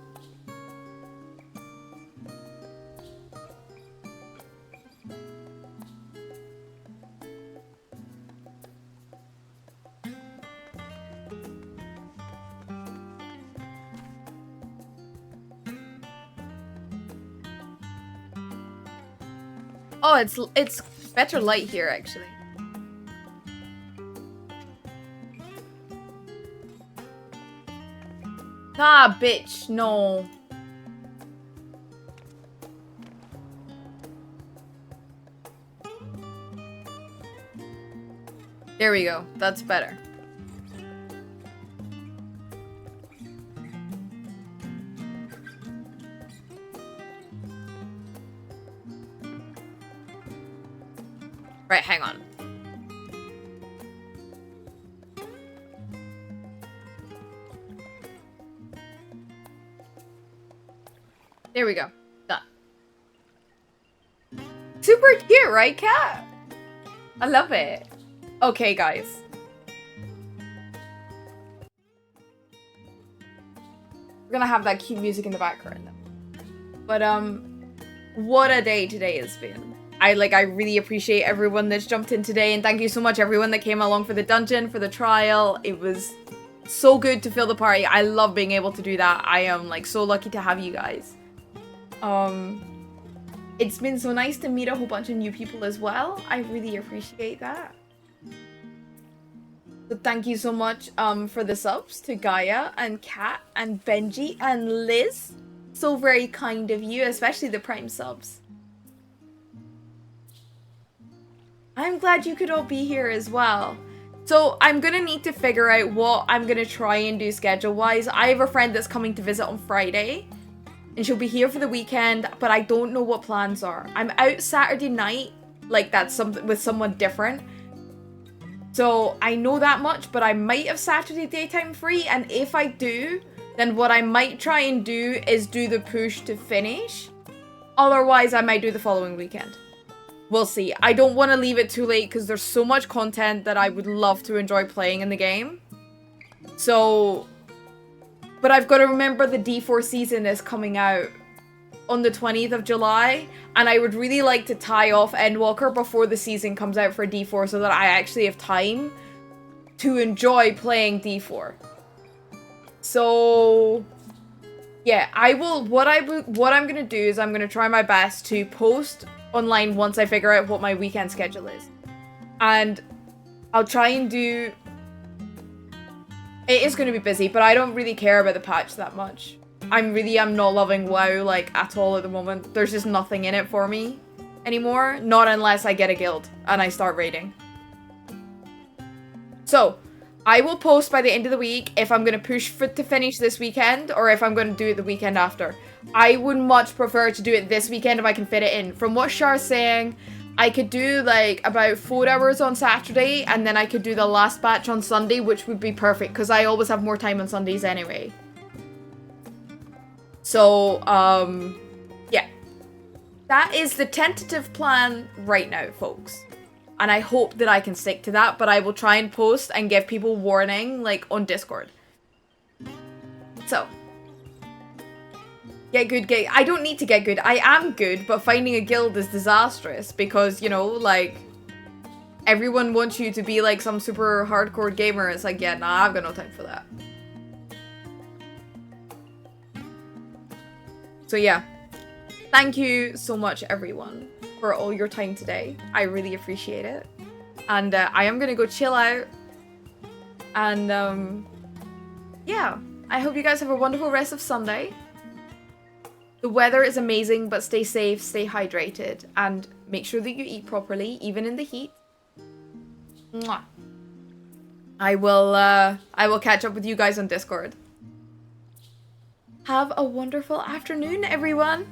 Oh, it's better light here, actually. Ah, bitch, no. There we go. That's better. Right, hang on. There we go. Done. Super cute, right, Cat? I love it. Okay, guys. We're gonna have that cute music in the background. But, what a day today has been. I really appreciate everyone that's jumped in today, and thank you so much everyone that came along for the dungeon, for the trial. It was so good to fill the party. I love being able to do that. I am, like, so lucky to have you guys. It's been so nice to meet a whole bunch of new people as well. I really appreciate that. So thank you so much for the subs to Gaia and Kat and Benji and Liz. So very kind of you, especially the Prime subs. I'm glad you could all be here as well. So I'm gonna need to figure out what I'm gonna try and do schedule-wise. I have a friend that's coming to visit on Friday, and she'll be here for the weekend, but I don't know what plans are. I'm out Saturday night, like that's something with someone different. So I know that much, but I might have Saturday daytime free, and if I do, then what I might try and do is do the push to finish. Otherwise, I might do the following weekend. We'll see. I don't want to leave it too late because there's so much content that I would love to enjoy playing in the game. So, but I've got to remember the D4 season is coming out on the 20th of July, and I would really like to tie off Endwalker before the season comes out for D4 so that I actually have time to enjoy playing D4. So, yeah, I will. What I'm gonna do is I'm gonna try my best to post online once I figure out what my weekend schedule is, and I'll try and do. It is going to be busy, but I don't really care about the patch that much. I'm not loving WoW like at all at the moment. There's just nothing in it for me anymore, not unless I get a guild and I start raiding. So I will post by the end of the week if I'm going to push to finish this weekend or if I'm going to do it the weekend after. I would much prefer to do it this weekend if I can fit it in. From what Char's saying, I could do like about 4 hours on Saturday and then I could do the last batch on Sunday, which would be perfect because I always have more time on Sundays anyway. So, yeah. That is the tentative plan right now, folks. And I hope that I can stick to that, but I will try and post and give people warning, like, on Discord. So. Get good, I don't need to get good. I am good, but finding a guild is disastrous because, you know, like, everyone wants you to be, like, some super hardcore gamer. It's like, yeah, nah, I've got no time for that. So, yeah. Thank you so much, everyone, for all your time today. I really appreciate it. And I am gonna go chill out. And, yeah. I hope you guys have a wonderful rest of Sunday. The weather is amazing, but stay safe, stay hydrated, and make sure that you eat properly, even in the heat. Mwah. I will catch up with you guys on Discord. Have a wonderful afternoon, everyone.